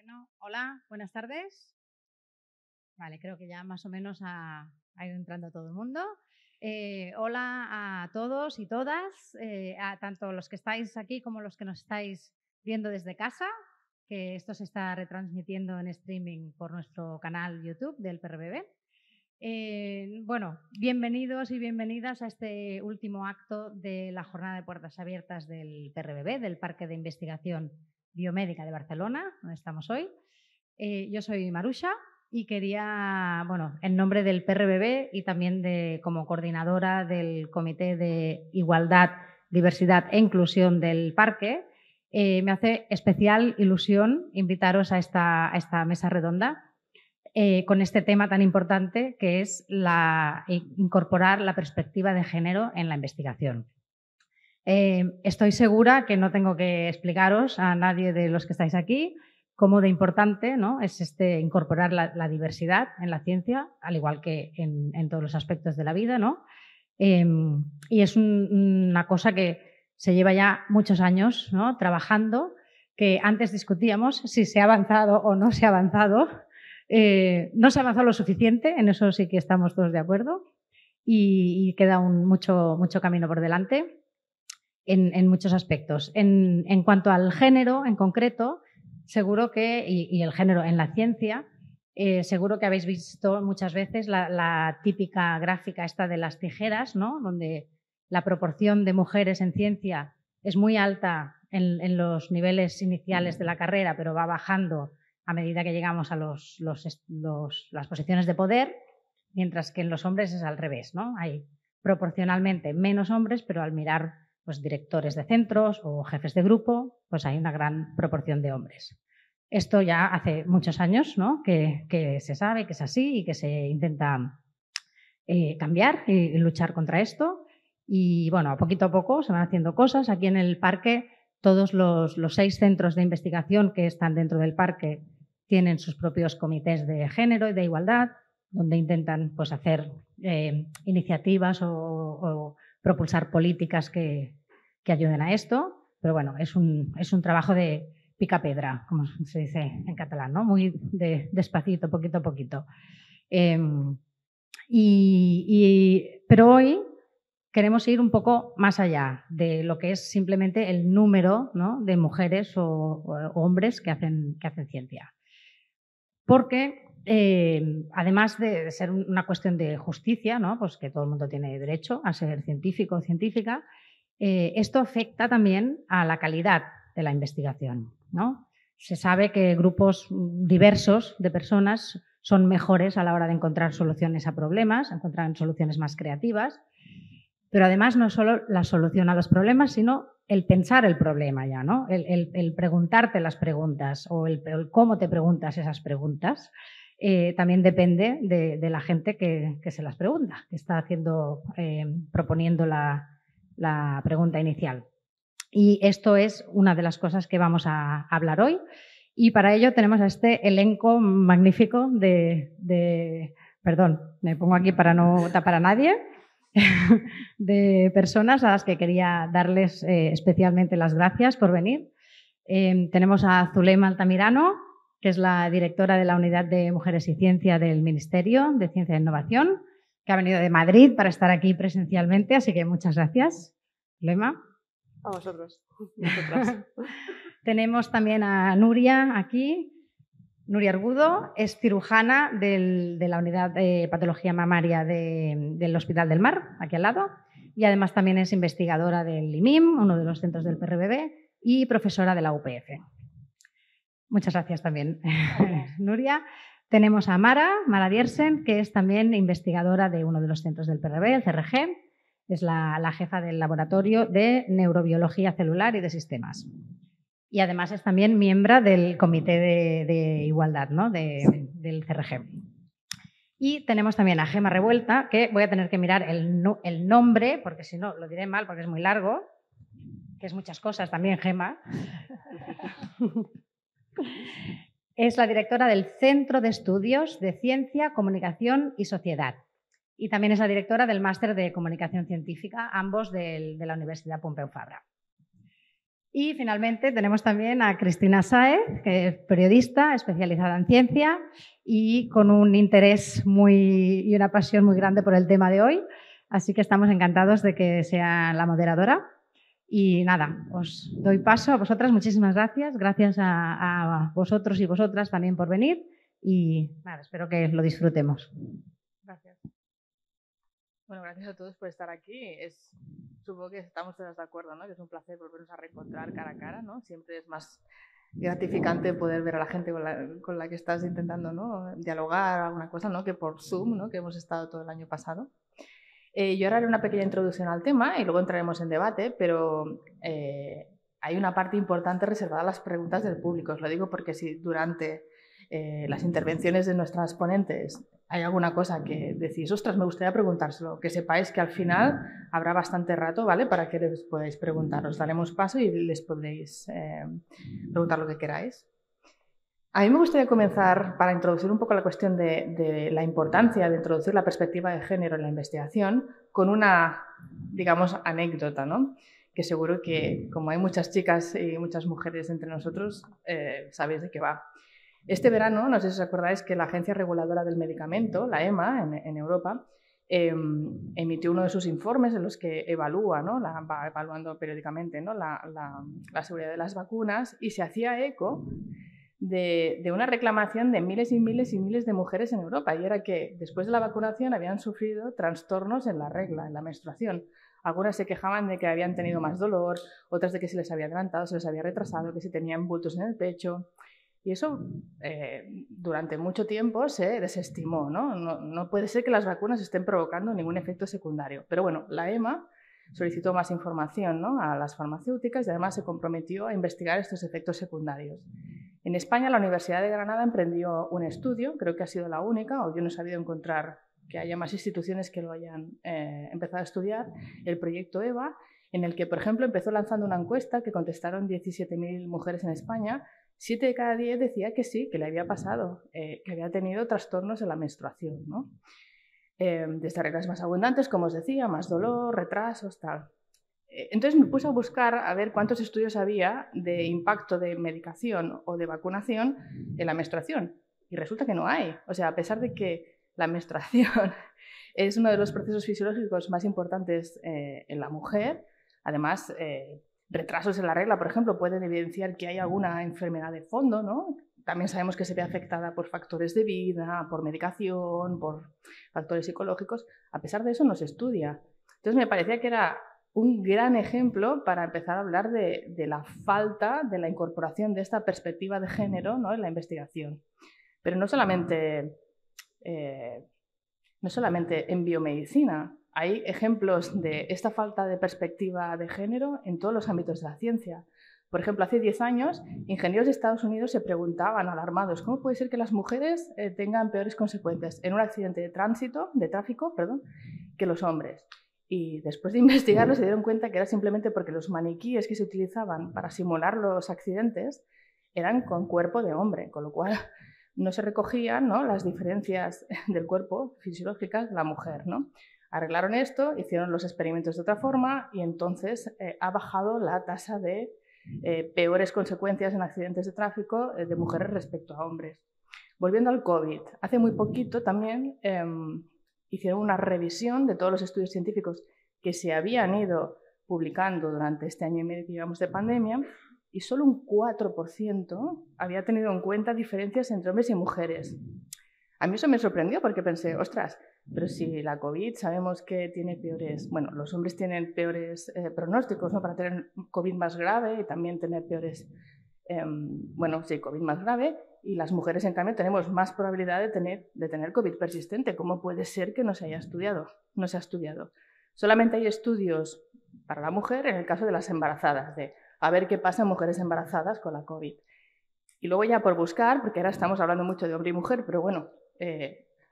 Bueno, hola, buenas tardes. Vale, creo que ya más o menos ha ido entrando todo el mundo. Hola a todos y todas, a tanto los que estáis aquí como los que nos estáis viendo desde casa, que esto se está retransmitiendo en streaming por nuestro canal YouTube del PRBB. Bueno, bienvenidos y bienvenidas a este último acto de la jornada de puertas abiertas del PRBB, del Parque de Investigación Biomédica de Barcelona, donde estamos hoy. Yo soy Marusha y quería, bueno, en nombre del PRBB y también como coordinadora del Comité de Igualdad, Diversidad e Inclusión del Parque, me hace especial ilusión invitaros a esta mesa redonda con este tema tan importante que es incorporar la perspectiva de género en la investigación. Estoy segura que no tengo que explicaros a nadie de los que estáis aquí cómo de importante, ¿no?, es incorporar la diversidad en la ciencia, al igual que en todos los aspectos de la vida, ¿no? Y es una cosa que se lleva ya muchos años, ¿no?, trabajando, que antes discutíamos si se ha avanzado o no se ha avanzado. No se ha avanzado lo suficiente, en eso sí que estamos todos de acuerdo, y queda mucho camino por delante en muchos aspectos. En cuanto al género en concreto, seguro que, y el género en la ciencia, seguro que habéis visto muchas veces la típica gráfica esta de las tijeras, ¿no?, donde la proporción de mujeres en ciencia es muy alta en los niveles iniciales de la carrera, pero va bajando a medida que llegamos a las posiciones de poder, mientras que en los hombres es al revés, ¿no? Hay proporcionalmente menos hombres, pero al mirar pues, directores de centros o jefes de grupo, pues hay una gran proporción de hombres. Esto ya hace muchos años, ¿no?, que se sabe que es así y que se intenta cambiar y luchar contra esto. Y bueno, a poco se van haciendo cosas. Aquí en el parque, todos los 6 centros de investigación que están dentro del parque tienen sus propios comités de género y de igualdad, donde intentan pues, hacer iniciativas o propulsar políticas que ayuden a esto. Pero bueno, es un trabajo de pica-pedra, como se dice en catalán, ¿no?, muy despacito, poquito a poquito. Pero hoy queremos ir un poco más allá de lo que es simplemente el número, ¿no?, de mujeres o hombres que hacen ciencia. Porque además de ser una cuestión de justicia, ¿no?, pues que todo el mundo tiene derecho a ser científico o científica, esto afecta también a la calidad de la investigación, ¿no? Se sabe que grupos diversos de personas son mejores a la hora de encontrar soluciones a problemas, encontrar soluciones más creativas, pero además no solo la solución a los problemas, sino el pensar el problema ya, ¿no? El preguntarte las preguntas o el cómo te preguntas esas preguntas también depende de la gente que se las pregunta, que está proponiendo la pregunta inicial. Y esto es una de las cosas que vamos a hablar hoy. Y para ello tenemos a este elenco magnífico perdón, me pongo aquí para no tapar a nadie, de personas a las que quería darles especialmente las gracias por venir. Tenemos a Zulema Altamirano, que es la directora de la Unidad de Mujeres y Ciencia del Ministerio de Ciencia e Innovación, que ha venido de Madrid para estar aquí presencialmente, así que muchas gracias, Zulema. A vosotros. Tenemos también a Nuria aquí. Nuria Argudo es cirujana de la unidad de patología mamaria del Hospital del Mar, aquí al lado, y además también es investigadora del IMIM, uno de los centros del PRBB, y profesora de la UPF. Muchas gracias también, Nuria. Tenemos a Mara Diersen, que es también investigadora de uno de los centros del PRB, el CRG. Es la jefa del Laboratorio de Neurobiología Celular y de Sistemas. Y además es también miembro del Comité de Igualdad, ¿no?, del CRG. Y tenemos también a Gema Revuelta, que voy a tener que mirar el nombre, porque si no lo diré mal, porque es muy largo, que es muchas cosas también, Gema. Es la directora del Centro de Estudios de Ciencia, Comunicación y Sociedad. Y también es la directora del Máster de Comunicación Científica, ambos de la Universidad Pompeu Fabra. Y finalmente tenemos también a Cristina Sáez, que es periodista especializada en ciencia y con un interés y una pasión muy grande por el tema de hoy. Así que estamos encantados de que sea la moderadora. Y nada, os doy paso a vosotras. Muchísimas gracias. Gracias a vosotros y vosotras también por venir. Y nada, espero que lo disfrutemos. Gracias. Bueno, gracias a todos por estar aquí. Supongo que estamos todas de acuerdo, ¿no? Que es un placer volvernos a reencontrar cara a cara, ¿no? Siempre es más gratificante poder ver a la gente con la que estás intentando, ¿no? Dialogar alguna cosa, ¿no? Que por Zoom, ¿no? Que hemos estado todo el año pasado. Yo ahora haré una pequeña introducción al tema y luego entraremos en debate, pero hay una parte importante reservada a las preguntas del público. Os lo digo porque si durante las intervenciones de nuestras ponentes hay alguna cosa que decís, ostras, me gustaría preguntárselo, que sepáis que al final habrá bastante rato, ¿vale? Para que les podáis preguntar. Os daremos paso y les podréis preguntar lo que queráis. A mí me gustaría comenzar, para introducir un poco la cuestión de la importancia de introducir la perspectiva de género en la investigación, con una, digamos, anécdota, ¿no? Que seguro que, como hay muchas chicas y muchas mujeres entre nosotros, sabéis de qué va. Este verano, no sé si os acordáis que la Agencia Reguladora del Medicamento, la EMA, en Europa, emitió uno de sus informes en los que evalúa, ¿no? Va evaluando periódicamente, ¿no? la seguridad de las vacunas, y se hacía eco de una reclamación de miles y miles y miles de mujeres en Europa, y era que después de la vacunación habían sufrido trastornos en la regla, en la menstruación. Algunas se quejaban de que habían tenido más dolor, otras de que se les había adelantado, se les había retrasado, que si tenían bultos en el pecho. Y eso durante mucho tiempo se desestimó, ¿no? No puede ser que las vacunas estén provocando ningún efecto secundario. Pero bueno, la EMA solicitó más información, ¿no? A las farmacéuticas y además se comprometió a investigar estos efectos secundarios. En España, la Universidad de Granada emprendió un estudio, creo que ha sido la única, o yo no he sabido encontrar que haya más instituciones que lo hayan empezado a estudiar, el proyecto EVA, en el que, por ejemplo, empezó lanzando una encuesta que contestaron 17.000 mujeres en España. 7 de cada 10 decía que sí, que le había pasado, que había tenido trastornos en la menstruación, ¿no? Desde reglas más abundantes, como os decía, más dolor, retrasos, tal. Entonces me puse a buscar a ver cuántos estudios había de impacto de medicación o de vacunación en la menstruación. Y resulta que no hay. O sea, a pesar de que la menstruación es uno de los procesos fisiológicos más importantes en la mujer, además, retrasos en la regla, por ejemplo, pueden evidenciar que hay alguna enfermedad de fondo, ¿no? También sabemos que se ve afectada por factores de vida, por medicación, por factores psicológicos. A pesar de eso, no se estudia. Entonces me parecía que era un gran ejemplo para empezar a hablar de la falta de la incorporación de esta perspectiva de género, ¿no? En la investigación. Pero no solamente en biomedicina. Hay ejemplos de esta falta de perspectiva de género en todos los ámbitos de la ciencia. Por ejemplo, hace 10 años, ingenieros de Estados Unidos se preguntaban, alarmados, ¿cómo puede ser que las mujeres tengan peores consecuencias en un accidente de tráfico, que los hombres? Y después de investigarlo se dieron cuenta que era simplemente porque los maniquíes que se utilizaban para simular los accidentes eran con cuerpo de hombre, con lo cual no se recogían, ¿no?, las diferencias del cuerpo fisiológicas de la mujer, ¿no? Arreglaron esto, hicieron los experimentos de otra forma y entonces ha bajado la tasa de peores consecuencias en accidentes de tráfico de mujeres respecto a hombres. Volviendo al COVID, hace muy poquito también hicieron una revisión de todos los estudios científicos que se habían ido publicando durante este año y medio que llevamos de pandemia, y solo un 4% había tenido en cuenta diferencias entre hombres y mujeres. A mí eso me sorprendió porque pensé, ostras, pero si la COVID sabemos que tiene peores... Bueno, los hombres tienen peores pronósticos, ¿no?, para tener COVID más grave y también tener peores... COVID más grave, y las mujeres, en cambio, tenemos más probabilidad de tener COVID persistente. ¿Cómo puede ser que no se haya estudiado? No se ha estudiado. Solamente hay estudios para la mujer en el caso de las embarazadas, de a ver qué pasa en mujeres embarazadas con la COVID. Y luego ya por buscar, porque ahora estamos hablando mucho de hombre y mujer, pero bueno,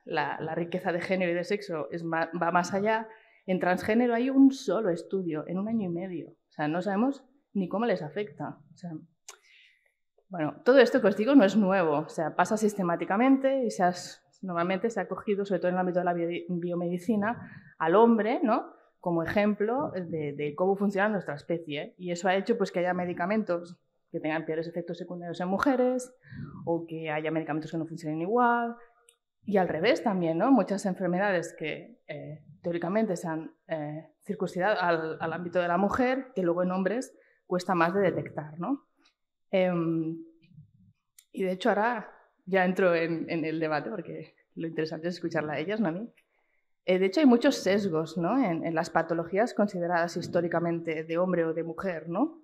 la riqueza de género y de sexo va más allá. En transgénero hay un solo estudio en un año y medio. O sea, no sabemos ni cómo les afecta. O sea, bueno, todo esto que os digo no es nuevo. O sea, pasa sistemáticamente y normalmente se ha cogido, sobre todo en el ámbito de la biomedicina, al hombre, ¿no?, como ejemplo de cómo funciona nuestra especie. Y eso ha hecho pues, que haya medicamentos que tengan peores efectos secundarios en mujeres o que haya medicamentos que no funcionen igual. Y al revés también, ¿no? Muchas enfermedades que teóricamente se han circuncidado al ámbito de la mujer, que luego en hombres cuesta más de detectar, ¿no? Y de hecho ahora ya entro en el debate porque lo interesante es escucharla a ellas, no a mí. De hecho hay muchos sesgos, ¿no? en las patologías consideradas históricamente de hombre o de mujer, ¿no?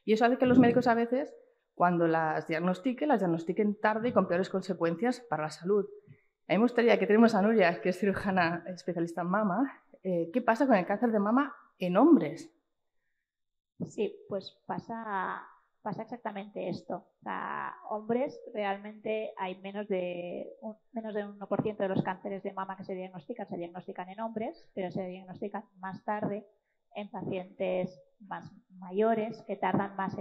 Y eso hace que los médicos a veces, cuando las diagnostiquen tarde y con peores consecuencias para la salud. A mí me gustaría que tenemos a Nuria, que es cirujana especialista en mama. ¿Qué pasa con el cáncer de mama en hombres? Sí, pues pasa exactamente esto. O sea, hombres realmente hay menos de un 1% de los cánceres de mama que se diagnostican en hombres, pero se diagnostican más tarde en pacientes más mayores que tardan más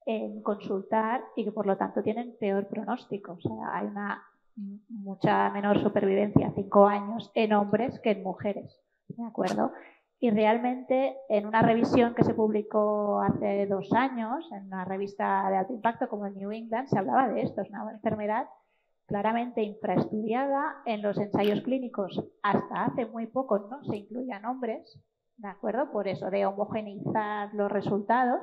en consultar y que por lo tanto tienen peor pronóstico. O sea, hay una mucha menor supervivencia a 5 años en hombres que en mujeres, ¿de acuerdo? Y realmente en una revisión que se publicó hace 2 años, en una revista de alto impacto como el New England, se hablaba de esto. Es una enfermedad claramente infraestudiada en los ensayos clínicos. Hasta hace muy poco no se incluían hombres, ¿de acuerdo? Por eso de homogeneizar los resultados.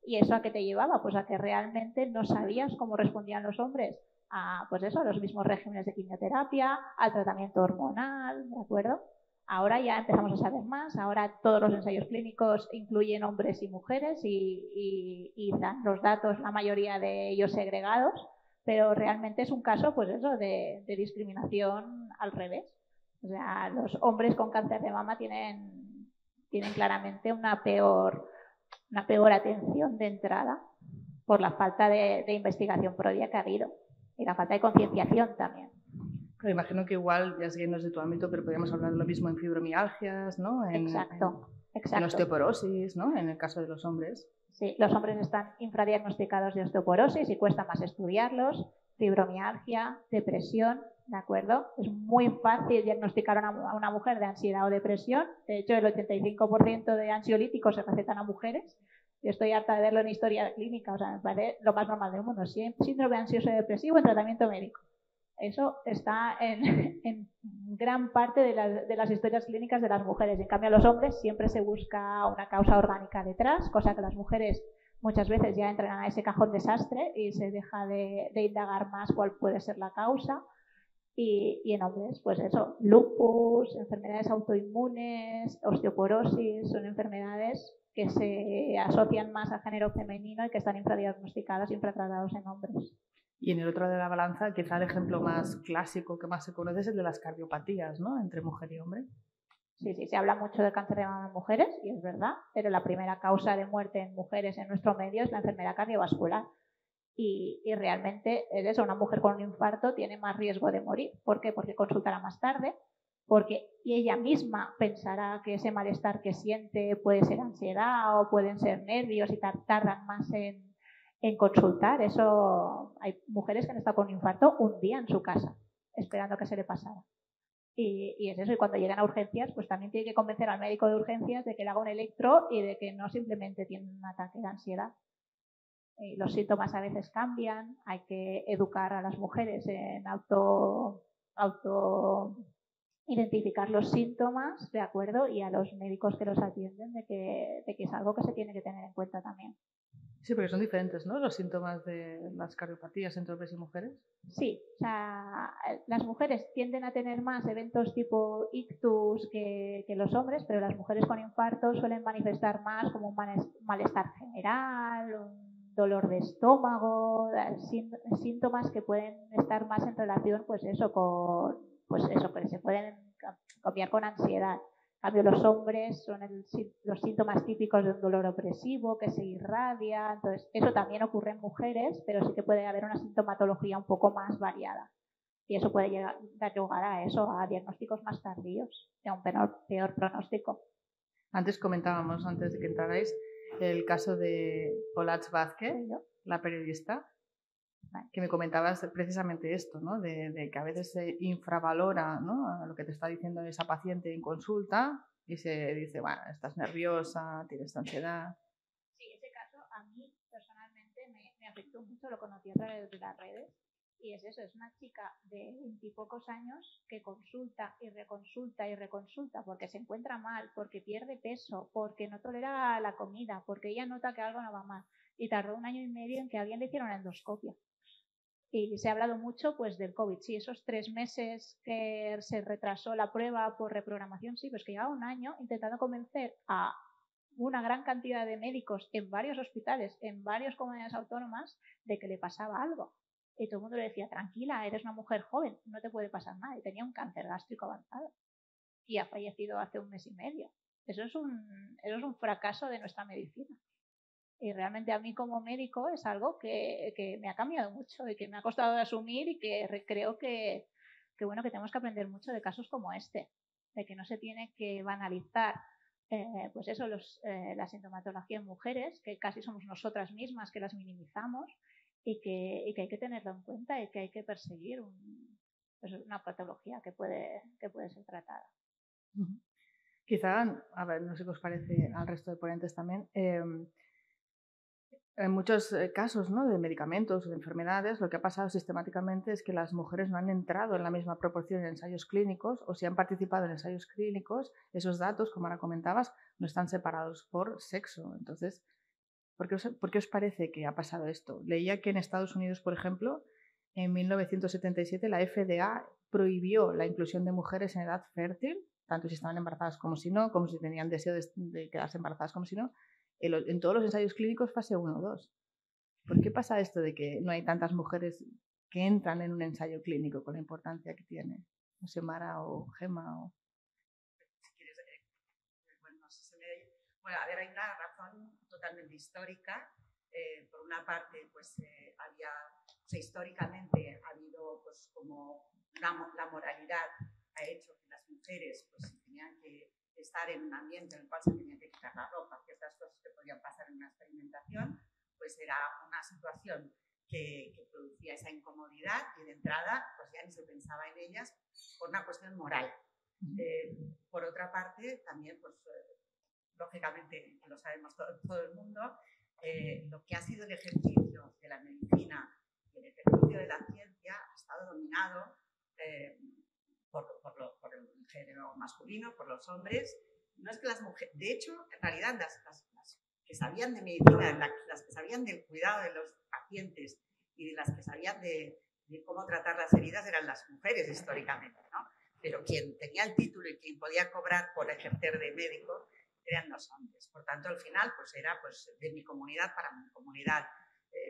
¿Y eso a qué te llevaba? Pues a que realmente no sabías cómo respondían los hombres a, pues eso, a los mismos regímenes de quimioterapia, al tratamiento hormonal, ¿de acuerdo? Ahora ya empezamos a saber más, ahora todos los ensayos clínicos incluyen hombres y mujeres y dan los datos, la mayoría de ellos segregados, pero realmente es un caso, pues eso, de discriminación al revés. O sea, los hombres con cáncer de mama tienen claramente una peor atención de entrada por la falta de investigación previa que ha habido y la falta de concienciación también. Pero imagino que igual, ya sé que no es de tu ámbito, pero podríamos hablar de lo mismo en fibromialgias, ¿no? Exacto. En osteoporosis, ¿no? En el caso de los hombres. Sí, los hombres están infradiagnosticados de osteoporosis y cuesta más estudiarlos. Fibromialgia, depresión, ¿de acuerdo? Es muy fácil diagnosticar a una mujer de ansiedad o depresión. De hecho, el 85% de ansiolíticos se recetan a mujeres. Yo estoy harta de verlo en historia clínica, o sea, me parece lo más normal del mundo. Síndrome ansioso depresivo en tratamiento médico. Eso está en gran parte de las historias clínicas de las mujeres. En cambio, a los hombres siempre se busca una causa orgánica detrás, cosa que las mujeres muchas veces ya entran a ese cajón desastre y se deja de indagar más cuál puede ser la causa. Y en hombres, pues eso, lupus, enfermedades autoinmunes, osteoporosis, son enfermedades que se asocian más a género femenino y que están infradiagnosticadas y infratratados en hombres. Y en el otro de la balanza, quizá el ejemplo más clásico que más se conoce es el de las cardiopatías, ¿no? Entre mujer y hombre. Sí, se habla mucho del cáncer de mama en mujeres, y es verdad, pero la primera causa de muerte en mujeres en nuestro medio es la enfermedad cardiovascular. Y realmente es eso, una mujer con un infarto tiene más riesgo de morir. ¿Por qué? Porque consultará más tarde, porque ella misma pensará que ese malestar que siente puede ser ansiedad o pueden ser nervios y tardan más en consultar. Eso, hay mujeres que han estado con un infarto un día en su casa esperando que se le pasara. Y es eso, y cuando llegan a urgencias, pues también tiene que convencer al médico de urgencias de que le haga un electro y de que no simplemente tiene un ataque de ansiedad. Los síntomas a veces cambian, hay que educar a las mujeres en auto identificar los síntomas, ¿de acuerdo? Y a los médicos que los atienden de que es algo que se tiene que tener en cuenta también. Sí, porque son diferentes, ¿no? Los síntomas de las cardiopatías entre hombres y mujeres. Sí, o sea, las mujeres tienden a tener más eventos tipo ictus que los hombres, pero las mujeres con infarto suelen manifestar más como un malestar general, un dolor de estómago, síntomas que pueden estar más en relación, pues eso, que se pueden cambiar con ansiedad. En cambio, los hombres son los síntomas típicos de un dolor opresivo que se irradia. Entonces, eso también ocurre en mujeres, pero sí que puede haber una sintomatología un poco más variada. Y eso puede dar lugar a eso, a diagnósticos más tardíos, y a un peor pronóstico. Antes comentábamos, antes de que entrarais, el caso de Olatz Vázquez, la periodista, que me comentabas precisamente esto, ¿no? De que a veces se infravalora, ¿no? Lo que te está diciendo esa paciente en consulta y se dice, bueno, estás nerviosa, tienes ansiedad. Sí, ese caso a mí personalmente me afectó mucho, lo conocí a través de las redes. Y es eso, es una chica de 20 y pocos años que consulta y reconsulta y reconsulta porque se encuentra mal, porque pierde peso, porque no tolera la comida, porque ella nota que algo no va mal. Y tardó 1 año y medio en que alguien le hiciera una endoscopia. Y se ha hablado mucho pues del COVID. Sí, esos 3 meses que se retrasó la prueba por reprogramación, sí, pues que llevaba 1 año intentando convencer a una gran cantidad de médicos en varios hospitales, en varias comunidades autónomas, de que le pasaba algo. Y todo el mundo le decía, tranquila, eres una mujer joven, no te puede pasar nada. Y tenía un cáncer gástrico avanzado. Y ha fallecido hace 1 mes y medio. Eso es un fracaso de nuestra medicina. Y realmente a mí como médico es algo que me ha cambiado mucho y que me ha costado de asumir y que creo que bueno, que tenemos que aprender mucho de casos como este. De que no se tiene que banalizar pues eso, la sintomatología en mujeres, que casi somos nosotras mismas que las minimizamos, y que hay que tenerlo en cuenta y que hay que perseguir pues una patología que puede ser tratada. Quizá, a ver, no sé qué os parece al resto de ponentes también, en muchos casos, ¿no?, de medicamentos o de enfermedades, lo que ha pasado sistemáticamente es que las mujeres no han entrado en la misma proporción en ensayos clínicos, o si han participado en ensayos clínicos, esos datos, como ahora comentabas, no están separados por sexo. Entonces, ¿por qué os parece que ha pasado esto? Leía que en Estados Unidos, por ejemplo, en 1977 la FDA prohibió la inclusión de mujeres en edad fértil, tanto si estaban embarazadas como si no, como si tenían deseo de quedarse embarazadas como si no, en todos los ensayos clínicos fase 1 o 2. ¿Por qué pasa esto de que no hay tantas mujeres que entran en un ensayo clínico con la importancia que tiene? No sé, Mara o Gemma o... Si quieres, bueno, no sé si me... Bueno, a ver, hay una razón totalmente histórica. Por una parte, pues históricamente ha habido, pues, como la moralidad ha hecho que las mujeres pues tenían que estar en un ambiente en el cual se tenían que quitar la ropa, ciertas cosas que podían pasar en una experimentación, pues era una situación que producía esa incomodidad y de entrada pues ya ni se pensaba en ellas por una cuestión moral. Por otra parte, también, pues lógicamente, lo sabemos todo el mundo, lo que ha sido el ejercicio de la medicina y el ejercicio de la ciencia ha estado dominado por el género masculino, por los hombres. No es que las mujeres, de hecho, en realidad las que sabían de medicina, las que sabían del cuidado de los pacientes y de las que sabían de cómo tratar las heridas eran las mujeres históricamente, ¿no? Pero quien tenía el título y quien podía cobrar por ejercer de médico eran los hombres. Por tanto, al final, pues era pues, de mi comunidad para mi comunidad.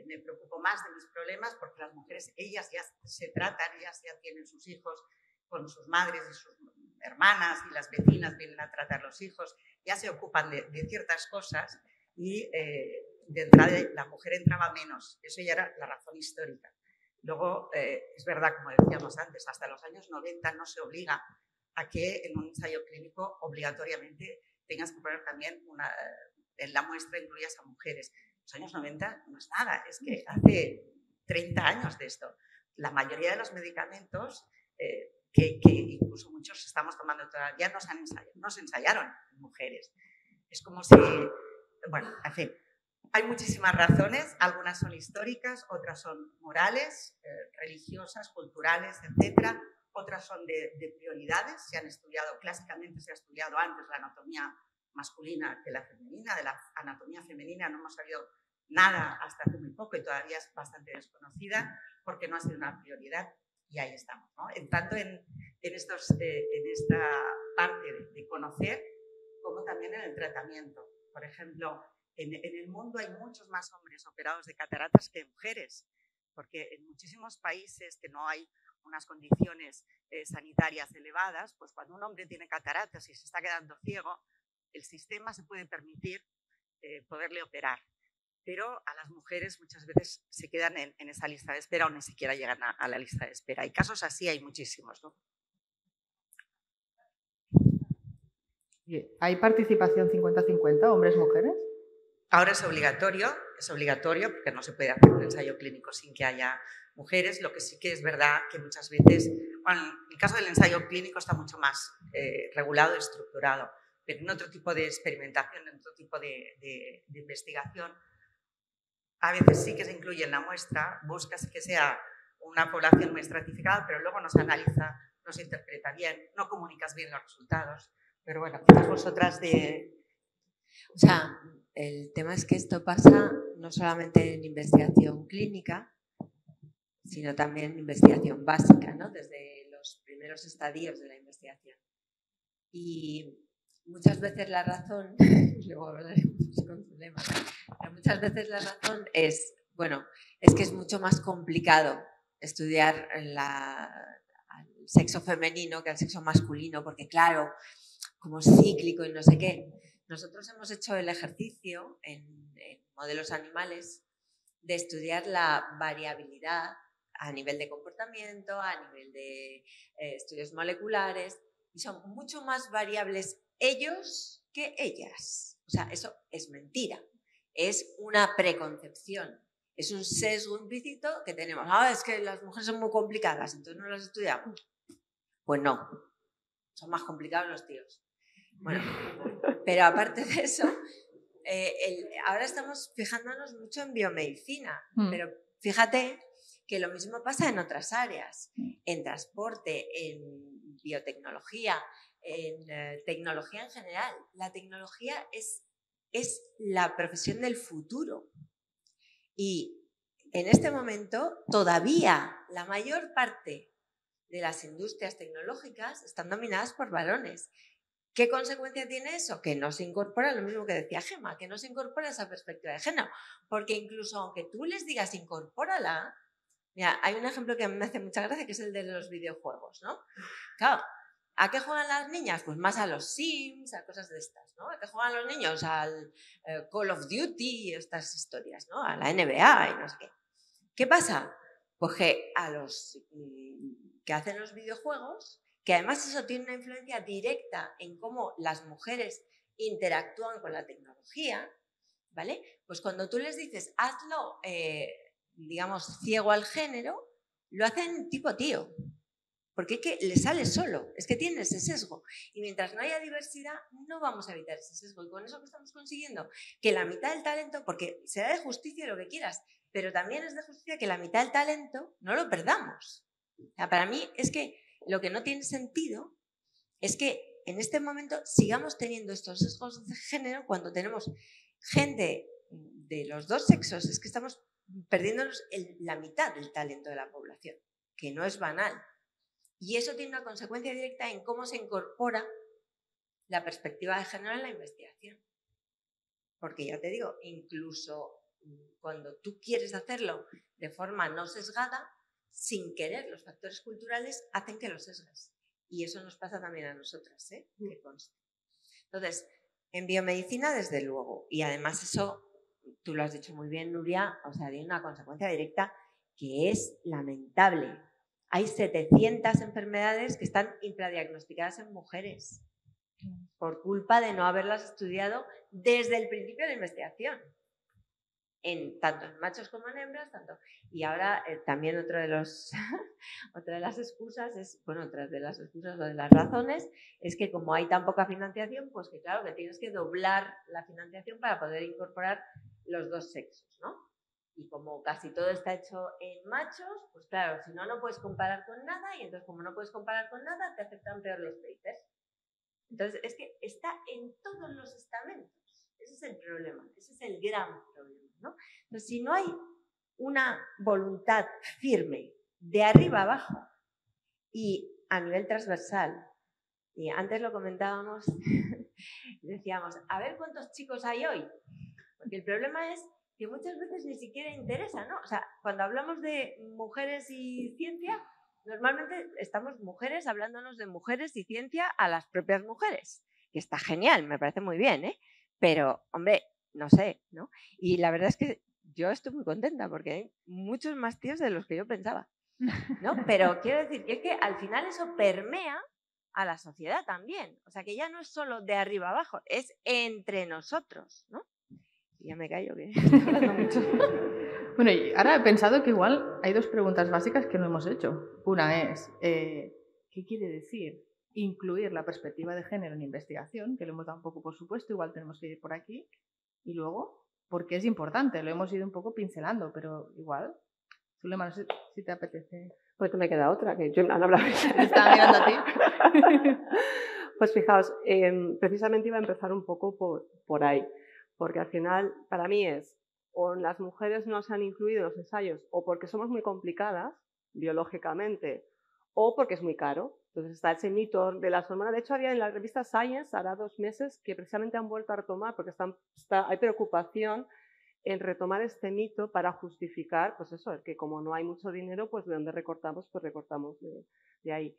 Me preocupo más de mis problemas porque las mujeres, ellas ya se tratan, ellas ya tienen sus hijos con sus madres y sus hermanas y las vecinas vienen a tratar los hijos, ya se ocupan de ciertas cosas y de entrada la mujer entraba menos. Eso ya era la razón histórica. Luego, es verdad, como decíamos antes, hasta los años 90 no se obliga a que en un ensayo clínico obligatoriamente tengas que poner también en la muestra incluyas a mujeres. En los años 90 no es nada, es que hace 30 años de esto. La mayoría de los medicamentos, que incluso muchos estamos tomando todavía, no se ensayaron en mujeres. Es como si, bueno, en fin, hay muchísimas razones, algunas son históricas, otras son morales, religiosas, culturales, etcétera. Otras son de prioridades, se han estudiado, clásicamente se ha estudiado antes la anatomía masculina que la femenina. De la anatomía femenina no hemos sabido nada hasta hace muy poco y todavía es bastante desconocida porque no ha sido una prioridad y ahí estamos, ¿no? En tanto en esta parte de conocer como también en el tratamiento. Por ejemplo, en el mundo hay muchos más hombres operados de cataratas que mujeres, porque en muchísimos países que no hay unas condiciones sanitarias elevadas, pues cuando un hombre tiene cataratas y se está quedando ciego, el sistema se puede permitir poderle operar. Pero a las mujeres muchas veces se quedan en esa lista de espera o ni siquiera llegan a la lista de espera. Hay casos así, hay muchísimos, ¿no? ¿Hay participación 50-50, hombres-mujeres? Ahora es obligatorio porque no se puede hacer un ensayo clínico sin que haya mujeres. Lo que sí que es verdad que muchas veces, bueno, en el caso del ensayo clínico está mucho más regulado y estructurado, pero en otro tipo de experimentación, en otro tipo de investigación, a veces sí que se incluye en la muestra, buscas que sea una población muy estratificada, pero luego no se analiza, no se interpreta bien, no comunicas bien los resultados. Pero bueno, quizás vosotras de... O sea, el tema es que esto pasa no solamente en investigación clínica, sino también en investigación básica, ¿no? Desde los primeros estadios de la investigación. Y muchas veces la razón, luego hablaremos con problemas, pero muchas veces la razón es, bueno, es que es mucho más complicado estudiar al sexo femenino que al sexo masculino, porque claro, como es cíclico y no sé qué. Nosotros hemos hecho el ejercicio en modelos animales de estudiar la variabilidad a nivel de comportamiento, a nivel de estudios moleculares, y son mucho más variables ellos que ellas. O sea, eso es mentira, es una preconcepción, es un sesgo implícito que tenemos. Ah, es que las mujeres son muy complicadas, entonces no las estudiamos. Pues no, son más complicados los tíos. Bueno, pero aparte de eso, ahora estamos fijándonos mucho en biomedicina, pero fíjate que lo mismo pasa en otras áreas, en transporte, en biotecnología, en tecnología en general. La tecnología es la profesión del futuro. Y en este momento todavía la mayor parte de las industrias tecnológicas están dominadas por varones. ¿Qué consecuencia tiene eso? Que no se incorpora lo mismo que decía Gemma, que no se incorpora esa perspectiva de género. Porque incluso aunque tú les digas incorpórala, mira, hay un ejemplo que a mí me hace mucha gracia, que es el de los videojuegos, ¿no? Claro, ¿a qué juegan las niñas? Pues más a los Sims, a cosas de estas, ¿no? ¿A qué juegan los niños? Al Call of Duty y estas historias, ¿no? A la NBA y no sé qué. ¿Qué pasa? Pues que a los que hacen los videojuegos, que además eso tiene una influencia directa en cómo las mujeres interactúan con la tecnología, ¿vale? Pues cuando tú les dices, hazlo, digamos, ciego al género, lo hacen tipo tío. Porque es que le sale solo, es que tiene ese sesgo. Y mientras no haya diversidad, no vamos a evitar ese sesgo. Y con eso que estamos consiguiendo, que la mitad del talento, porque será de justicia lo que quieras, pero también es de justicia que la mitad del talento no lo perdamos. O sea, para mí es que lo que no tiene sentido es que en este momento sigamos teniendo estos sesgos de género cuando tenemos gente de los dos sexos. Es que estamos perdiéndonos la mitad del talento de la población, que no es banal. Y eso tiene una consecuencia directa en cómo se incorpora la perspectiva de género en la investigación. Porque ya te digo, incluso cuando tú quieres hacerlo de forma no sesgada, sin querer, los factores culturales hacen que lo sesgas. Y eso nos pasa también a nosotras, ¿eh? Que conste. Entonces, en biomedicina, desde luego. Y además eso, tú lo has dicho muy bien, Nuria, o sea, tiene una consecuencia directa que es lamentable. Hay 700 enfermedades que están infradiagnosticadas en mujeres por culpa de no haberlas estudiado desde el principio de la investigación. Tanto en machos como en hembras, y ahora también otra de las excusas es, bueno, otra de las excusas o de las razones es que como hay tan poca financiación, pues que claro, que tienes que doblar la financiación para poder incorporar los dos sexos, ¿no? Y como casi todo está hecho en machos, pues claro, si no, no puedes comparar con nada, y entonces como no puedes comparar con nada, te aceptan peor los papers. Entonces es que está en todos los estamentos. Ese es el problema, ese es el gran problema, ¿no? Entonces, si no hay una voluntad firme de arriba abajo y a nivel transversal, y antes lo comentábamos, decíamos, a ver cuántos chicos hay hoy, porque el problema es que muchas veces ni siquiera interesa, ¿no? O sea, cuando hablamos de mujeres y ciencia, normalmente estamos mujeres hablándonos de mujeres y ciencia a las propias mujeres, que está genial, me parece muy bien, ¿eh? Pero, hombre, no sé, ¿no? Y la verdad es que yo estoy muy contenta porque hay muchos más tíos de los que yo pensaba, ¿no? Pero quiero decir que es que al final eso permea a la sociedad también. O sea, que ya no es solo de arriba abajo, es entre nosotros, ¿no? Y ya me callo, que estoy hablando mucho. Bueno, y ahora he pensado que igual hay dos preguntas básicas que no hemos hecho. Una es, ¿qué quiere decir incluir la perspectiva de género en investigación, que lo hemos dado un poco por supuesto, igual tenemos que ir por aquí, y luego, porque es importante, lo hemos ido un poco pincelando, pero igual, Zulema, no sé si te apetece. Pues me queda otra, que yo han hablado. Estaba mirando a ti. Pues fijaos, precisamente iba a empezar un poco por ahí, porque al final para mí es, o las mujeres no se han incluido en los ensayos, o porque somos muy complicadas biológicamente, o porque es muy caro. Entonces está ese mito de las hormonas. De hecho, había en la revista Science, hará 2 meses, que precisamente han vuelto a retomar, porque hay preocupación en retomar este mito para justificar, pues eso, que como no hay mucho dinero, pues de dónde recortamos, pues recortamos de ahí.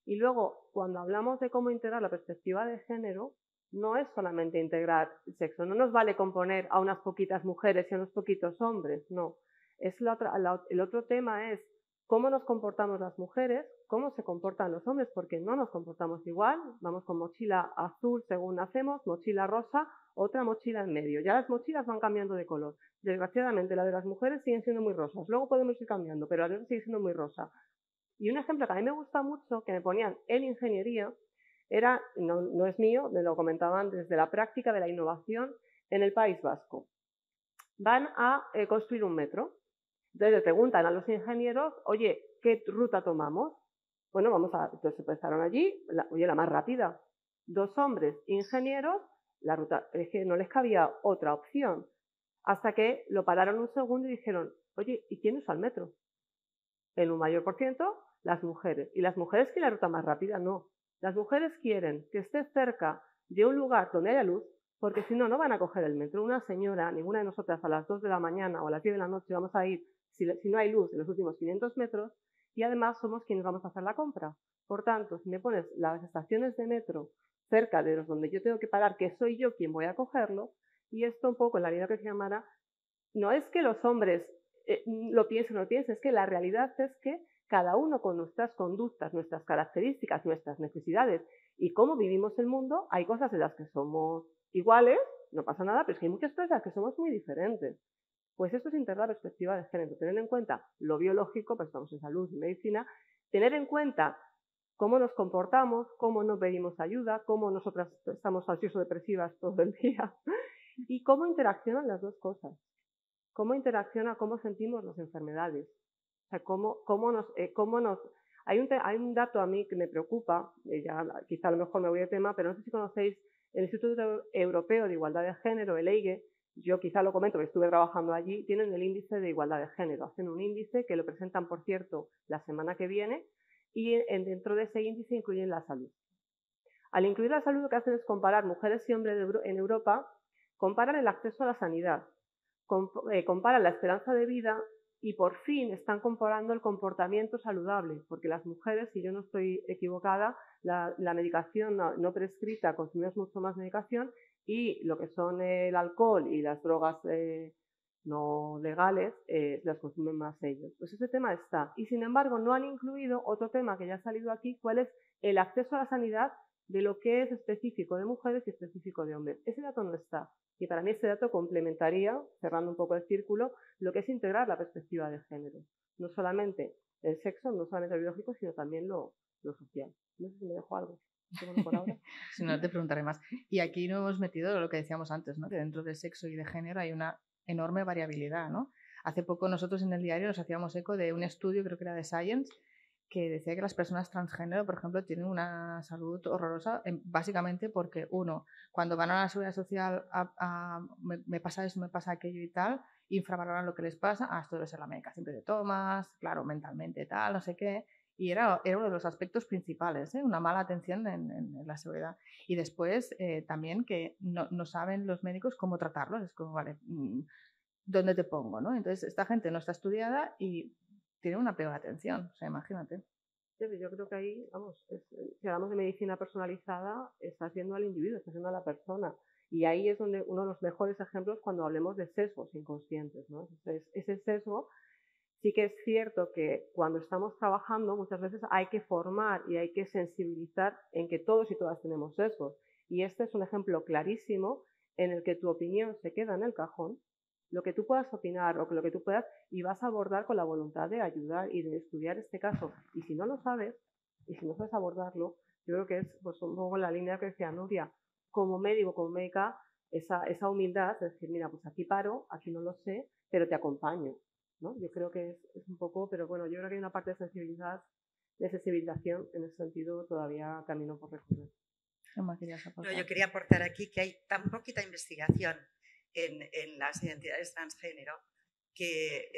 Y luego, cuando hablamos de cómo integrar la perspectiva de género, no es solamente integrar el sexo, no nos vale componer a unas poquitas mujeres y a unos poquitos hombres, no. El otro tema es cómo nos comportamos las mujeres, cómo se comportan los hombres, porque no nos comportamos igual, vamos con mochila azul según nacemos, mochila rosa, otra mochila en medio. Ya las mochilas van cambiando de color. Desgraciadamente, la de las mujeres siguen siendo muy rosas. Luego podemos ir cambiando, pero la de las sigue siendo muy rosa. Y un ejemplo que a mí me gusta mucho, que me ponían en ingeniería, no es mío, me lo comentaban desde la práctica de la innovación en el País Vasco. Van a construir un metro. Entonces le preguntan a los ingenieros, oye, ¿qué ruta tomamos? Bueno, entonces empezaron allí, la más rápida. 2 hombres ingenieros, la ruta, es que no les cabía otra opción. Hasta que lo pararon un segundo y dijeron, oye, ¿y quién usa el metro? En un mayor por ciento, las mujeres. ¿Y las mujeres quieren la ruta más rápida? No. Las mujeres quieren que esté cerca de un lugar donde haya luz, porque si no, no van a coger el metro. Una señora, ninguna de nosotras a las 2 de la mañana o a las 10 de la noche vamos a ir si no hay luz en los últimos 500 metros, y además somos quienes vamos a hacer la compra. Por tanto, si me pones las estaciones de metro cerca de los donde yo tengo que parar, que soy yo quien voy a cogerlo, y esto un poco en la línea que se llamara, no es que los hombres lo piensen o no lo piensen, es que la realidad es que cada uno con nuestras conductas, nuestras características, nuestras necesidades y cómo vivimos el mundo, hay cosas en las que somos iguales, no pasa nada, pero es que hay muchas cosas en las que somos muy diferentes. Pues eso es integrar la perspectiva de género, tener en cuenta lo biológico, pues estamos en salud y medicina, tener en cuenta cómo nos comportamos, cómo nos pedimos ayuda, cómo nosotras estamos ansioso-depresivas todo el día y cómo interaccionan las dos cosas. Cómo interacciona, cómo sentimos las enfermedades. O sea, hay un dato a mí que me preocupa, quizá a lo mejor me voy de tema, pero no sé si conocéis el Instituto Europeo de Igualdad de Género, el EIGE. Yo quizá lo comento, porque estuve trabajando allí, tienen el índice de igualdad de género. Hacen un índice que lo presentan, por cierto, la semana que viene, y dentro de ese índice incluyen la salud. Al incluir la salud, lo que hacen es comparar mujeres y hombres en Europa, comparan el acceso a la sanidad, comparan la esperanza de vida y por fin están comparando el comportamiento saludable, porque las mujeres, si yo no estoy equivocada, la medicación no prescrita, consumimos mucho más medicación, y lo que son el alcohol y las drogas no legales las consumen más ellos. Pues ese tema está. Y sin embargo no han incluido otro tema que ya ha salido aquí, cuál es el acceso a la sanidad de lo que es específico de mujeres y específico de hombres. Ese dato no está. Y para mí este dato complementaría, cerrando un poco el círculo, lo que es integrar la perspectiva de género. No solamente el sexo, no solamente el biológico, sino también lo social. No sé si me dejo algo. Por ahora. Si no, te preguntaré más. Y aquí no hemos metido lo que decíamos antes, ¿no? Que dentro del sexo y de género hay una enorme variabilidad, ¿no? Hace poco nosotros en el diario nos hacíamos eco de un estudio, creo que era de Science, que decía que las personas transgénero, por ejemplo, tienen una salud horrorosa, básicamente porque, uno, cuando van a la seguridad social me pasa eso, me pasa aquello y tal, infravaloran lo que les pasa, esto debe ser la medicación que te tomas, claro, mentalmente tal, no sé qué, y era uno de los aspectos principales, una mala atención en la seguridad. Y después también que no saben los médicos cómo tratarlos, es como, vale, ¿dónde te pongo? ¿No? Entonces, esta gente no está estudiada y tiene una peor atención, o sea, imagínate. Yo creo que ahí, vamos, si hablamos de medicina personalizada, está haciendo al individuo, está haciendo a la persona. Y ahí es donde uno de los mejores ejemplos cuando hablemos de sesgos inconscientes, ¿no? Entonces, ese sesgo sí que es cierto que cuando estamos trabajando muchas veces hay que formar y hay que sensibilizar en que todos y todas tenemos sesgos. Y este es un ejemplo clarísimo en el que tu opinión se queda en el cajón, lo que tú puedas opinar o lo que tú puedas, y vas a abordar con la voluntad de ayudar y de estudiar este caso. Y si no lo sabes, y si no sabes abordarlo, yo creo que es pues, un poco la línea que decía Nuria, como médico, como médica, esa humildad de decir, mira, pues aquí paro, aquí no lo sé, pero te acompaño, ¿no? Yo creo que es un poco, pero bueno, yo creo que hay una parte de sensibilización en ese sentido todavía camino por recorrer. No, yo quería aportar aquí que hay tan poquita investigación en las identidades transgénero que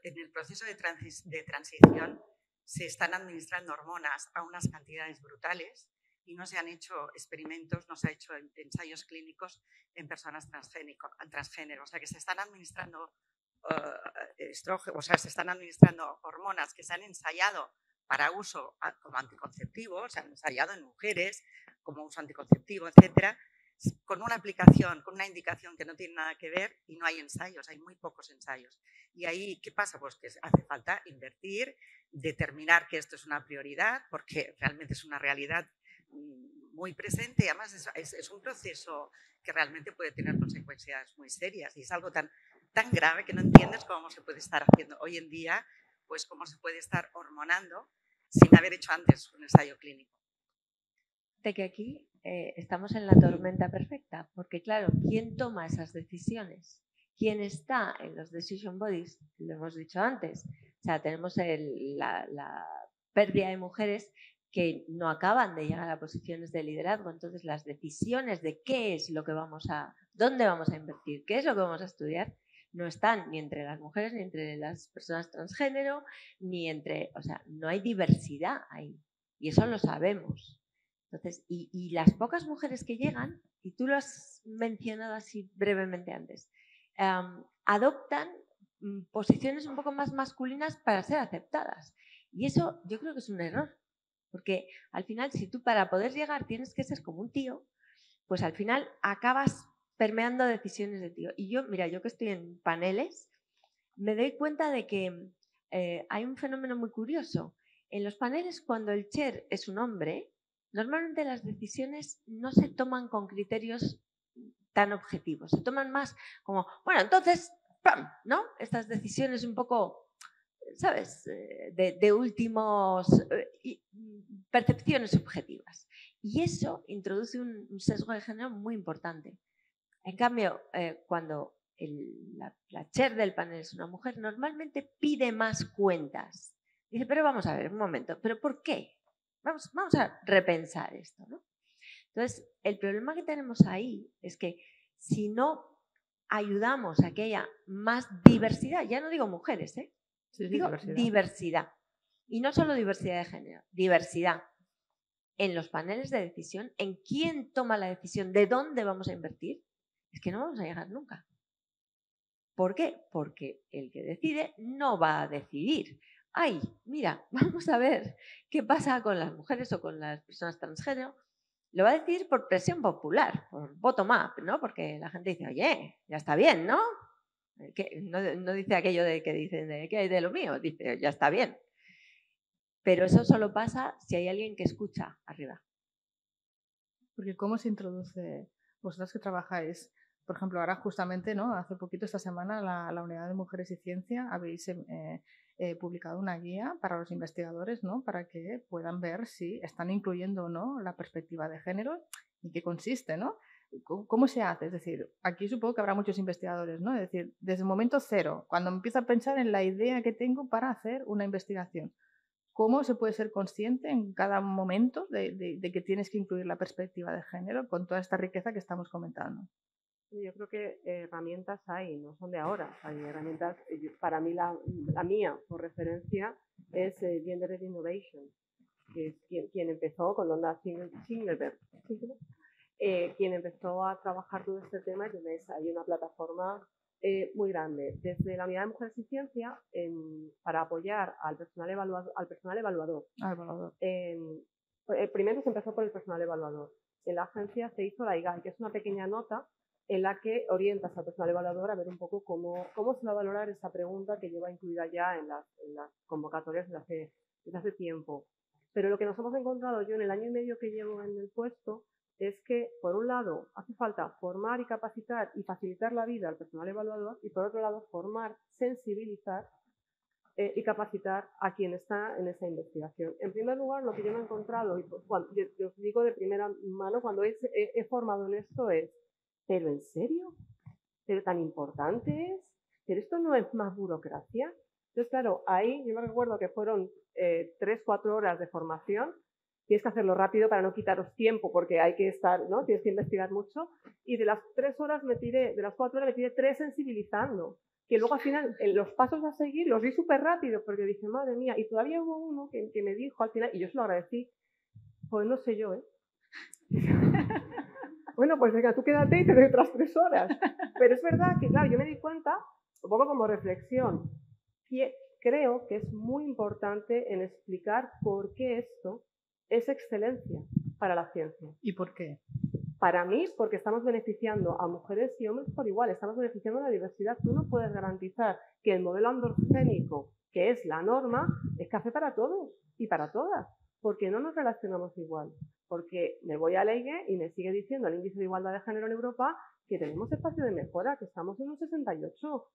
en el proceso de transición se están administrando hormonas a unas cantidades brutales y no se han hecho experimentos, no se han hecho ensayos clínicos en personas transgénero. O sea, que se están administrando se están administrando hormonas que se han ensayado para uso como anticonceptivo, se han ensayado en mujeres como uso anticonceptivo, etcétera, con una aplicación, con una indicación que no tiene nada que ver y no hay ensayos, hay muy pocos ensayos. Y ahí, ¿qué pasa? Pues que hace falta invertir, determinar que esto es una prioridad, porque realmente es una realidad muy presente y además es un proceso que realmente puede tener consecuencias muy serias y es algo tan grave que no entiendes cómo se puede estar haciendo hoy en día, pues cómo se puede estar hormonando sin haber hecho antes un ensayo clínico. De que aquí estamos en la tormenta perfecta, porque claro, ¿quién toma esas decisiones? ¿Quién está en los decision bodies? Lo hemos dicho antes. O sea, tenemos la pérdida de mujeres que no acaban de llegar a posiciones de liderazgo. Entonces, las decisiones de qué es lo que dónde vamos a invertir, qué es lo que vamos a estudiar, no están ni entre las mujeres, ni entre las personas transgénero, ni entre... O sea, no hay diversidad ahí. Y eso lo sabemos. Entonces, y las pocas mujeres que llegan, y tú lo has mencionado así brevemente antes, adoptan posiciones un poco más masculinas para ser aceptadas. Y eso yo creo que es un error. Porque al final, si tú para poder llegar tienes que ser como un tío, pues al final acabas permeando decisiones de tío. Y yo, mira, yo que estoy en paneles, me doy cuenta de que hay un fenómeno muy curioso. En los paneles, cuando el chair es un hombre, normalmente las decisiones no se toman con criterios tan objetivos, se toman más como, bueno, entonces, ¡pam!, ¿no? Estas decisiones un poco, ¿sabes?, de últimos percepciones subjetivas. Y eso introduce un sesgo de género muy importante. En cambio, cuando la chair del panel es una mujer, normalmente pide más cuentas. Dice, pero vamos a ver, un momento, ¿pero por qué? Vamos a repensar esto, ¿no? Entonces, el problema que tenemos ahí es que si no ayudamos a que haya más diversidad, ya no digo mujeres, digo diversidad. Y no solo diversidad de género, diversidad en los paneles de decisión, en quién toma la decisión de dónde vamos a invertir, es que no vamos a llegar nunca. ¿Por qué? Porque el que decide no va a decidir. Ay, mira, vamos a ver qué pasa con las mujeres o con las personas transgénero. Lo va a decidir por presión popular, por bottom-up, ¿no? Porque la gente dice, oye, ya está bien, ¿no? No dice aquello de que dicen, ¿qué hay de lo mío? Dice, ya está bien. Pero eso solo pasa si hay alguien que escucha arriba. Porque ¿cómo se introduce, vosotras que trabajáis, por ejemplo, ahora justamente, ¿no?, hace poquito, esta semana, la Unidad de Mujeres y Ciencia habéis publicado una guía para los investigadores, ¿no?, para que puedan ver si están incluyendo o no la perspectiva de género y qué consiste, ¿no? ¿Cómo se hace? Es decir, aquí supongo que habrá muchos investigadores, ¿no? Es decir, desde el momento cero, cuando empiezo a pensar en la idea que tengo para hacer una investigación, ¿cómo se puede ser consciente en cada momento de que tienes que incluir la perspectiva de género con toda esta riqueza que estamos comentando? Yo creo que herramientas hay, no son de ahora. Hay herramientas, para mí la mía, por referencia, es Gender Innovation, que es quien empezó con Onda Singelberg, quien empezó a trabajar todo este tema, y hay una plataforma muy grande. Desde la Unidad de Mujeres y Ciencia, para apoyar al personal evaluador. Primero se empezó por el personal evaluador. En la agencia se hizo la IGAI, que es una pequeña nota en la que orientas al personal evaluador a ver un poco cómo se va a valorar esta pregunta que lleva incluida ya en las convocatorias desde hace tiempo. Pero lo que nos hemos encontrado yo en el año y medio que llevo en el puesto es que, por un lado, hace falta formar y capacitar y facilitar la vida al personal evaluador y, por otro lado, formar, sensibilizar y capacitar a quien está en esa investigación. En primer lugar, lo que yo me he encontrado, y yo os digo de primera mano, cuando he formado en esto es, ¿pero en serio? ¿Pero tan importante es? ¿Pero esto no es más burocracia? Entonces, claro, ahí yo me recuerdo que fueron 3-4 horas de formación. Tienes que hacerlo rápido para no quitaros tiempo, porque hay que estar, ¿no? Tienes que investigar mucho. Y de las 3 horas de las 4 horas me tiré 3 sensibilizando. Que luego al final, los pasos a seguir los vi súper rápido, porque dije, madre mía, y todavía hubo uno que me dijo al final, y yo se lo agradecí, pues no sé yo, ¿eh? Bueno, pues venga, tú quédate y te doy otras 3 horas. Pero es verdad que, claro, yo me di cuenta, un poco como reflexión, que creo que es muy importante en explicar por qué esto es excelencia para la ciencia. ¿Y por qué? Para mí, porque estamos beneficiando a mujeres y hombres por igual, estamos beneficiando a la diversidad. Tú no puedes garantizar que el modelo androgénico, que es la norma, es café para todos y para todas, porque no nos relacionamos igual. Porque me voy a la EIGE y me sigue diciendo el índice de igualdad de género en Europa que tenemos espacio de mejora, que estamos en un 68,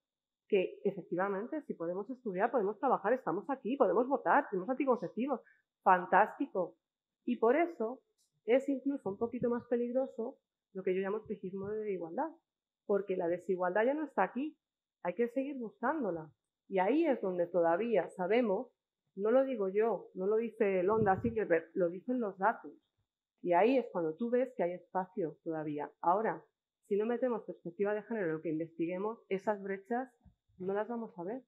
que efectivamente si podemos estudiar, podemos trabajar, estamos aquí, podemos votar, tenemos anticonceptivos, fantástico. Y por eso es incluso un poquito más peligroso lo que yo llamo espejismo de igualdad, porque la desigualdad ya no está aquí, hay que seguir buscándola. Y ahí es donde todavía sabemos, no lo digo yo, no lo dice Londa Ziegler, lo dicen los datos. Y ahí es cuando tú ves que hay espacio todavía. Ahora, si no metemos perspectiva de género en lo que investiguemos, esas brechas no las vamos a ver.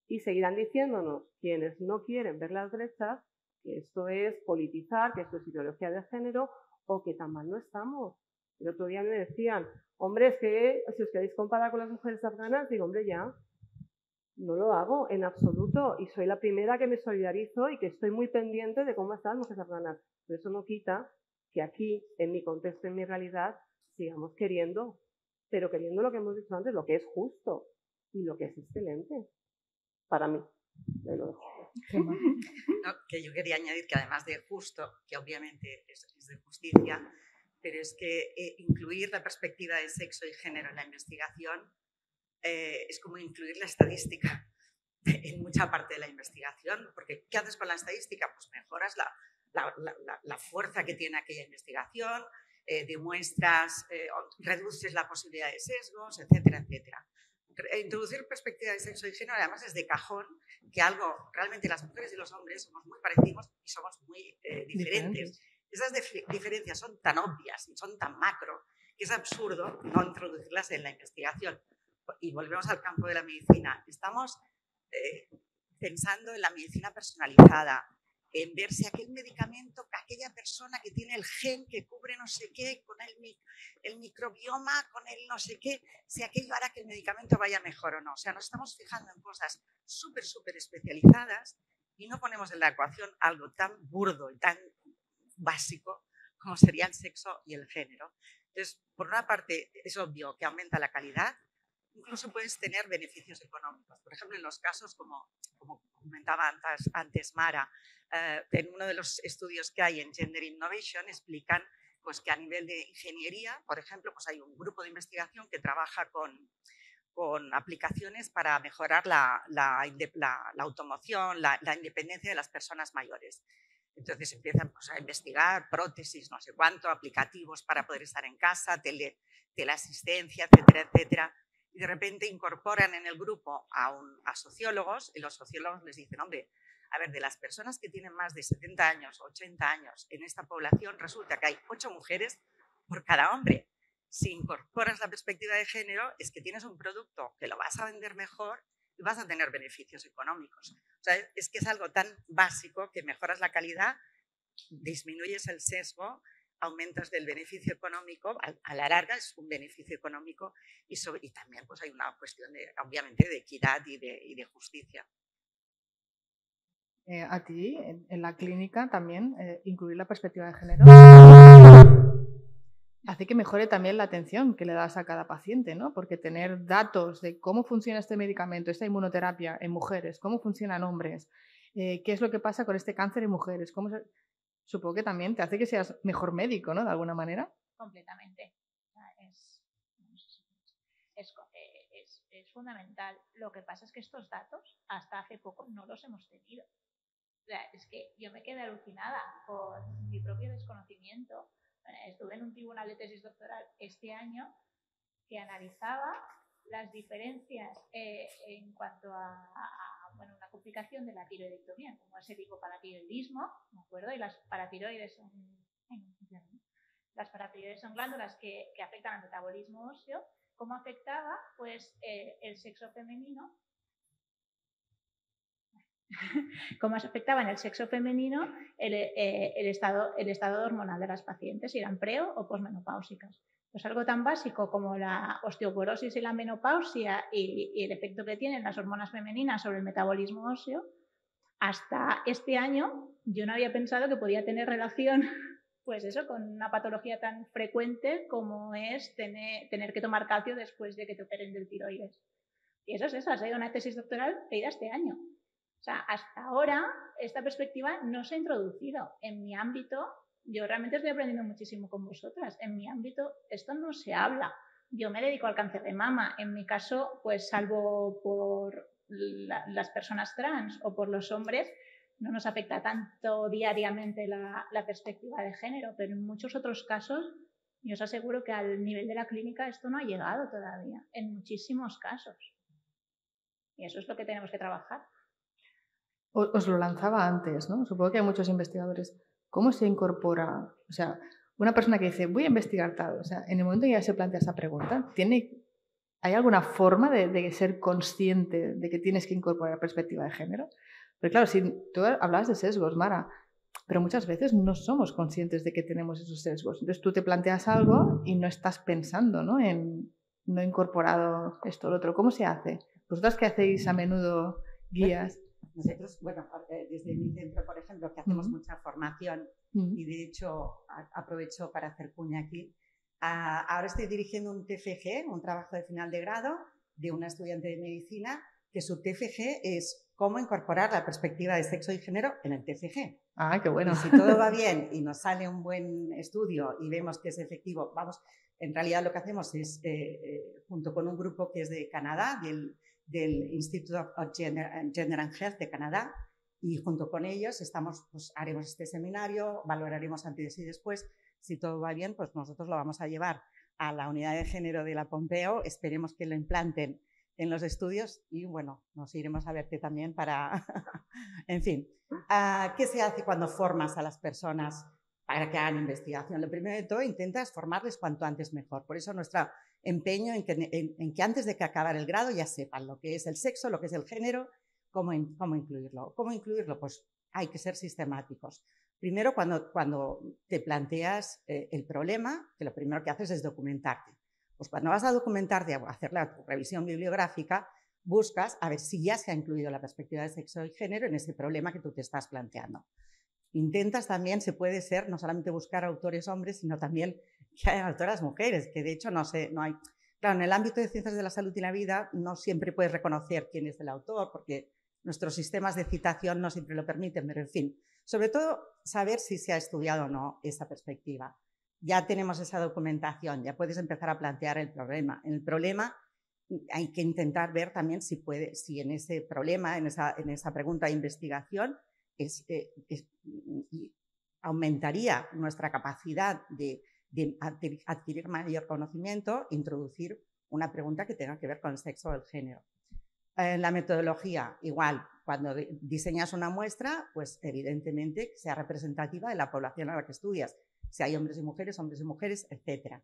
Y seguirán diciéndonos quienes no quieren ver las brechas que esto es politizar, que esto es ideología de género o que tan mal no estamos. El otro día me decían, hombre, es que si os queréis comparar con las mujeres afganas, digo, hombre, ya, no lo hago en absoluto y soy la primera que me solidarizo y que estoy muy pendiente de cómo están las mujeres afganas. Pero eso no quita que aquí, en mi contexto, en mi realidad, sigamos queriendo, pero queriendo lo que hemos dicho antes, lo que es justo y lo que es excelente para mí. No, que yo quería añadir que además de justo, que obviamente es de justicia, pero es que incluir la perspectiva de sexo y género en la investigación es como incluir la estadística en mucha parte de la investigación, porque ¿qué haces con la estadística? Pues mejoras la fuerza que tiene aquella investigación, demuestras, reduces la posibilidad de sesgos, etcétera, etcétera. Introducir perspectiva de sexo y género además es de cajón que algo, realmente las mujeres y los hombres somos muy parecidos y somos muy diferentes. Esas diferencias son tan obvias y son tan macro que es absurdo no introducirlas en la investigación. Y volvemos al campo de la medicina. Estamos pensando en la medicina personalizada, en ver si aquel medicamento, aquella persona que tiene el gen que cubre no sé qué, con el microbioma, con el no sé qué, si aquello hará que el medicamento vaya mejor o no. O sea, nos estamos fijando en cosas súper, súper especializadas y no ponemos en la ecuación algo tan burdo y tan básico como sería el sexo y el género. Entonces, por una parte, es obvio que aumenta la calidad, incluso puedes tener beneficios económicos. Por ejemplo, en los casos, como comentaba antes Mara, en uno de los estudios que hay en Gender Innovation explican pues, que a nivel de ingeniería, por ejemplo, pues hay un grupo de investigación que trabaja con aplicaciones para mejorar la automoción, la independencia de las personas mayores. Entonces empiezan pues, a investigar prótesis, no sé cuánto, aplicativos para poder estar en casa, teleasistencia, etcétera, etcétera. Y de repente incorporan en el grupo a sociólogos y los sociólogos les dicen, hombre, a ver, de las personas que tienen más de 70 años, 80 años en esta población, resulta que hay 8 mujeres por cada hombre. Si incorporas la perspectiva de género, es que tienes un producto que lo vas a vender mejor y vas a tener beneficios económicos. O sea, es que es algo tan básico que mejoras la calidad, disminuyes el sesgo, aumentas del beneficio económico, a la larga es un beneficio económico y también pues, hay una cuestión, obviamente, de equidad y de justicia. A ti, en la clínica también, incluir la perspectiva de género hace que mejore también la atención que le das a cada paciente, ¿no? Porque tener datos de cómo funciona este medicamento, esta inmunoterapia en mujeres, cómo funciona en hombres, qué es lo que pasa con este cáncer en mujeres, supongo que también te hace que seas mejor médico, ¿no? De alguna manera. Completamente. es fundamental. Lo que pasa es que estos datos hasta hace poco no los hemos tenido. O sea, es que yo me quedé alucinada con mi propio desconocimiento. Estuve en un tribunal de tesis doctoral este año que analizaba las diferencias en cuanto a una complicación de la tiroidectomía, como es el hipoparatiroidismo, ¿de acuerdo? Y las paratiroides son glándulas que afectan al metabolismo óseo. ¿Cómo afectaba? Pues el sexo femenino. Cómo afectaba en el sexo femenino el estado hormonal de las pacientes, si eran preo o posmenopáusicas. Pues algo tan básico como la osteoporosis y la menopausia y el efecto que tienen las hormonas femeninas sobre el metabolismo óseo, hasta este año yo no había pensado que podía tener relación pues eso, con una patología tan frecuente como es tener que tomar calcio después de que te operen del tiroides. Y eso, ha sido una tesis doctoral leída este año. O sea, hasta ahora esta perspectiva no se ha introducido. En mi ámbito, yo realmente estoy aprendiendo muchísimo con vosotras. En mi ámbito esto no se habla. Yo me dedico al cáncer de mama. En mi caso, pues salvo por las personas trans o por los hombres, no nos afecta tanto diariamente la perspectiva de género, pero en muchos otros casos yo os aseguro que al nivel de la clínica esto no ha llegado todavía, en muchísimos casos. Y eso es lo que tenemos que trabajar. Os lo lanzaba antes, ¿no? Supongo que hay muchos investigadores. ¿Cómo se incorpora? O sea, una persona que dice, voy a investigar tal, o sea, en el momento en que ya se plantea esa pregunta, ¿hay alguna forma de ser consciente de que tienes que incorporar perspectiva de género? Pero claro, si tú hablabas de sesgos, Mara, pero muchas veces no somos conscientes de que tenemos esos sesgos. Entonces tú te planteas algo y no estás pensando, ¿no? En no he incorporado esto o lo otro. ¿Cómo se hace? ¿Vosotras qué hacéis a menudo, guías? Nosotros, bueno, desde mi centro, por ejemplo, que hacemos mucha formación y de hecho aprovecho para hacer cuña aquí. Ahora estoy dirigiendo un TFG, un trabajo de final de grado de una estudiante de medicina, que su TFG es cómo incorporar la perspectiva de sexo y género en el TFG. Ah, qué bueno. Y si todo va bien y nos sale un buen estudio y vemos que es efectivo, en realidad lo que hacemos es, junto con un grupo que es de Canadá, del Institute of Gender and Health de Canadá, y junto con ellos haremos este seminario, valoraremos antes y después. Si todo va bien, pues nosotros lo vamos a llevar a la unidad de género de la Pompeu, esperemos que lo implanten en los estudios y bueno, nos iremos a verte también para... en fin, ¿qué se hace cuando formas a las personas para que hagan investigación? Lo primero de todo, intentas formarles cuanto antes mejor. Por eso nuestro empeño en que antes de que acabar el grado ya sepan lo que es el sexo, lo que es el género, cómo incluirlo. ¿Cómo incluirlo? Pues hay que ser sistemáticos. Primero, cuando te planteas el problema, que lo primero que haces es documentarte. Pues cuando vas a documentarte, a hacer la revisión bibliográfica, buscas a ver si ya se ha incluido la perspectiva de sexo y género en ese problema que tú te estás planteando. Intentas también, se puede ser, no solamente buscar autores hombres, sino también que haya autoras mujeres, que de hecho no hay... Claro, en el ámbito de ciencias de la salud y la vida no siempre puedes reconocer quién es el autor, porque nuestros sistemas de citación no siempre lo permiten, pero en fin, sobre todo saber si se ha estudiado o no esa perspectiva. Ya tenemos esa documentación, ya puedes empezar a plantear el problema. En el problema hay que intentar ver también si en ese problema, en esa pregunta de investigación, aumentaría nuestra capacidad de adquirir mayor conocimiento, introducir una pregunta que tenga que ver con el sexo o el género. En la metodología, igual, cuando diseñas una muestra, pues evidentemente que sea representativa de la población a la que estudias, si hay hombres y mujeres, etc.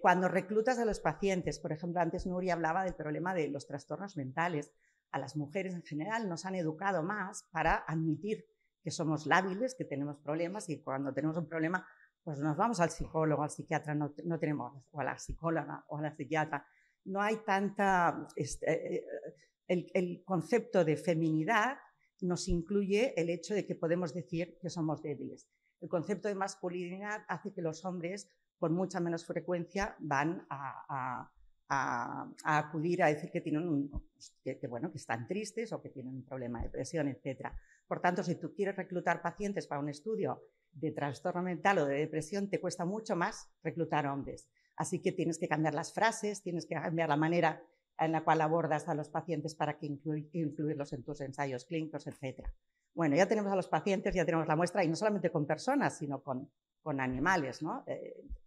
Cuando reclutas a los pacientes, por ejemplo, antes Nuria hablaba del problema de los trastornos mentales. A las mujeres en general nos han educado más para admitir que somos lábiles, que tenemos problemas y cuando tenemos un problema, pues nos vamos al psicólogo, al psiquiatra, no tenemos, o a la psicóloga o a la psiquiatra. No hay tanta... el concepto de feminidad nos incluye el hecho de que podemos decir que somos débiles. El concepto de masculinidad hace que los hombres con mucha menos frecuencia van a acudir a decir que tienen que están tristes o que tienen un problema de depresión, etc. Por tanto, si tú quieres reclutar pacientes para un estudio de trastorno mental o de depresión, te cuesta mucho más reclutar hombres. Así que tienes que cambiar las frases, tienes que cambiar la manera en la cual abordas a los pacientes para que incluirlos en tus ensayos clínicos, etc. Bueno, ya tenemos a los pacientes, ya tenemos la muestra, y no solamente con personas, sino con animales, ¿no?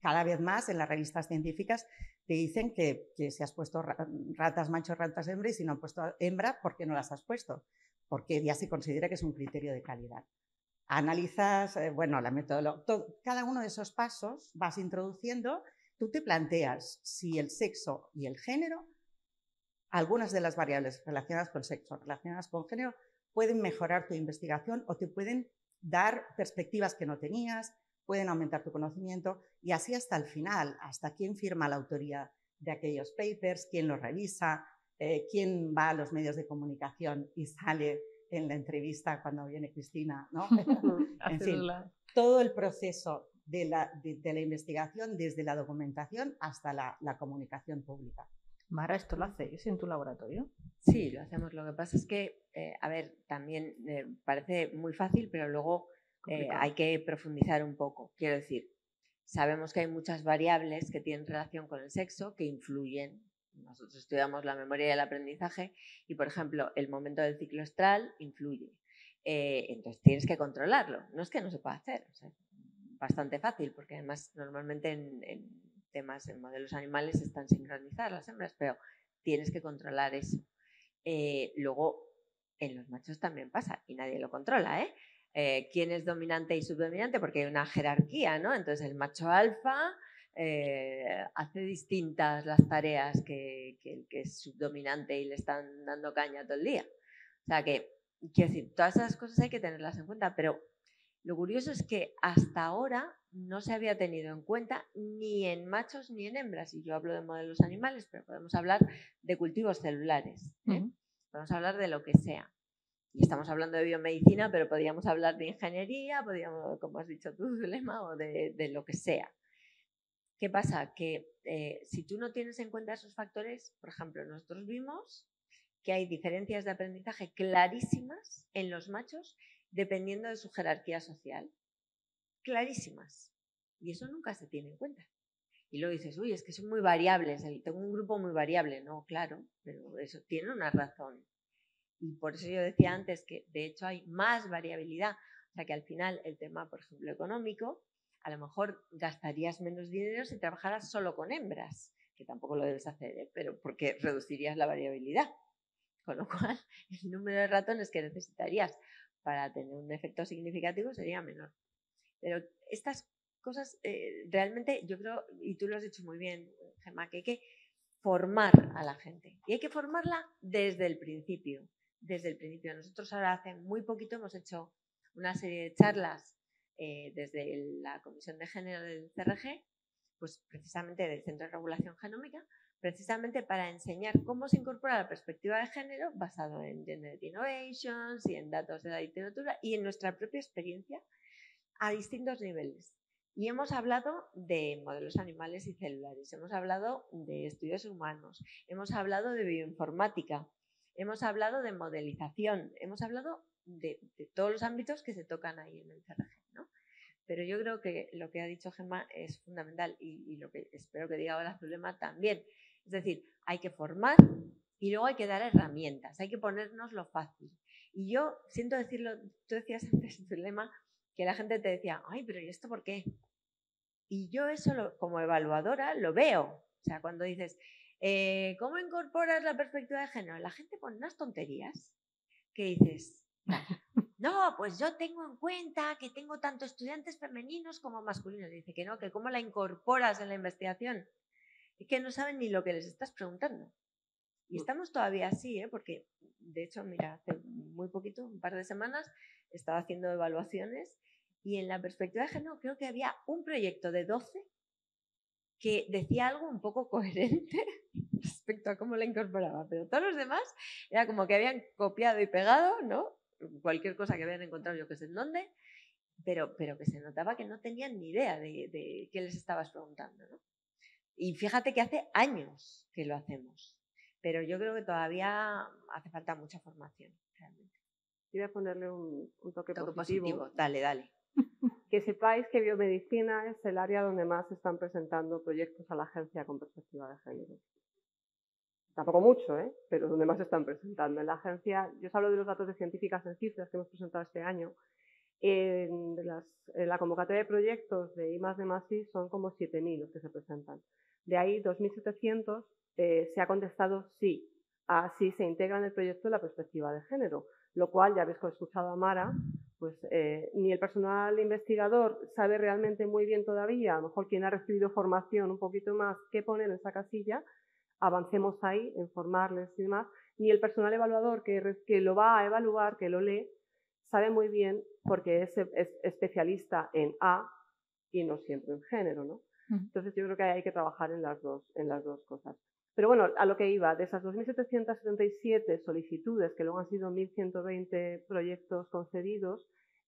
Cada vez más en las revistas científicas te dicen que si has puesto ratas macho, ratas hembra, y si no han puesto hembra, ¿por qué no las has puesto? Porque ya se considera que es un criterio de calidad. Analizas, bueno, la metodología, cada uno de esos pasos vas introduciendo, tú te planteas si el sexo y el género, algunas de las variables relacionadas con sexo, relacionadas con género, pueden mejorar tu investigación o te pueden dar perspectivas que no tenías, pueden aumentar tu conocimiento, y así hasta el final, hasta quién firma la autoría de aquellos papers, quién los revisa, quién va a los medios de comunicación y sale en la entrevista cuando viene Cristina, ¿no? En fin, todo el proceso de la investigación, desde la documentación hasta la comunicación pública. Mara, ¿esto lo hacéis en tu laboratorio? Sí, lo hacemos. Lo que pasa es que, a ver, también parece muy fácil, pero luego hay que profundizar un poco. Quiero decir, sabemos que hay muchas variables que tienen relación con el sexo que influyen. Nosotros estudiamos la memoria y el aprendizaje y, por ejemplo, el momento del ciclo estral influye. Entonces tienes que controlarlo. No es que no se pueda hacer, o sea, bastante fácil, porque además normalmente en modelos animales están sincronizadas las hembras, pero tienes que controlar eso. Luego, en los machos también pasa y nadie lo controla, quién es dominante y subdominante, porque hay una jerarquía, ¿no? Entonces el macho alfa hace distintas las tareas que el que es subdominante y le están dando caña todo el día. O sea que, quiero decir, todas esas cosas hay que tenerlas en cuenta, pero lo curioso es que hasta ahora no se había tenido en cuenta ni en machos ni en hembras, y yo hablo de modelos animales, pero podemos hablar de cultivos celulares, podemos hablar de lo que sea. Y estamos hablando de biomedicina, pero podríamos hablar de ingeniería, podríamos, como has dicho tú, Zulema, o de lo que sea. ¿Qué pasa? Que si tú no tienes en cuenta esos factores, por ejemplo, nosotros vimos que hay diferencias de aprendizaje clarísimas en los machos dependiendo de su jerarquía social. Clarísimas. Y eso nunca se tiene en cuenta. Y luego dices, uy, es que son muy variables, tengo un grupo muy variable. No, claro, pero eso tiene una razón. Y por eso yo decía antes que de hecho hay más variabilidad. O sea que al final el tema, por ejemplo, económico, a lo mejor gastarías menos dinero si trabajaras solo con hembras, que tampoco lo debes hacer, pero porque reducirías la variabilidad. Con lo cual, el número de ratones que necesitarías para tener un efecto significativo sería menor. Pero estas cosas realmente yo creo, y tú lo has dicho muy bien, Gemma, que hay que formar a la gente. Y hay que formarla desde el principio. Desde el principio. Nosotros ahora hace muy poquito hemos hecho una serie de charlas desde la Comisión de Género del CRG, pues precisamente del Centro de Regulación Genómica, precisamente para enseñar cómo se incorpora la perspectiva de género basado en Gender Innovations y en datos de la literatura y en nuestra propia experiencia a distintos niveles. Y hemos hablado de modelos animales y celulares, hemos hablado de estudios humanos, hemos hablado de bioinformática, hemos hablado de modelización, hemos hablado de todos los ámbitos que se tocan ahí en el CRG, ¿no? Pero yo creo que lo que ha dicho Gemma es fundamental y lo que espero que diga ahora Zulema también. Es decir, hay que formar y luego hay que dar herramientas, hay que ponernos lo fácil. Y yo siento decirlo, tú decías antes, Zulema, que la gente te decía, ay, pero ¿y esto por qué? Y yo eso como evaluadora lo veo. O sea, cuando dices, ¿cómo incorporas la perspectiva de género? La gente pone unas tonterías que dices, no, pues yo tengo en cuenta que tengo tanto estudiantes femeninos como masculinos. Dice que no, que cómo la incorporas en la investigación. Es que no saben ni lo que les estás preguntando. Y estamos todavía así, porque de hecho, mira, hace muy poquito, un par de semanas, estaba haciendo evaluaciones y en la perspectiva de género creo que había un proyecto de 12 que decía algo un poco coherente respecto a cómo la incorporaba, pero todos los demás era como que habían copiado y pegado, ¿no? Cualquier cosa que habían encontrado yo que sé en dónde, pero que se notaba que no tenían ni idea de qué les estabas preguntando, ¿no? Y fíjate que hace años que lo hacemos, pero yo creo que todavía hace falta mucha formación, realmente. Yo voy a ponerle un toque positivo. Dale. Que sepáis que biomedicina es el área donde más se están presentando proyectos a la agencia con perspectiva de género. Tampoco mucho, pero donde más se están presentando. En la agencia, yo os hablo de los datos de científicas en cifras que hemos presentado este año. En la convocatoria de proyectos de I+D+I son como 7.000 los que se presentan. De ahí, 2.700 se ha contestado sí. Así se integra en el proyecto la perspectiva de género, lo cual, ya habéis escuchado a Mara, pues ni el personal investigador sabe realmente muy bien todavía, a lo mejor quien ha recibido formación un poquito más, qué poner en esa casilla, avancemos ahí en formarles y demás, ni el personal evaluador que lo va a evaluar, que lo lee, sabe muy bien porque es especialista en A y no siempre en género, ¿no? Entonces yo creo que hay que trabajar en las dos cosas. Pero bueno, a lo que iba, de esas 2.777 solicitudes, que luego han sido 1.120 proyectos concedidos,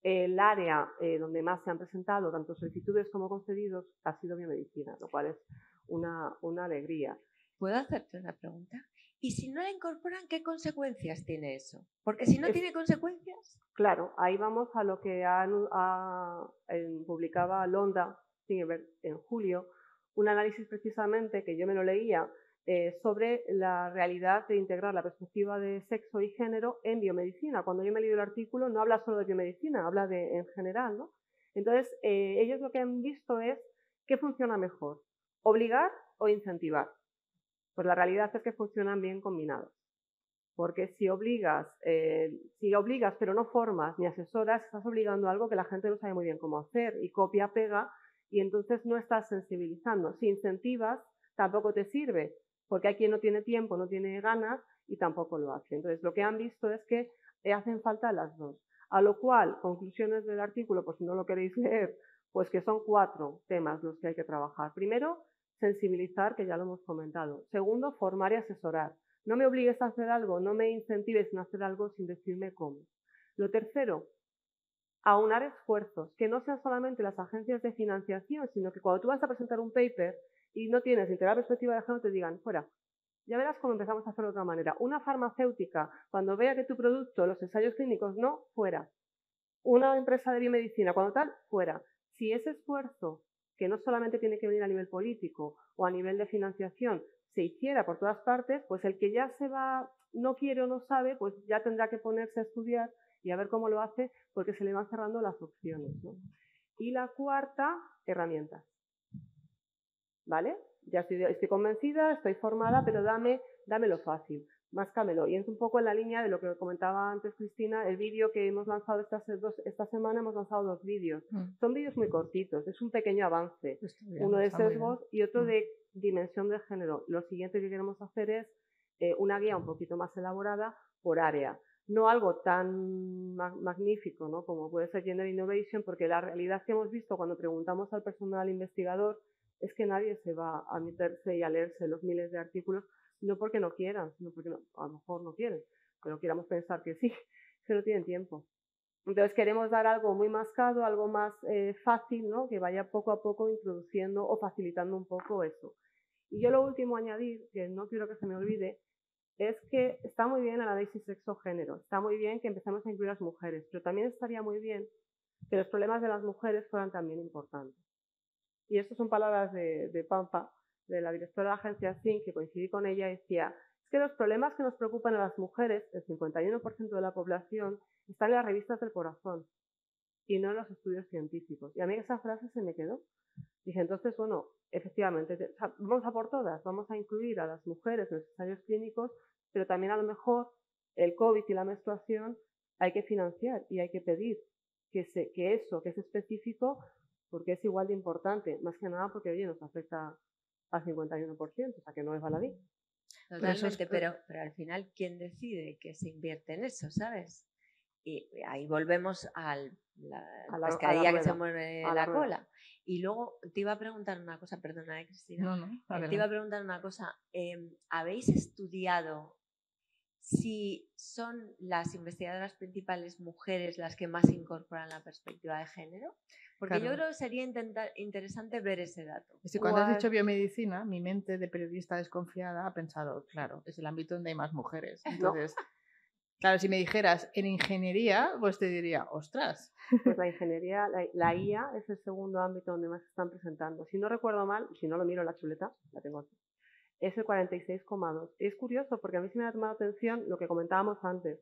el área donde más se han presentado, tanto solicitudes como concedidos, ha sido biomedicina, lo cual es una alegría. ¿Puedo hacerte una pregunta? ¿Y si no la incorporan, qué consecuencias tiene eso? Porque si no tiene consecuencias... Claro, ahí vamos a lo que publicaba Londa Singerberg en julio, un análisis precisamente que yo me lo leía sobre la realidad de integrar la perspectiva de sexo y género en biomedicina. Cuando yo me he leído el artículo no habla solo de biomedicina, habla en general, ¿no? Entonces, ellos lo que han visto es qué funciona mejor, obligar o incentivar. Pues la realidad es que funcionan bien combinados. Porque si obligas pero no formas ni asesoras, estás obligando a algo que la gente no sabe muy bien cómo hacer y copia, pega, y entonces no estás sensibilizando. Si incentivas, tampoco te sirve, porque hay quien no tiene tiempo, no tiene ganas y tampoco lo hace. Entonces, lo que han visto es que hacen falta las dos. A lo cual, conclusiones del artículo, por si no lo queréis leer, pues que son 4 temas los que hay que trabajar. Primero, sensibilizar, que ya lo hemos comentado. Segundo, formar y asesorar. No me obligues a hacer algo, no me incentives en hacer algo sin decirme cómo. Lo tercero, aunar esfuerzos, que no sean solamente las agencias de financiación, sino que cuando tú vas a presentar un paper y no tienes integral perspectiva de género, te digan, fuera, ya verás cómo empezamos a hacerlo de otra manera. Una farmacéutica, cuando vea que tu producto, los ensayos clínicos, no, fuera. Una empresa de biomedicina, cuando tal, fuera. Si ese esfuerzo, que no solamente tiene que venir a nivel político o a nivel de financiación, se hiciera por todas partes, pues el que ya se va, no quiere o no sabe, pues ya tendrá que ponerse a estudiar y a ver cómo lo hace, porque se le van cerrando las opciones, ¿no? Y la cuarta, herramientas. ¿Vale? Ya estoy convencida, estoy formada, pero dame lo fácil, máscamelo. Y es un poco en la línea de lo que comentaba antes Cristina, el vídeo que hemos lanzado esta semana, hemos lanzado 2 vídeos. Son vídeos muy cortitos, es un pequeño avance. Uno de sesgos y otro de dimensión de género. Lo siguiente que queremos hacer es una guía un poquito más elaborada por área. No algo tan magnífico, ¿no?, como puede ser Gender Innovation, porque la realidad que hemos visto cuando preguntamos al personal investigador es que nadie se va a meterse y a leerse los miles de artículos, no porque no quieran, sino porque a lo mejor no quieren, pero queramos pensar que sí, que no tienen tiempo. Entonces queremos dar algo muy mascado, algo más fácil, ¿no?, que vaya poco a poco introduciendo o facilitando un poco eso. Y yo lo último a añadir, que no quiero que se me olvide, es que está muy bien el análisis sexo-género, está muy bien que empecemos a incluir a las mujeres, pero también estaría muy bien que los problemas de las mujeres fueran también importantes. Y estas son palabras de Pampa, de la directora de la agencia SIN, que coincidí con ella, y decía, es que los problemas que nos preocupan a las mujeres, el 51% de la población, están en las revistas del corazón y no en los estudios científicos. Y a mí esa frase se me quedó. Dije, entonces, bueno, efectivamente, vamos a por todas, vamos a incluir a las mujeres en los ensayos clínicos, pero también a lo mejor el COVID y la menstruación hay que financiar y hay que pedir que eso, que es específico, porque es igual de importante, más que nada porque, oye, nos afecta al 51%, o sea que no es baladí. Totalmente, pero al final, ¿quién decide que se invierte en eso, sabes? Y ahí volvemos a la pescadilla que se mueve la cola. Y luego te iba a preguntar una cosa, perdona, Cristina. Te iba a preguntar una cosa. ¿Habéis estudiado si son las investigadoras principales mujeres las que más incorporan la perspectiva de género? Porque yo creo que sería interesante ver ese dato. Es que cuando has dicho biomedicina, mi mente de periodista desconfiada ha pensado, claro, es el ámbito donde hay más mujeres. Entonces, Claro, si me dijeras en ingeniería, pues te diría, ostras. Pues la ingeniería, la IA es el segundo ámbito donde más se están presentando. Si no recuerdo mal, si no lo miro en la chuleta, la tengo aquí, es el 46,2. Es curioso porque a mí sí me ha tomado atención lo que comentábamos antes,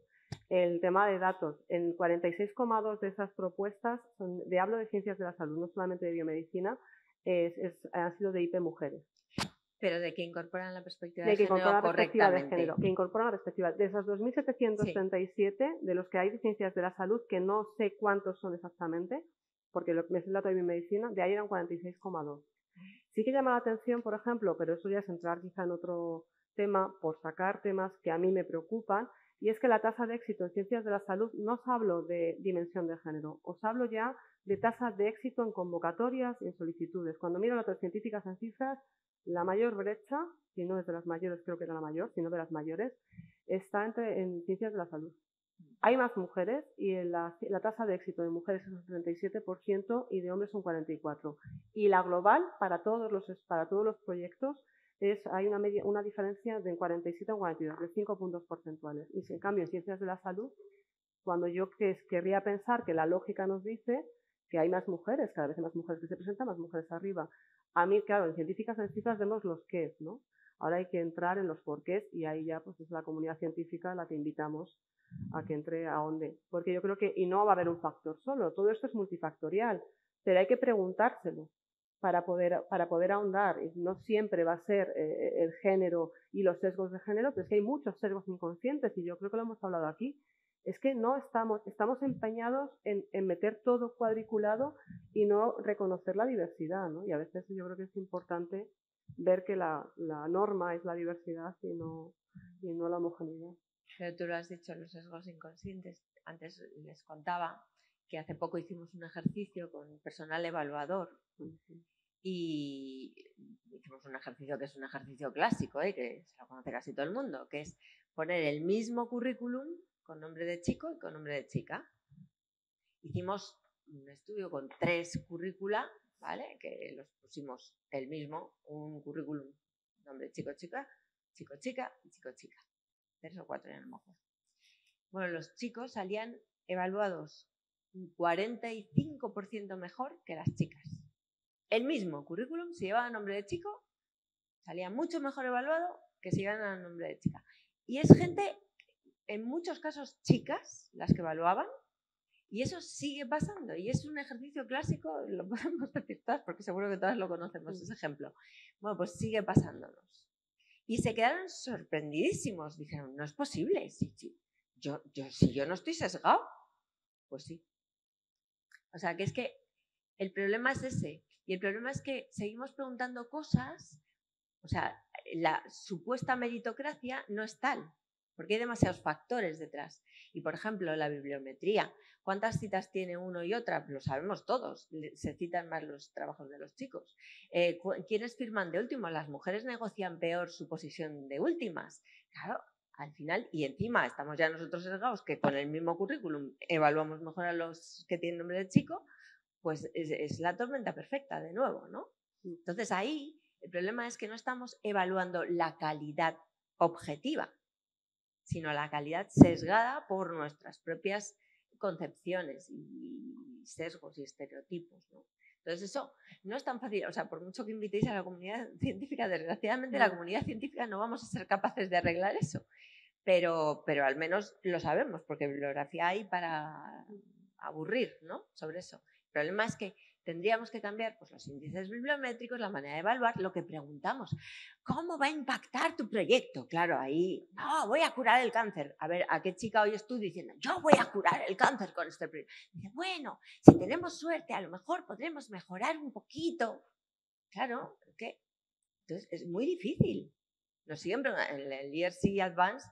el tema de datos. En 46,2 de esas propuestas, hablo de ciencias de la salud, no solamente de biomedicina, han sido de IP mujeres. Pero de que incorporan la perspectiva de de que género incorporan la perspectiva de correctamente. género, que incorporan la perspectiva. De esas 2.737, de los que hay de ciencias de la salud, que no sé cuántos son exactamente, porque me sé el dato de biomedicina, de ahí eran 46,2. Sí que llama la atención, por ejemplo, pero eso ya es entrar quizá en otro tema, por sacar temas que a mí me preocupan, y es que la tasa de éxito en ciencias de la salud, no os hablo de dimensión de género, os hablo ya de tasa de éxito en convocatorias y en solicitudes. Cuando miro notas científicas en cifras, la mayor brecha, si no es de las mayores, creo que era la mayor, si no de las mayores, está en ciencias de la salud. Hay más mujeres y la tasa de éxito de mujeres es un 37% y de hombres un 44%. Y la global, para todos los proyectos, hay una diferencia de 47 a 42, de 5 puntos porcentuales. Y si en cambio en ciencias de la salud, cuando yo querría pensar que la lógica nos dice que hay más mujeres, cada vez hay más mujeres que se presentan, más mujeres arriba. A mí, claro, en científicas en cifras vemos los qués, ¿no? Ahora hay que entrar en los porqués y ahí ya pues es la comunidad científica la que invitamos a que entre a dónde. Porque yo creo que, y no va a haber un factor solo, todo esto es multifactorial, pero hay que preguntárselo para poder ahondar. Y no siempre va a ser el género y los sesgos de género, pero es que hay muchos sesgos inconscientes y yo creo que lo hemos hablado aquí. Es que no estamos empeñados en meter todo cuadriculado y no reconocer la diversidad, ¿no? Y a veces yo creo que es importante ver que la norma es la diversidad y no la homogeneidad. Pero tú lo has dicho, los sesgos inconscientes. Antes les contaba que hace poco hicimos un ejercicio con personal evaluador y hicimos un ejercicio que es un ejercicio clásico, que se lo conoce casi todo el mundo, que es poner el mismo currículum con nombre de chico y con nombre de chica. Hicimos un estudio con 3 currícula, ¿vale? Que los pusimos el mismo, un currículum, nombre chico-chica, chico-chica y chico-chica. 3 o 4 a lo mejor. Bueno, los chicos salían evaluados un 45% mejor que las chicas. El mismo currículum, si llevaba nombre de chico, salía mucho mejor evaluado que si llevaba nombre de chica. Y es gente, en muchos casos chicas, las que evaluaban, y eso sigue pasando. Y es un ejercicio clásico, lo podemos decir todas, porque seguro que todas lo conocemos, ese ejemplo. Bueno, pues sigue pasándonos. Y se quedaron sorprendidísimos. Dijeron, no es posible. Si yo no estoy sesgado, pues sí. O sea, que es que el problema es ese. Y el problema es que seguimos preguntando cosas, o sea, la supuesta meritocracia no es tal, porque hay demasiados factores detrás. Y, por ejemplo, la bibliometría. ¿Cuántas citas tiene uno y otra? Lo sabemos todos. Se citan más los trabajos de los chicos. ¿Quiénes firman de último? Las mujeres negocian peor su posición de últimas. Claro, al final, y encima estamos ya nosotros sesgados que con el mismo currículum evaluamos mejor a los que tienen nombre de chico, pues es la tormenta perfecta de nuevo, ¿no? Entonces ahí el problema es que no estamos evaluando la calidad objetiva, sino la calidad sesgada por nuestras propias concepciones y sesgos y estereotipos, ¿no? Entonces eso no es tan fácil, o sea, por mucho que invitéis a la comunidad científica, desgraciadamente la comunidad científica no vamos a ser capaces de arreglar eso, pero al menos lo sabemos, porque bibliografía hay para aburrir, ¿no? Sobre eso. El problema es que tendríamos que cambiar pues, los índices bibliométricos, la manera de evaluar, lo que preguntamos. ¿Cómo va a impactar tu proyecto? Claro, ahí, no, voy a curar el cáncer. A ver, ¿a qué chica oyes tú diciendo, yo voy a curar el cáncer con este proyecto? Dice, bueno, si tenemos suerte, a lo mejor podremos mejorar un poquito. Claro, ¿por qué? Entonces, es muy difícil. Nos siguen preguntando, en el ERC Advanced,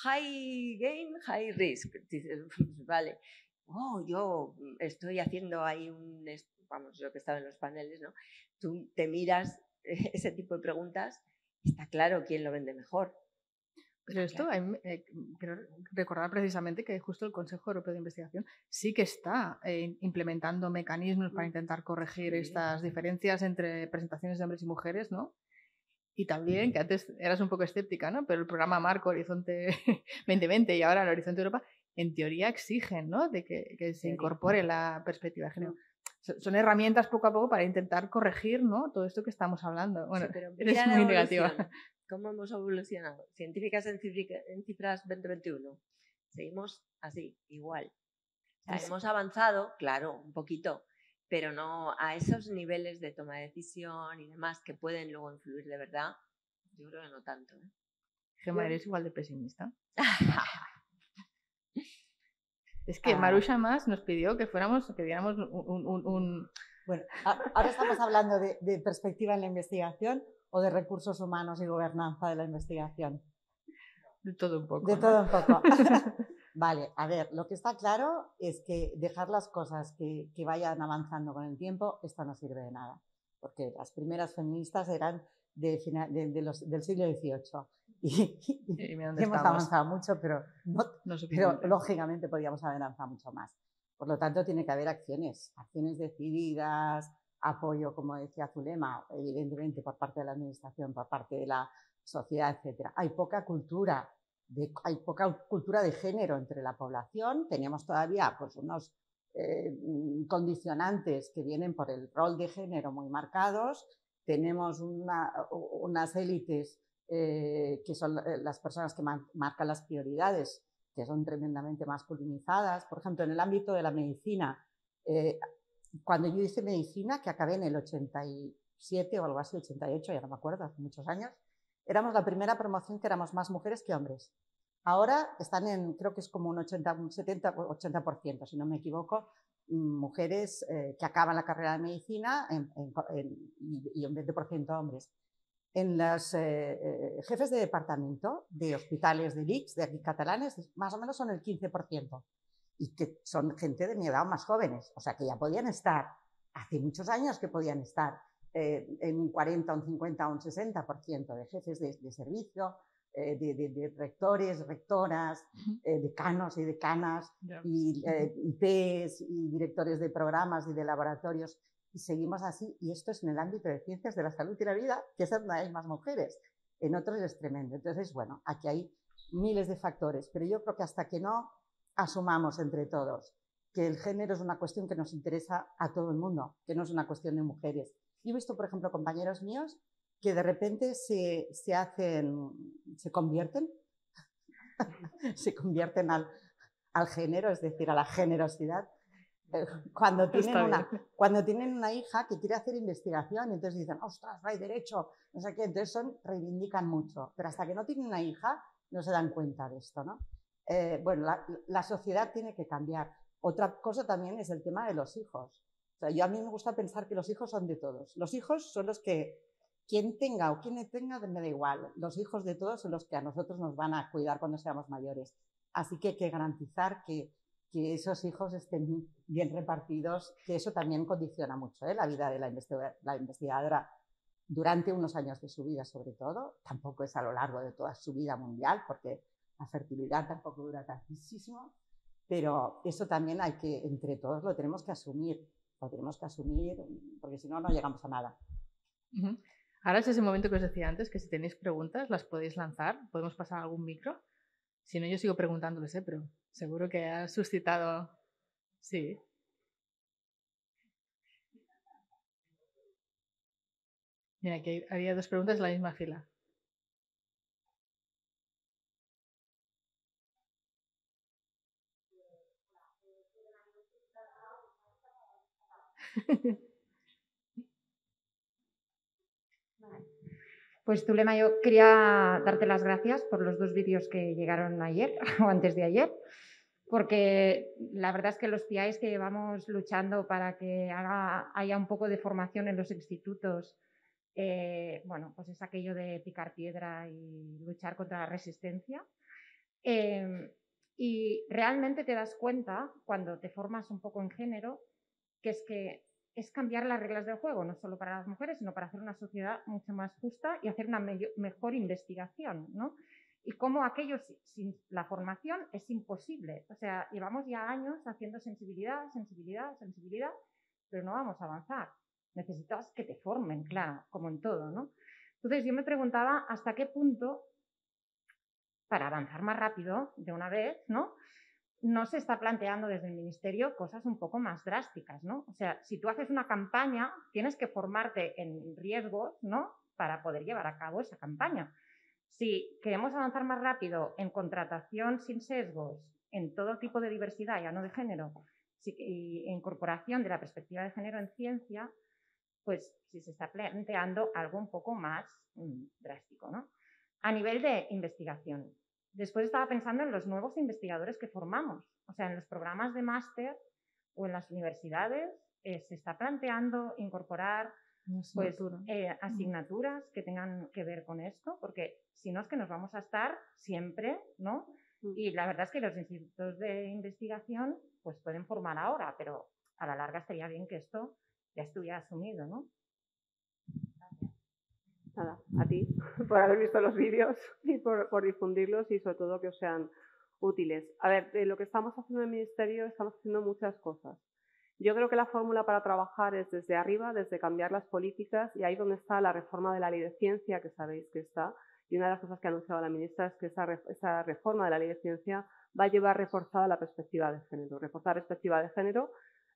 high gain, high risk. Dices, vale. Oh, yo estoy haciendo ahí vamos, yo que estaba en los paneles, ¿no? Tú te miras ese tipo de preguntas, está claro quién lo vende mejor. Pero esto, quiero recordar precisamente que justo el Consejo Europeo de Investigación sí que está implementando mecanismos para intentar corregir estas diferencias entre presentaciones de hombres y mujeres, ¿no? Y también, que antes eras un poco escéptica, ¿no? Pero el programa Marco Horizonte 2020 y ahora el Horizonte Europa, en teoría exigen, ¿no? De que se incorpore la perspectiva de género. Son herramientas poco a poco para intentar corregir, ¿no? Todo esto que estamos hablando. Bueno, sí, pero eres muy negativa. ¿Cómo hemos evolucionado? Científicas en cifras 2021. Seguimos así, igual. O sea, hemos avanzado, claro, un poquito, pero no a esos niveles de toma de decisión y demás que pueden luego influir de verdad. Yo creo que no tanto. Gemma, ¿eres igual de pesimista? Es que Marusha más nos pidió que diéramos un... Bueno, ahora estamos hablando de perspectiva en la investigación o de recursos humanos y gobernanza de la investigación. De todo un poco. De todo un poco. Vale, a ver, lo que está claro es que dejar las cosas que vayan avanzando con el tiempo, esto no sirve de nada. Porque las primeras feministas eran del siglo XVIII. Y hemos avanzado mucho, pero lógicamente podíamos haber avanzado mucho más. Por lo tanto, tiene que haber acciones decididas, apoyo, como decía Zulema, evidentemente por parte de la administración, por parte de la sociedad, etc. Hay poca cultura de género entre la población. Tenemos todavía pues, unos condicionantes que vienen por el rol de género muy marcados. Tenemos unas élites que son las personas que marcan las prioridades, que son tremendamente masculinizadas. Por ejemplo, en el ámbito de la medicina, cuando yo hice medicina, que acabé en el 87 o algo así, 88, ya no me acuerdo, hace muchos años, éramos la primera promoción que éramos más mujeres que hombres. Ahora están creo que es como un 80%, si no me equivoco, mujeres que acaban la carrera de medicina y un 20% hombres. En los jefes de departamento de hospitales de l'ICS, de aquí catalanes, más o menos son el 15%. Y que son gente de mi edad más jóvenes. O sea, que ya podían estar, hace muchos años que podían estar en un 40, un 50, un 60% de jefes de servicio, de rectores, rectoras, decanos y decanas, y IPs y directores de programas y de laboratorios. Y seguimos así, y esto es en el ámbito de ciencias de la salud y la vida, que es donde hay más mujeres. En otros es tremendo. Entonces, bueno, aquí hay miles de factores, pero yo creo que hasta que no asumamos entre todos que el género es una cuestión que nos interesa a todo el mundo, que no es una cuestión de mujeres. Yo he visto, por ejemplo, compañeros míos que de repente se convierten al género, es decir, a la generosidad, cuando tienen una hija que quiere hacer investigación, y entonces dicen, ostras, no hay derecho, no sé qué, entonces reivindican mucho, pero hasta que no tienen una hija no se dan cuenta de esto, ¿no? Bueno, la sociedad tiene que cambiar. Otra cosa también es el tema de los hijos. O sea, a mí me gusta pensar que los hijos son de todos. Los hijos son los que, quien tenga o quien no tenga, me da igual. Los hijos de todos son los que a nosotros nos van a cuidar cuando seamos mayores. Así que hay que garantizar que esos hijos estén bien repartidos, que eso también condiciona mucho la vida de la investigadora durante unos años de su vida, sobre todo. Tampoco es a lo largo de toda su vida mundial, porque la fertilidad tampoco dura tantísimo, pero eso también entre todos lo tenemos que asumir, porque si no, no llegamos a nada. Ahora es ese momento que os decía antes, que si tenéis preguntas las podéis lanzar, podemos pasar algún micro. Si no, yo sigo preguntándoles, pero seguro que ha suscitado... Sí. Mira, aquí había dos preguntas en la misma fila. Pues Zulema, yo quería darte las gracias por los 2 vídeos que llegaron ayer o antes de ayer, porque la verdad es que los PIs que llevamos luchando para que haya un poco de formación en los institutos, bueno, pues es aquello de picar piedra y luchar contra la resistencia. Y realmente te das cuenta, cuando te formas un poco en género, que es cambiar las reglas del juego, no solo para las mujeres, sino para hacer una sociedad mucho más justa y hacer una mejor investigación, ¿no? Y cómo aquello sin la formación es imposible. O sea, llevamos ya años haciendo sensibilidad, pero no vamos a avanzar. Necesitas que te formen, claro, como en todo, ¿no? Entonces, yo me preguntaba hasta qué punto, para avanzar más rápido de una vez, no se está planteando desde el Ministerio cosas un poco más drásticas, ¿no? O sea, si tú haces una campaña, tienes que formarte en riesgos, ¿no?, para poder llevar a cabo esa campaña. Si queremos avanzar más rápido en contratación sin sesgos, en todo tipo de diversidad, ya no de género, y incorporación de la perspectiva de género en ciencia, pues sí se está planteando algo un poco más drástico, ¿no? A nivel de investigación. Después estaba pensando en los nuevos investigadores que formamos. O sea, en los programas de máster o en las universidades se está planteando incorporar asignaturas que tengan que ver con esto, porque si no es que nos vamos a estar siempre, ¿no? Y la verdad es que los institutos de investigación pues pueden formar ahora, pero a la larga estaría bien que esto ya estuviera asumido, ¿no? Nada, a ti por haber visto los vídeos y por difundirlos y sobre todo que os sean útiles. A ver, de lo que estamos haciendo en el Ministerio estamos haciendo muchas cosas. Yo creo que la fórmula para trabajar es desde arriba, desde cambiar las políticas, y ahí donde está la reforma de la Ley de Ciencia, que sabéis que está, y una de las cosas que ha anunciado la ministra es que esa reforma de la Ley de Ciencia va a llevar reforzada la perspectiva de género. Reforzar la perspectiva de género,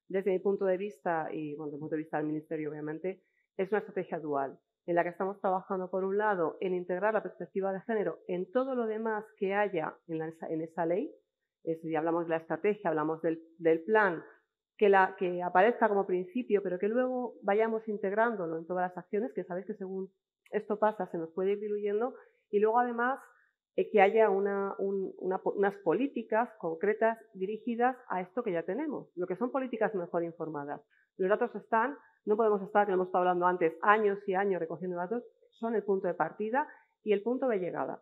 desde mi punto de vista, y bueno, desde el punto de vista del Ministerio obviamente, es una estrategia dual, en la que estamos trabajando por un lado en integrar la perspectiva de género en todo lo demás que haya en esa ley. Si hablamos de la estrategia, hablamos del plan, que aparezca como principio, pero que luego vayamos integrándolo en todas las acciones, que sabéis que según esto pasa se nos puede ir diluyendo, y luego además que haya unas políticas concretas dirigidas a esto que ya tenemos, lo que son políticas mejor informadas. Los datos están, no podemos estar, que lo hemos estado hablando antes, años y años recogiendo datos, son el punto de partida y el punto de llegada.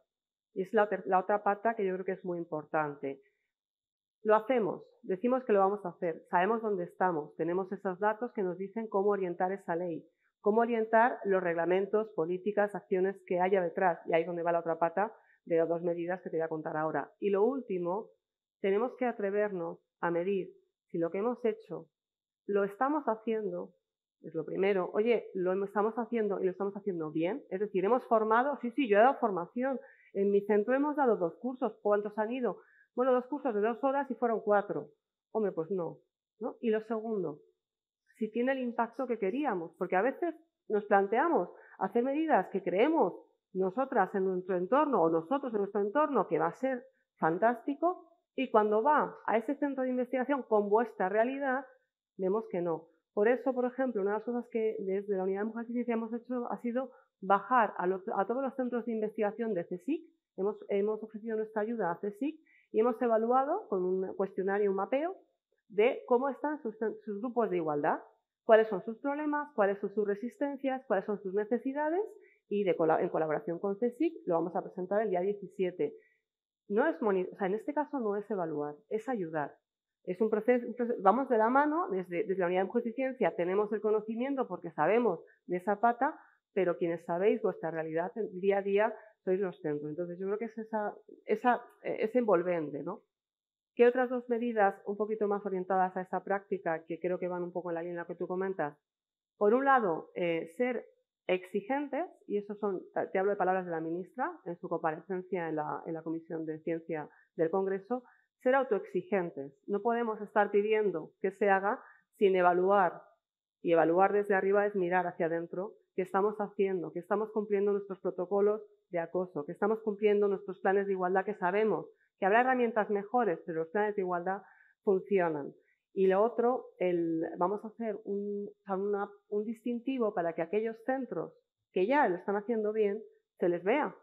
Y es la otra pata que yo creo que es muy importante. Lo hacemos, decimos que lo vamos a hacer, sabemos dónde estamos, tenemos esos datos que nos dicen cómo orientar esa ley, cómo orientar los reglamentos, políticas, acciones que haya detrás, y ahí es donde va la otra pata de las dos medidas que te voy a contar ahora. Y lo último, tenemos que atrevernos a medir si lo que hemos hecho lo estamos haciendo, es lo primero, oye, lo estamos haciendo y lo estamos haciendo bien, es decir, hemos formado, sí, yo he dado formación, en mi centro hemos dado 2 cursos, ¿cuántos han ido? Bueno, 2 cursos de 2 horas y fueron 4. Hombre, pues no. Y lo segundo, si tiene el impacto que queríamos, porque a veces nos planteamos hacer medidas que creemos nosotras en nuestro entorno o nosotros en nuestro entorno que va a ser fantástico, y cuando va a ese centro de investigación con vuestra realidad, vemos que no. Por eso, por ejemplo, una de las cosas que desde la Unidad de Mujeres y Ciencia hemos hecho ha sido bajar a todos los centros de investigación de CSIC, hemos ofrecido nuestra ayuda a CSIC y hemos evaluado con un cuestionario, un mapeo, de cómo están sus grupos de igualdad, cuáles son sus problemas, cuáles son sus resistencias, cuáles son sus necesidades, y en colaboración con CSIC lo vamos a presentar el día 17. En este caso no es evaluar, es ayudar. Es un proceso, vamos de la mano, desde la Unidad de Mujeres y Ciencia tenemos el conocimiento porque sabemos de esa pata, pero quienes sabéis vuestra realidad día a día sois los centros. Entonces yo creo que es envolvente, ¿no? ¿Qué otras 2 medidas un poquito más orientadas a esa práctica que creo que van un poco en la línea que tú comentas? Por un lado, ser exigentes, y eso te hablo de palabras de la ministra en su comparecencia en la Comisión de Ciencia del Congreso, ser autoexigentes. No podemos estar pidiendo que se haga sin evaluar, y evaluar desde arriba es mirar hacia adentro qué estamos haciendo, que estamos cumpliendo nuestros protocolos de acoso, que estamos cumpliendo nuestros planes de igualdad, que sabemos que habrá herramientas mejores, pero los planes de igualdad funcionan. Y lo otro, vamos a hacer un distintivo para que aquellos centros que ya lo están haciendo bien, se les vea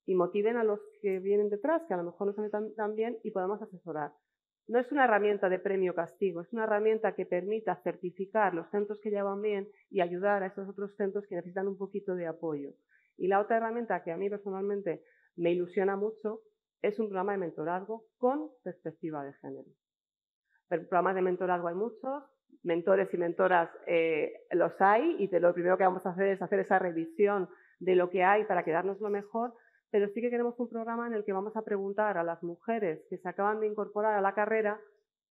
y motiven a los que vienen detrás, que a lo mejor no saben tan bien, y podamos asesorar. No es una herramienta de premio-castigo, es una herramienta que permita certificar los centros que ya van bien y ayudar a esos otros centros que necesitan un poquito de apoyo. Y la otra herramienta que a mí personalmente me ilusiona mucho es un programa de mentorazgo con perspectiva de género. Programas de mentorazgo hay muchos, mentores y mentoras los hay, y lo primero que vamos a hacer es hacer esa revisión de lo que hay para quedarnos lo mejor, pero sí que queremos un programa en el que vamos a preguntar a las mujeres que se acaban de incorporar a la carrera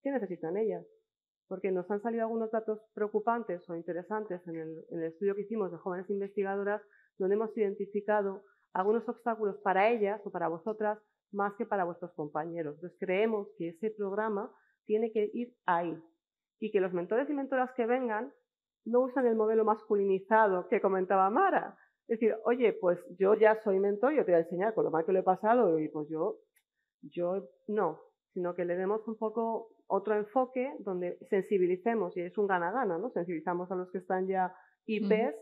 qué necesitan ellas, porque nos han salido algunos datos preocupantes o interesantes en el estudio que hicimos de jóvenes investigadoras, donde hemos identificado algunos obstáculos para ellas o para vosotras más que para vuestros compañeros. Entonces creemos que ese programa tiene que ir ahí y que los mentores y mentoras que vengan no usan el modelo masculinizado que comentaba Mara. Es decir, oye, pues yo ya soy mentor, yo te voy a enseñar con lo mal que lo he pasado y pues yo no, sino que le demos un poco otro enfoque donde sensibilicemos, y es un gana-gana, ¿no? Sensibilizamos a los que están ya IPs,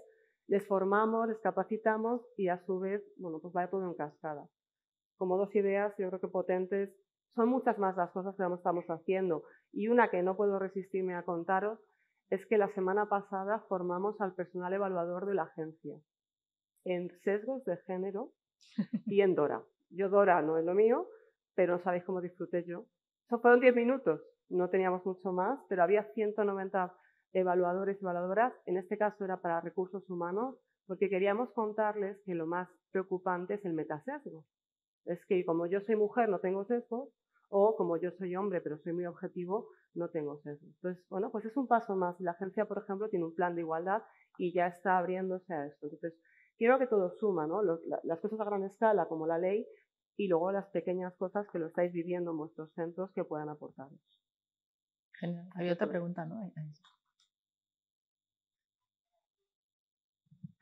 les formamos, les capacitamos y a su vez, bueno, pues va todo en cascada. Como dos ideas, yo creo que potentes. Son muchas más las cosas que estamos haciendo. Y una que no puedo resistirme a contaros es que la semana pasada formamos al personal evaluador de la agencia en sesgos de género y en Dora. Yo Dora no es lo mío, pero no sabéis cómo disfruté yo. Eso fueron 10 minutos, no teníamos mucho más, pero había 190 evaluadores y evaluadoras. En este caso era para recursos humanos, porque queríamos contarles que lo más preocupante es el metasesgo. Es que como yo soy mujer no tengo sesgos, o como yo soy hombre pero soy muy objetivo, no tengo sesgos. Entonces, bueno, pues es un paso más. La agencia, por ejemplo, tiene un plan de igualdad y ya está abriéndose a esto. Entonces, quiero que todo suma, ¿no? Las cosas a gran escala, como la ley, y luego las pequeñas cosas que lo estáis viviendo en vuestros centros que puedan aportaros. Genial. Había otra pregunta, ¿no?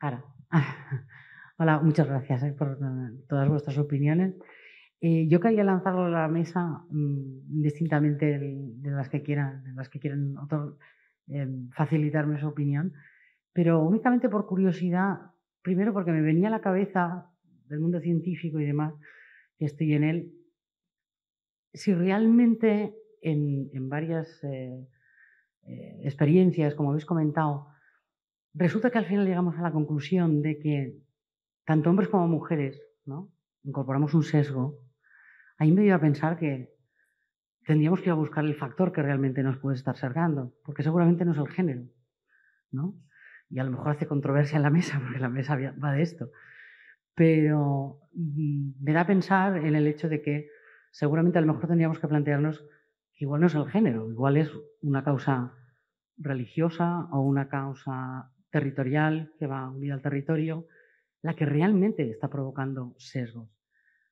Ahora. Hola, muchas gracias por todas vuestras opiniones. Yo quería lanzarlo a la mesa distintamente de las que quieran, facilitarme su opinión, pero únicamente por curiosidad, primero porque me venía a la cabeza del mundo científico y demás, que estoy en él, si realmente en varias experiencias, como habéis comentado, resulta que al final llegamos a la conclusión de que tanto hombres como mujeres, ¿no?, incorporamos un sesgo. Ahí me dio a pensar que tendríamos que ir a buscar el factor que realmente nos puede estar sesgando, porque seguramente no es el género, ¿no? Y a lo mejor hace controversia en la mesa, porque la mesa va de esto. Pero me da a pensar en el hecho de que seguramente a lo mejor tendríamos que plantearnos que igual no es el género, igual es una causa religiosa o una causa territorial que va unida al territorio, la que realmente está provocando sesgos.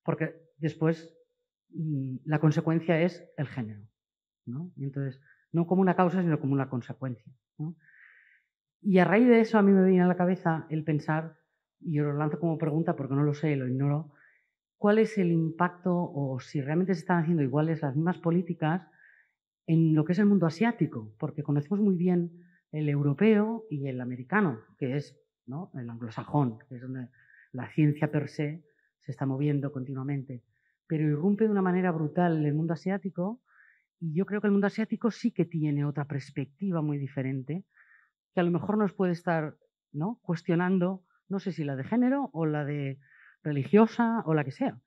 Porque después la consecuencia es el género, ¿no? Y entonces, no como una causa, sino como una consecuencia, ¿no? Y a raíz de eso a mí me viene a la cabeza el pensar, y yo lo lanzo como pregunta porque no lo sé, lo ignoro, ¿cuál es el impacto o si realmente se están haciendo iguales las mismas políticas en lo que es el mundo asiático? Porque conocemos muy bien el europeo y el americano, que es, ¿no?, el anglosajón, que es donde la ciencia per se está moviendo continuamente, pero irrumpe de una manera brutal en el mundo asiático, y yo creo que el mundo asiático sí que tiene otra perspectiva muy diferente, que a lo mejor nos puede estar, ¿no?, cuestionando, no sé si la de género o la de religiosa o la que sea,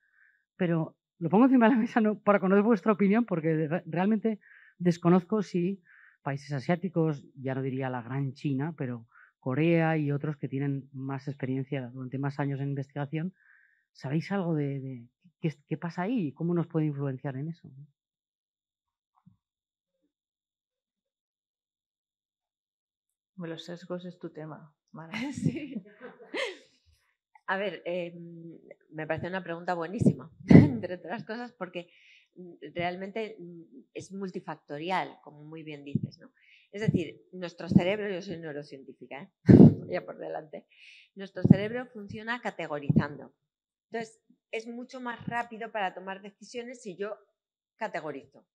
pero lo pongo encima de la mesa no para conocer vuestra opinión, porque realmente desconozco si países asiáticos, ya no diría la gran China, pero Corea y otros que tienen más experiencia durante más años en investigación, ¿sabéis algo de qué pasa ahí y cómo nos puede influenciar en eso? Los sesgos es tu tema, Mara. Sí. A ver, me parece una pregunta buenísima, entre otras cosas, porque realmente es multifactorial, como muy bien dices, ¿no? Es decir, nuestro cerebro, yo soy neurocientífica, ya por delante, nuestro cerebro funciona categorizando. Entonces, es mucho más rápido para tomar decisiones si yo categorizo.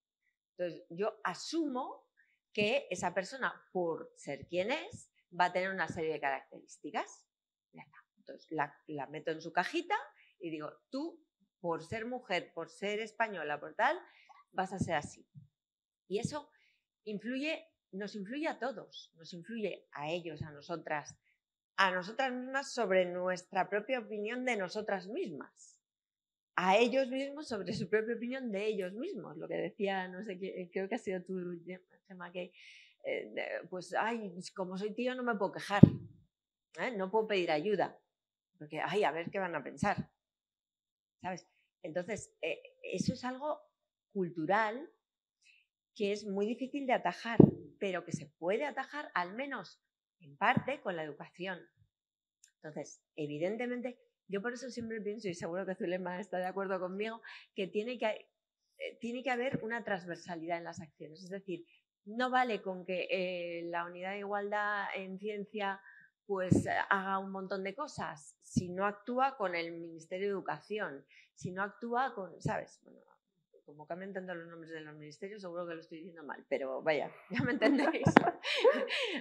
Entonces, yo asumo que esa persona, por ser quien es, va a tener una serie de características. Ya está. Entonces, la meto en su cajita y digo, tú, por ser mujer, por ser española, por tal, vas a ser así. Y eso nos influye a todos, nos influye a ellos, a nosotras mismas sobre nuestra propia opinión de nosotras mismas. A ellos mismos sobre su propia opinión de ellos mismos. Lo que decía, no sé qué, creo que ha sido tu tema, que pues, ay, como soy tío no me puedo quejar, no puedo pedir ayuda, porque, ay, a ver qué van a pensar, ¿sabes? Entonces, eso es algo cultural que es muy difícil de atajar, pero que se puede atajar al menos en parte con la educación. Entonces, evidentemente, yo por eso siempre pienso, y seguro que Zulema está de acuerdo conmigo, que tiene que haber una transversalidad en las acciones. Es decir, no vale con que la unidad de igualdad en ciencia pues haga un montón de cosas si no actúa con el Ministerio de Educación, si no actúa con, ¿sabes? Bueno, como cambian tanto los nombres de los ministerios, seguro que lo estoy diciendo mal, pero vaya, ya me entendéis.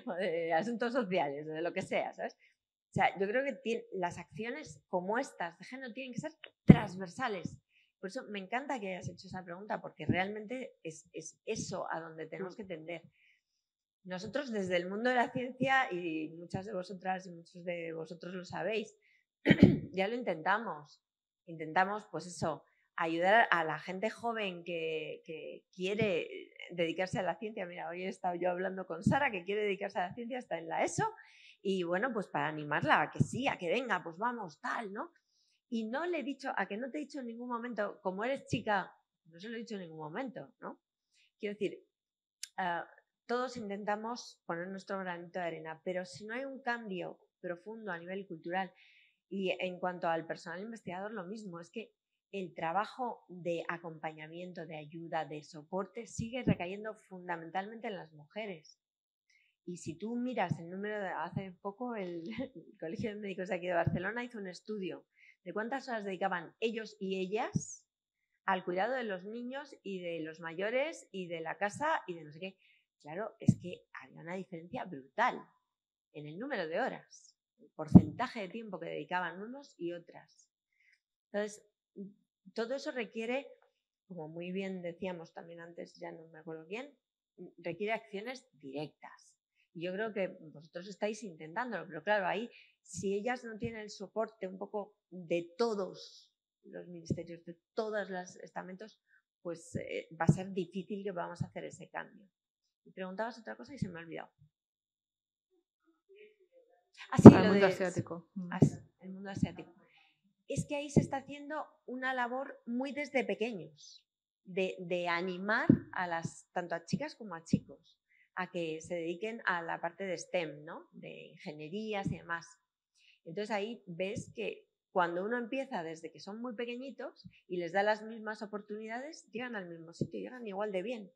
O de asuntos sociales, o de lo que sea, ¿sabes? O sea, yo creo que las acciones como estas de género tienen que ser transversales. Por eso me encanta que hayas hecho esa pregunta, porque realmente es eso a donde tenemos que tender. Nosotros desde el mundo de la ciencia, y muchas de vosotras y muchos de vosotros lo sabéis, ya lo intentamos. Intentamos, pues eso, ayudar a la gente joven que quiere dedicarse a la ciencia. Mira, hoy he estado yo hablando con Sara, que quiere dedicarse a la ciencia, está en la ESO, y bueno, pues para animarla a que sí, a que venga, pues vamos, tal, ¿no? Y no le he dicho, a que no te he dicho en ningún momento, como eres chica, no se lo he dicho en ningún momento, ¿no? Quiero decir, todos intentamos poner nuestro granito de arena, pero si no hay un cambio profundo a nivel cultural, y en cuanto al personal investigador, lo mismo, es que el trabajo de acompañamiento, de ayuda, de soporte, sigue recayendo fundamentalmente en las mujeres. Y si tú miras el número de... Hace poco el Colegio de Médicos de aquí de Barcelona hizo un estudio de cuántas horas dedicaban ellos y ellas al cuidado de los niños y de los mayores y de la casa y de no sé qué. Claro, es que había una diferencia brutal en el número de horas, el porcentaje de tiempo que dedicaban unos y otras. Entonces, todo eso requiere, como muy bien decíamos también antes, ya no me acuerdo bien, requiere acciones directas. Y yo creo que vosotros estáis intentándolo, pero claro, ahí, si ellas no tienen el soporte un poco de todos los ministerios, de todos los estamentos, pues va a ser difícil que podamos hacer ese cambio. Y preguntabas otra cosa y se me ha olvidado. Sí, el mundo asiático. El mundo asiático. Es que ahí se está haciendo una labor muy desde pequeños, de animar a tanto a chicas como a chicos a que se dediquen a la parte de STEM, ¿no? De ingenierías y demás. Entonces ahí ves que cuando uno empieza desde que son muy pequeñitos y les da las mismas oportunidades, llegan al mismo sitio, llegan igual de bien.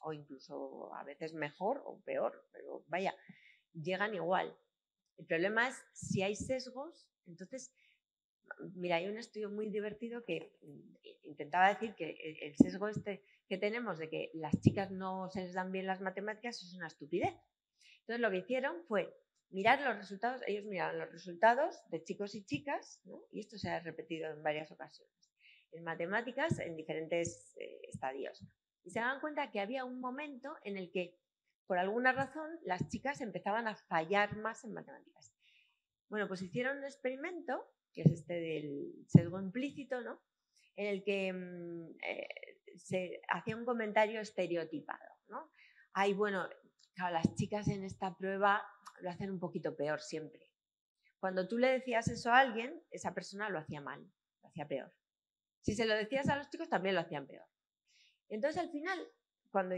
O incluso a veces mejor o peor, pero vaya, llegan igual. El problema es si hay sesgos, entonces, mira, hay un estudio muy divertido que intentaba decir que el sesgo este que tenemos de que las chicas no se les dan bien las matemáticas es una estupidez. Entonces lo que hicieron fue mirar los resultados, ellos miraban los resultados de chicos y chicas, ¿no? Y esto se ha repetido en varias ocasiones, en matemáticas en diferentes estadios. Y se daban cuenta que había un momento en el que, por alguna razón, las chicas empezaban a fallar más en matemáticas. Bueno, pues hicieron un experimento, que es este del sesgo implícito, ¿no? En el que se hacía un comentario estereotipado, ¿no? Ay, bueno, claro, las chicas en esta prueba lo hacen un poquito peor siempre. Cuando tú le decías eso a alguien, esa persona lo hacía mal, lo hacía peor. Si se lo decías a los chicos, también lo hacían peor. Entonces, al final, cuando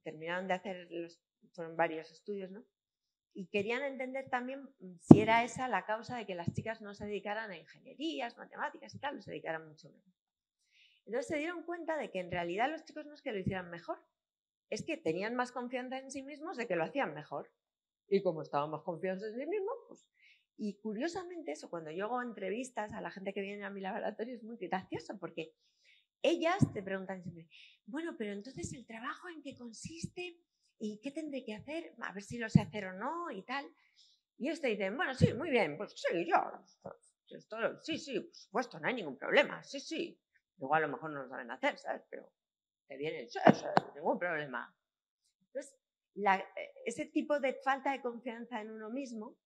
terminaron de hacer, fueron varios estudios, ¿no? Y querían entender también si era esa la causa de que las chicas no se dedicaran a ingenierías, matemáticas y tal, se dedicaran mucho menos. Entonces se dieron cuenta de que en realidad los chicos no es que lo hicieran mejor, es que tenían más confianza en sí mismos de que lo hacían mejor. Y como estaban más confianza en sí mismos, pues... Y curiosamente eso, cuando yo hago entrevistas a la gente que viene a mi laboratorio, es muy gracioso porque ellas te preguntan siempre, bueno, pero entonces el trabajo en qué consiste y qué tendré que hacer, a ver si lo sé hacer o no y tal. Y ellos te dicen, bueno, sí, muy bien, pues sí, sí, por supuesto, no hay ningún problema, sí. Igual a lo mejor no lo saben hacer, ¿sabes? Pero te vienen, sí, ningún problema. Entonces, ese tipo de falta de confianza en uno mismo,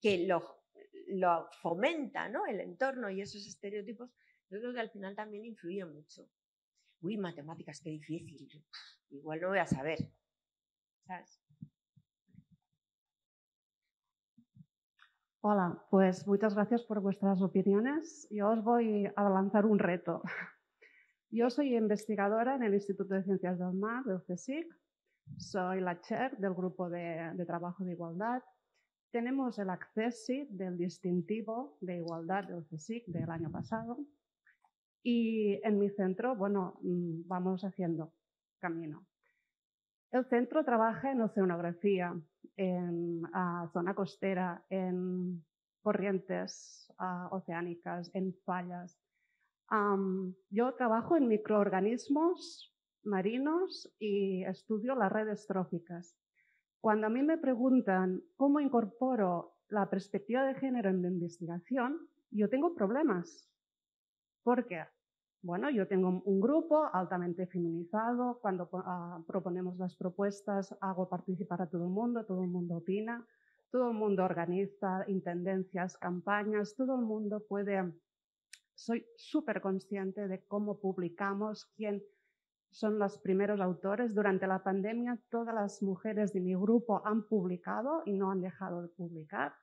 que lo fomenta, ¿no? El entorno y esos estereotipos, yo creo que al final también influye mucho. Uy, matemáticas, qué difícil. Igual no voy a saber, ¿sabes? Hola, pues muchas gracias por vuestras opiniones. Yo os voy a lanzar un reto. Yo soy investigadora en el Instituto de Ciencias del Mar, del CSIC. Soy la chair del grupo de trabajo de igualdad tenemos el accésit del distintivo de igualdad del CSIC del año pasado y en mi centro, bueno, vamos haciendo camino. El centro trabaja en oceanografía, en zona costera, en corrientes oceánicas, en fallas. Yo trabajo en microorganismos marinos y estudio las redes tróficas. Cuando a mí me preguntan cómo incorporo la perspectiva de género en mi investigación, yo tengo problemas. ¿Por qué? Bueno, yo tengo un grupo altamente feminizado. Cuando proponemos las propuestas, hago participar a todo el mundo opina, todo el mundo organiza intendencias, campañas, todo el mundo puede. Soy súper consciente de cómo publicamos, quién son los primeros autores. Durante la pandemia, todas las mujeres de mi grupo han publicado y no han dejado de publicar.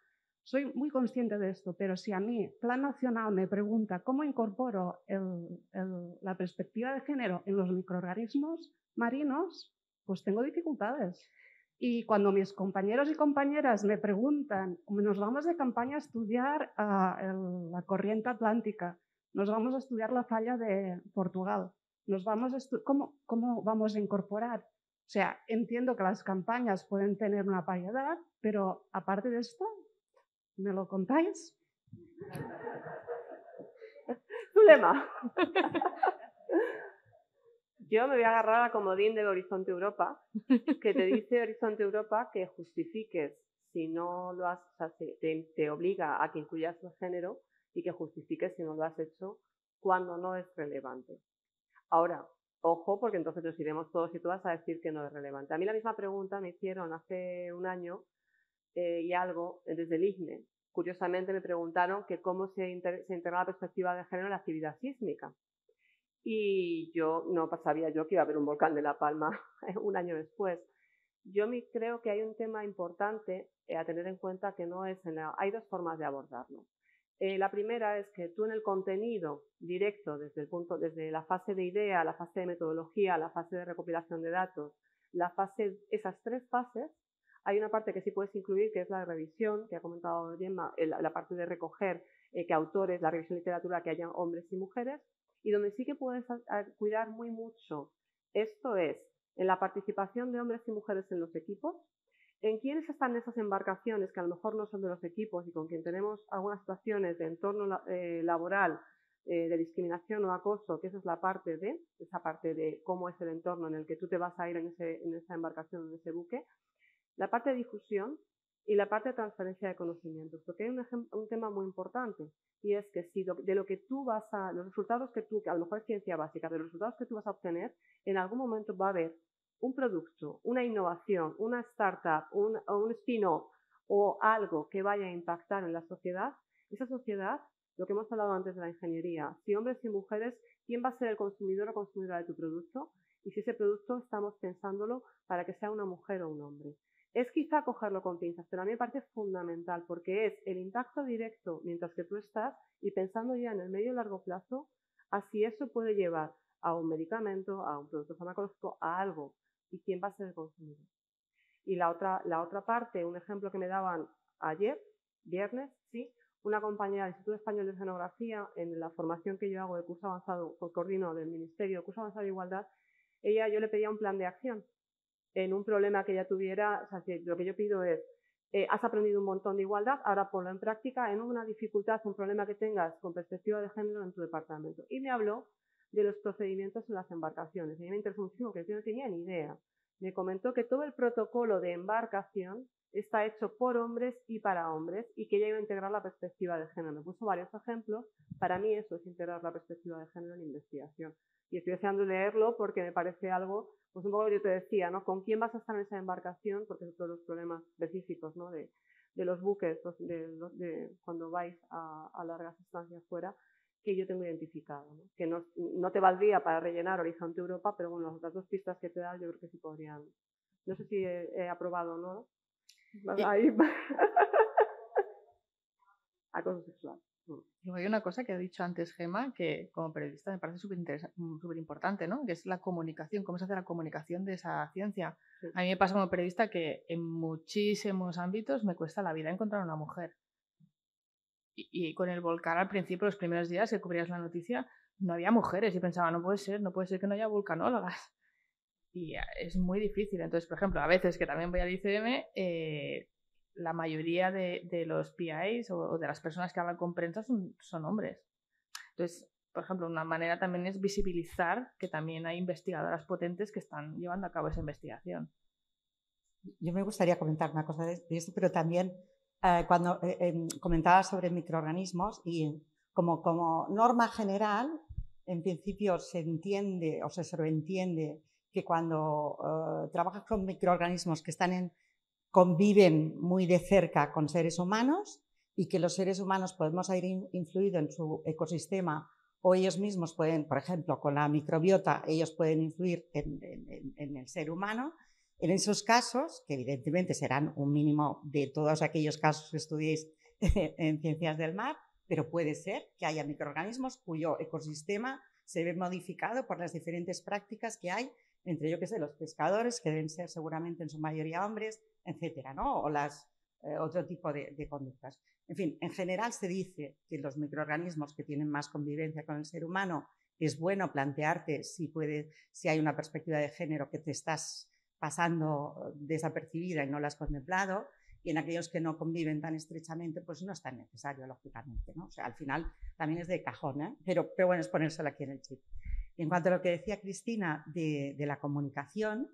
Soy muy consciente de esto, pero si a mí, Plan Nacional, me pregunta cómo incorporo la perspectiva de género en los microorganismos marinos, pues tengo dificultades. Y cuando mis compañeros y compañeras me preguntan, nos vamos de campaña a estudiar la corriente atlántica, nos vamos a estudiar la falla de Portugal, ¿cómo vamos a incorporar? O sea, entiendo que las campañas pueden tener una variedad, pero aparte de esto, ¿me lo contáis? Tu lema. Yo me voy a agarrar al comodín de Horizonte Europa, que te dice Horizonte Europa que justifiques si no lo has, o sea, te obliga a que incluyas el género y que justifiques si no lo has hecho cuando no es relevante. Ahora, ojo, porque entonces nos iremos todos y todas a decir que no es relevante. A mí la misma pregunta me hicieron hace un año y algo desde el IGNE. Curiosamente me preguntaron que cómo se integra la perspectiva de género en la actividad sísmica. Y yo no sabía yo que iba a haber un volcán de La Palma un año después. Yo creo que hay un tema importante a tener en cuenta que no es hay dos formas de abordarlo. La primera es que tú en el contenido directo, desde la fase de idea, la fase de metodología, la fase de recopilación de datos, esas tres fases, hay una parte que sí puedes incluir, que es la revisión, que ha comentado Gemma, la parte de recoger que autores, la revisión de literatura, que hayan hombres y mujeres, y donde sí que puedes cuidar muy mucho. Esto es, en la participación de hombres y mujeres en los equipos, en quiénes están esas embarcaciones que a lo mejor no son de los equipos y con quien tenemos algunas situaciones de entorno laboral, de discriminación o acoso, que esa es esa parte de cómo es el entorno en el que tú te vas a ir en esa embarcación, en ese buque, la parte de difusión y la parte de transferencia de conocimientos, porque hay un tema muy importante y es que si de lo que tú los resultados que a lo mejor es ciencia básica, de los resultados que tú vas a obtener, en algún momento va a haber un producto, una innovación, una startup, un spin-off o algo que vaya a impactar en la sociedad, esa sociedad, lo que hemos hablado antes de la ingeniería, si hombres y mujeres, ¿quién va a ser el consumidor o consumidora de tu producto? Y si ese producto estamos pensándolo para que sea una mujer o un hombre. Es quizá cogerlo con pinzas, pero a mí me parece fundamental porque es el impacto directo mientras que tú estás y pensando ya en el medio y largo plazo, así eso puede llevar a un medicamento, a un producto farmacológico, a algo. ¿Y quién va a ser el consumidor? Y la otra parte, un ejemplo que me daban ayer, viernes, sí, una compañera del Instituto Español de Oceanografía, en la formación que yo hago de curso avanzado, coordino del Ministerio de Curso Avanzado de Igualdad, yo le pedía un plan de acción en un problema que ella tuviera. O sea, lo que yo pido es, has aprendido un montón de igualdad, ahora ponlo en práctica en una dificultad, un problema que tengas con perspectiva de género en tu departamento. Y me habló de los procedimientos en las embarcaciones. A mí me interesó muchísimo, que yo no tenía ni idea. Me comentó que todo el protocolo de embarcación está hecho por hombres y para hombres y que ella iba a integrar la perspectiva de género. Me puso varios ejemplos. Para mí eso es integrar la perspectiva de género en investigación. Y estoy deseando leerlo porque me parece algo, pues un poco lo que yo te decía, ¿no? ¿Con quién vas a estar en esa embarcación? Porque son todos los problemas específicos, ¿no? de los buques, cuando vais a largas estancias fuera, que yo tengo identificado, ¿no? Que no te valdría para rellenar Horizonte Europa, pero bueno, las otras dos pistas que te da yo creo que sí podrían. No sé si he aprobado o no. Ahí. Acoso sexual. Luego hay una cosa que ha dicho antes Gemma, que como periodista me parece súper importante, ¿no? Que es la comunicación, cómo se hace la comunicación de esa ciencia. Sí. A mí me pasa como periodista que en muchísimos ámbitos me cuesta la vida encontrar una mujer. Y con el Volcán al principio, los primeros días que cubrías la noticia, no había mujeres y pensaba, no puede ser que no haya vulcanólogas. Y es muy difícil. Entonces, por ejemplo, a veces que también voy al ICM, la mayoría de los PIs o de las personas que hablan con prensa son hombres. Entonces, por ejemplo, una manera también es visibilizar que también hay investigadoras potentes que están llevando a cabo esa investigación. Yo me gustaría comentar una cosa de esto, pero también cuando comentaba sobre microorganismos y como norma general, en principio se entiende o se sobreentiende que cuando trabajas con microorganismos que conviven muy de cerca con seres humanos y que los seres humanos podemos haber influido en su ecosistema o ellos mismos pueden, por ejemplo, con la microbiota, ellos pueden influir en el ser humano. En esos casos, que evidentemente serán un mínimo de todos aquellos casos que estudiéis en ciencias del mar, pero puede ser que haya microorganismos cuyo ecosistema se ve modificado por las diferentes prácticas que hay entre, yo que sé, los pescadores, que deben ser seguramente en su mayoría hombres, etcétera, ¿no? O otro tipo de conductas. En fin, en general se dice que los microorganismos que tienen más convivencia con el ser humano es bueno plantearte si hay una perspectiva de género que te estás pasando desapercibida y no la has contemplado, y en aquellos que no conviven tan estrechamente, pues no es tan necesario, lógicamente, ¿no? O sea, al final también es de cajón, ¿eh? Pero bueno, es ponérselo aquí en el chip. Y en cuanto a lo que decía Cristina de la comunicación,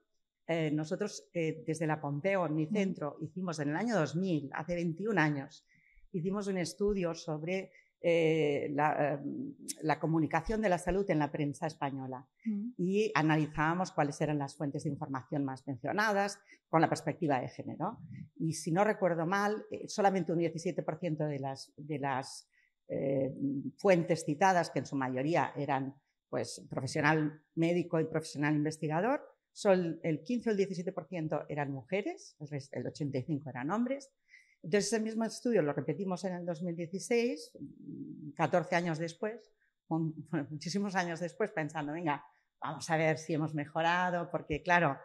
nosotros desde la Pompeu, en mi centro, hicimos en el año 2000, hace 21 años, hicimos un estudio sobre la comunicación de la salud en la prensa española y analizábamos cuáles eran las fuentes de información más mencionadas con la perspectiva de género. Y si no recuerdo mal, solamente un 17% de las fuentes citadas, que en su mayoría eran pues, profesional médico y profesional investigador, solo el 15 o el 17% eran mujeres, el 85% eran hombres. Entonces, ese mismo estudio lo repetimos en el 2016, 14 años después, muchísimos años después, pensando, venga, vamos a ver si hemos mejorado, porque claro,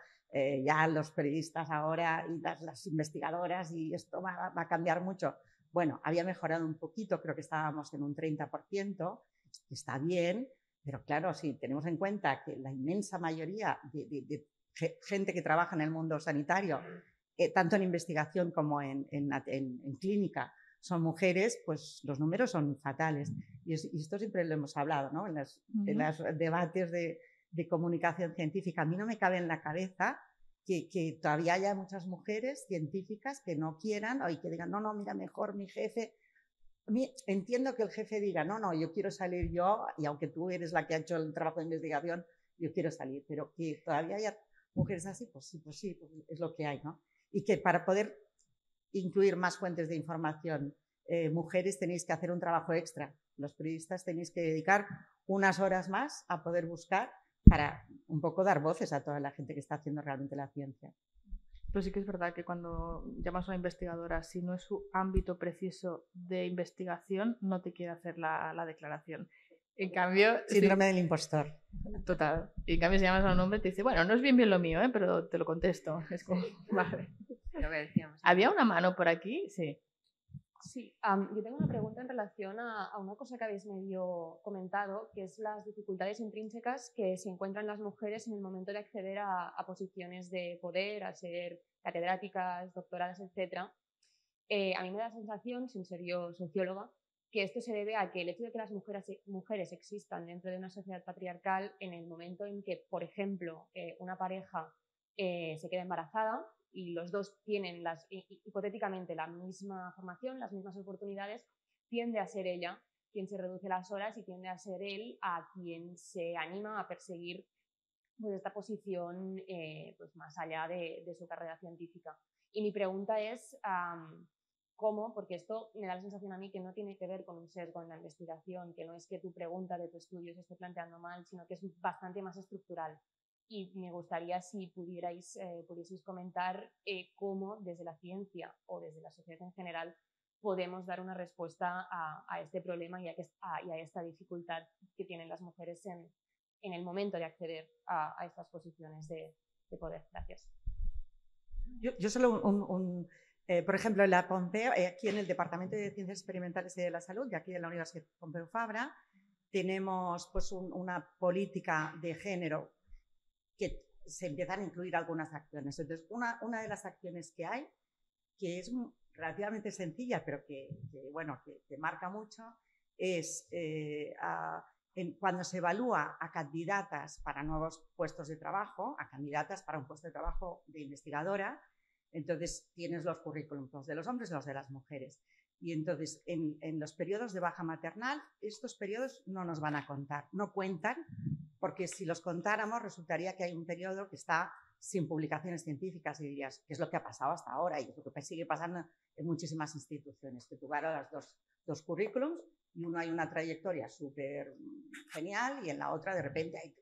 ya los periodistas ahora y las investigadoras y esto va a cambiar mucho. Bueno, había mejorado un poquito, creo que estábamos en un 30%, está bien, pero claro, si tenemos en cuenta que la inmensa mayoría de gente que trabaja en el mundo sanitario, tanto en investigación como en clínica, son mujeres, pues los números son fatales. Y esto siempre lo hemos hablado, ¿no? En los debates de comunicación científica. A mí no me cabe en la cabeza que todavía haya muchas mujeres científicas que no quieran o que digan, no, mira, mejor mi jefe. Entiendo que el jefe diga, no, yo quiero salir yo, y aunque tú eres la que ha hecho el trabajo de investigación, yo quiero salir, pero que todavía haya mujeres así, pues sí, pues es lo que hay, ¿no? Y que para poder incluir más fuentes de información, mujeres, tenéis que hacer un trabajo extra. Los periodistas tenéis que dedicar unas horas más a poder buscar para un poco dar voces a toda la gente que está haciendo realmente la ciencia. Pero sí que es verdad que cuando llamas a una investigadora, si no es su ámbito preciso de investigación, no te quiere hacer la declaración. En cambio... Síndrome del impostor. Total. Y en cambio si llamas a un hombre te dice, bueno, no es bien lo mío, pero te lo contesto. Es como, vale. ¿Había una mano por aquí? Sí. Sí, yo tengo una pregunta en relación a una cosa que habéis medio comentado, que es las dificultades intrínsecas que se encuentran las mujeres en el momento de acceder a posiciones de poder, a ser catedráticas, doctoradas, etc. A mí me da la sensación, sin ser yo socióloga, que esto se debe a que el hecho de que las mujeres existan dentro de una sociedad patriarcal, en el momento en que, por ejemplo, una pareja se queda embarazada, y los dos tienen hipotéticamente la misma formación, las mismas oportunidades, tiende a ser ella quien se reduce las horas y tiende a ser él a quien se anima a perseguir pues, esta posición pues, más allá de su carrera científica. Y mi pregunta es, ¿cómo? Porque esto me da la sensación a mí que no tiene que ver con un sesgo en la investigación, que no es que tu pregunta de tu estudio se esté planteando mal, sino que es bastante más estructural. Y me gustaría si pudieseis comentar cómo desde la ciencia o desde la sociedad en general podemos dar una respuesta a este problema y a esta dificultad que tienen las mujeres en el momento de acceder a estas posiciones de poder. Gracias. Yo solo por ejemplo, en la Pompeu, aquí en el Departamento de Ciencias Experimentales y de la Salud, de aquí de la Universidad Pompeu Fabra, tenemos pues una política de género que se empiezan a incluir algunas acciones. Entonces, una de las acciones que hay, que es relativamente sencilla, pero que marca mucho, es cuando se evalúa a candidatas para nuevos puestos de trabajo, a candidatas para un puesto de trabajo de investigadora. Entonces tienes los currículums, los de los hombres y los de las mujeres. Y entonces en los periodos de baja maternal, estos periodos no nos van a contar, no cuentan, porque si los contáramos resultaría que hay un periodo que está sin publicaciones científicas y dirías, ¿qué es lo que ha pasado hasta ahora? Y es lo que sigue pasando en muchísimas instituciones, que tú valoras dos currículums y uno hay una trayectoria súper genial y en la otra de repente hay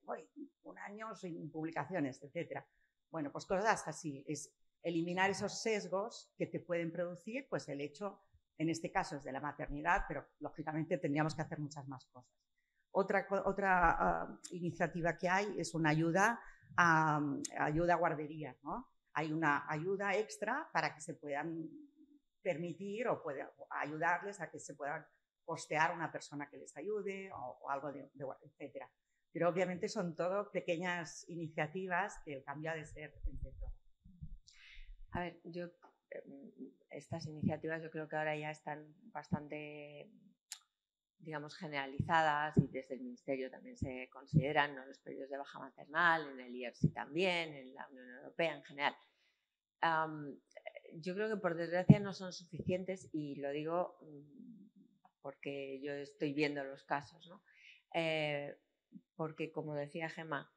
un año sin publicaciones, etc. Bueno, pues cosas así, es eliminar esos sesgos que te pueden producir pues el hecho, en este caso es de la maternidad, pero lógicamente tendríamos que hacer muchas más cosas. Otra iniciativa que hay es una ayuda a guarderías, ¿no? Hay una ayuda extra para que se puedan permitir o ayudarles a que se puedan costear una persona que les ayude o algo etcétera. Pero obviamente son todo pequeñas iniciativas que el cambio ha de ser entre todos. A ver, estas iniciativas yo creo que ahora ya están bastante, digamos, generalizadas y desde el Ministerio también se consideran, ¿no?, los periodos de baja maternal, en el IERSI también, en la Unión Europea en general. Yo creo que por desgracia no son suficientes y lo digo porque yo estoy viendo los casos, ¿no? Porque como decía Gemma,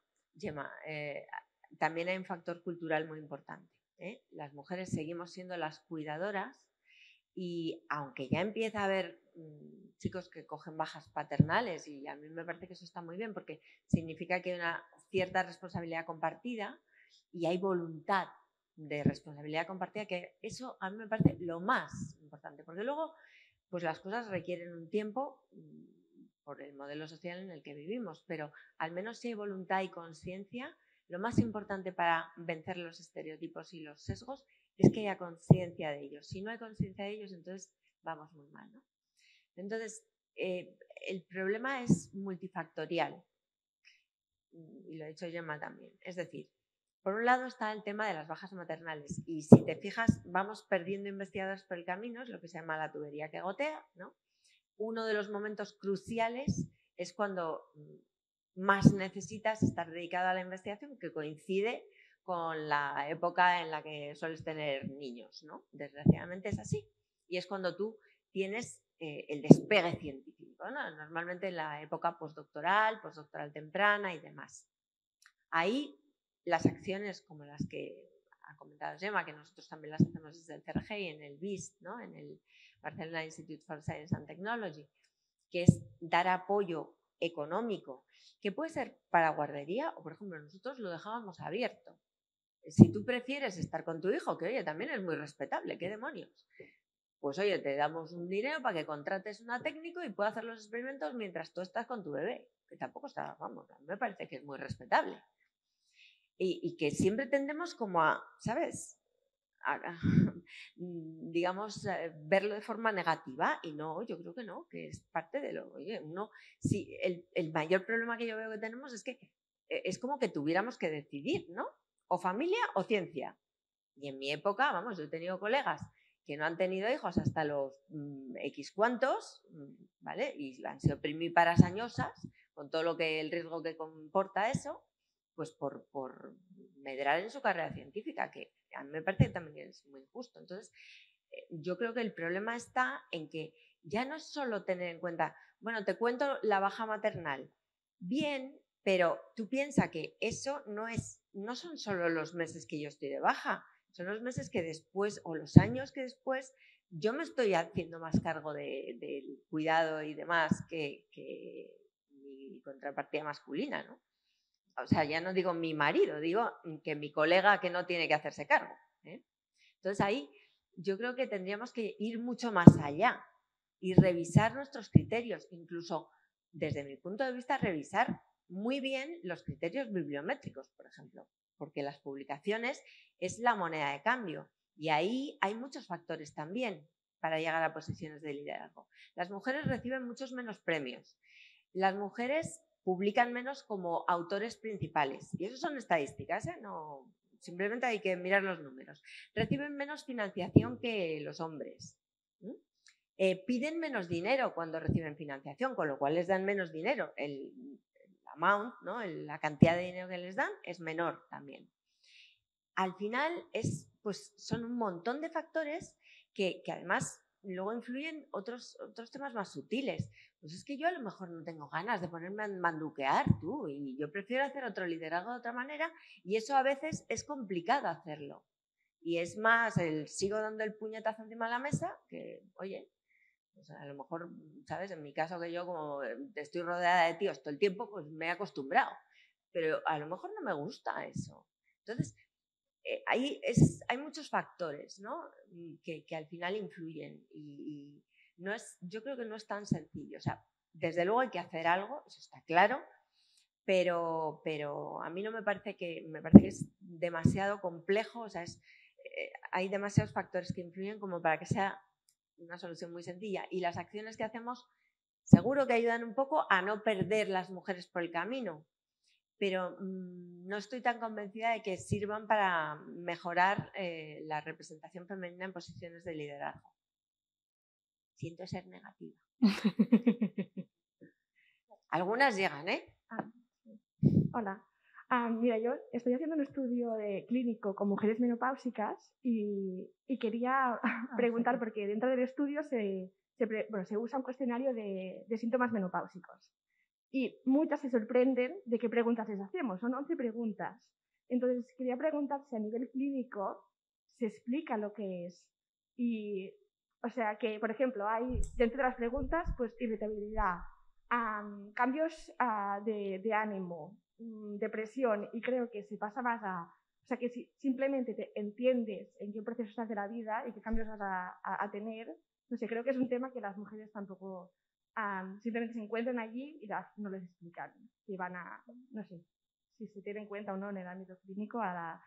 también hay un factor cultural muy importante. Las mujeres seguimos siendo las cuidadoras y aunque ya empieza a haber chicos que cogen bajas paternales y a mí me parece que eso está muy bien porque significa que hay una cierta responsabilidad compartida y hay voluntad de responsabilidad compartida, que eso a mí me parece lo más importante porque luego pues las cosas requieren un tiempo por el modelo social en el que vivimos, pero al menos si hay voluntad y conciencia, lo más importante para vencer los estereotipos y los sesgos es que haya conciencia de ellos. Si no hay conciencia de ellos, entonces vamos muy mal, ¿no? Entonces, el problema es multifactorial. Y lo ha dicho Gemma también. Es decir, por un lado está el tema de las bajas maternales. Y si te fijas, vamos perdiendo investigadores por el camino, es lo que se llama la tubería que gotea, ¿no? Uno de los momentos cruciales es cuando más necesitas estar dedicado a la investigación, que coincide con la época en la que sueles tener niños, ¿no? Desgraciadamente es así. Y es cuando tú tienes el despegue científico, ¿no? Normalmente en la época postdoctoral temprana y demás. Ahí las acciones como las que ha comentado Gemma, que nosotros también las hacemos desde el CRG y en el BIST, ¿no?, en el Barcelona Institute for Science and Technology, que es dar apoyo económico, que puede ser para guardería o, por ejemplo, nosotros lo dejábamos abierto. Si tú prefieres estar con tu hijo, que oye, también es muy respetable, ¿qué demonios? Pues oye, te damos un dinero para que contrates una técnico y pueda hacer los experimentos mientras tú estás con tu bebé, que tampoco está, vamos, a mí me parece que es muy respetable. Y que siempre tendemos como a, ¿sabes?, digamos, verlo de forma negativa y no, yo creo que no, que es parte de lo, oye, sí, el mayor problema que yo veo que tenemos es que es como que tuviéramos que decidir, ¿no? O familia o ciencia. Y en mi época, vamos, yo he tenido colegas que no han tenido hijos hasta los X cuantos, ¿vale? Y han sido primíparas añosas, con todo lo que el riesgo que comporta eso, pues por medrar en su carrera científica, que a mí me parece que también es muy injusto. Entonces, yo creo que el problema está en que ya no es solo tener en cuenta, bueno, te cuento la baja maternal, bien, pero tú piensas que eso no son solo los meses que yo estoy de baja, son los meses que después o los años que después yo me estoy haciendo más cargo del cuidado y demás que mi contrapartida masculina, ¿no? O sea, ya no digo mi marido, digo que mi colega que no tiene que hacerse cargo, ¿eh? Entonces ahí yo creo que tendríamos que ir mucho más allá y revisar nuestros criterios, incluso desde mi punto de vista revisar muy bien los criterios bibliométricos, por ejemplo, porque las publicaciones es la moneda de cambio y ahí hay muchos factores también para llegar a posiciones de liderazgo. Las mujeres reciben muchos menos premios, las mujeres publican menos como autores principales y eso son estadísticas, no, simplemente hay que mirar los números. Reciben menos financiación que los hombres. Piden menos dinero cuando reciben financiación, con lo cual les dan menos dinero. El amount, ¿no? La cantidad de dinero que les dan es menor también. Al final pues son un montón de factores que además luego influyen otros temas más sutiles. Pues es que yo a lo mejor no tengo ganas de ponerme a manduquear tú y yo prefiero hacer otro liderazgo de otra manera y eso a veces es complicado hacerlo. Y es más sigo dando el puñetazo encima de la mesa que, oye, pues a lo mejor, ¿sabes? En mi caso que yo como estoy rodeada de tíos todo el tiempo, pues me he acostumbrado. Pero a lo mejor no me gusta eso. Entonces, hay muchos factores, ¿no? que al final influyen y no yo creo que no es tan sencillo. O sea, desde luego hay que hacer algo, eso está claro, pero a mí no me parece que es demasiado complejo, o sea, hay demasiados factores que influyen como para que sea una solución muy sencilla y las acciones que hacemos seguro que ayudan un poco a no perder las mujeres por el camino, pero no estoy tan convencida de que sirvan para mejorar la representación femenina en posiciones de liderazgo. Siento ser negativa. Algunas llegan, ¿eh? Hola. Mira, yo estoy haciendo un estudio clínico con mujeres menopáusicas y quería preguntar, porque dentro del estudio se usa un cuestionario de síntomas menopáusicos. Y muchas se sorprenden de qué preguntas les hacemos. Son 11 preguntas. Entonces, quería preguntar si a nivel clínico se explica lo que es. Y, o sea, que, por ejemplo, hay dentro de las preguntas, pues, irritabilidad, cambios de ánimo, depresión, y creo que se pasa más o sea, que si simplemente te entiendes en qué proceso estás de la vida y qué cambios vas a tener, no sé, creo que es un tema que las mujeres tampoco simplemente se encuentran allí y no les explican que van no sé, si se tiene en cuenta o no en el ámbito clínico a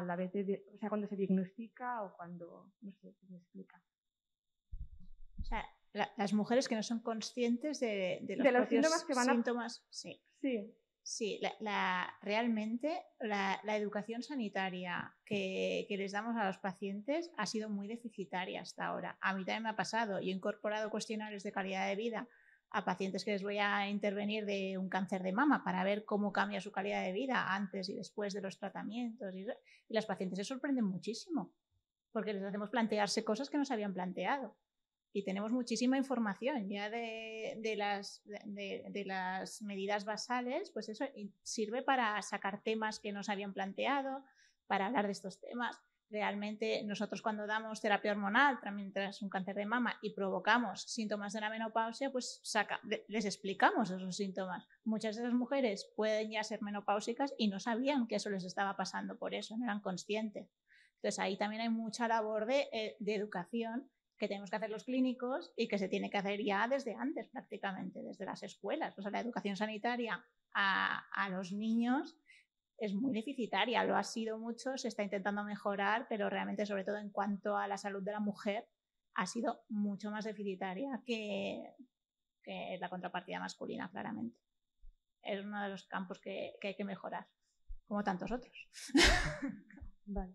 la vez o sea, cuando se diagnostica o cuando, no sé, se explica. O sea, las mujeres que no son conscientes de los propios síntomas que van síntomas, sí, realmente la educación sanitaria que les damos a los pacientes ha sido muy deficitaria hasta ahora. A mí también me ha pasado. Yo he incorporado cuestionarios de calidad de vida a pacientes que les voy a intervenir de un cáncer de mama para ver cómo cambia su calidad de vida antes y después de los tratamientos. Y las pacientes se sorprenden muchísimo porque les hacemos plantearse cosas que no se habían planteado. Y tenemos muchísima información ya de las medidas basales, pues eso sirve para sacar temas que no se habían planteado, para hablar de estos temas. Realmente nosotros cuando damos terapia hormonal también tras un cáncer de mama y provocamos síntomas de la menopausia, pues les explicamos esos síntomas. Muchas de esas mujeres pueden ya ser menopáusicas y no sabían que eso les estaba pasando por eso, no eran conscientes. Entonces ahí también hay mucha labor de educación que tenemos que hacer los clínicos y que se tiene que hacer ya desde antes prácticamente, desde las escuelas. O sea, la educación sanitaria a los niños es muy deficitaria, lo ha sido mucho, se está intentando mejorar, pero realmente, sobre todo en cuanto a la salud de la mujer, ha sido mucho más deficitaria que la contrapartida masculina, claramente. Es uno de los campos que hay que mejorar, como tantos otros. Vale.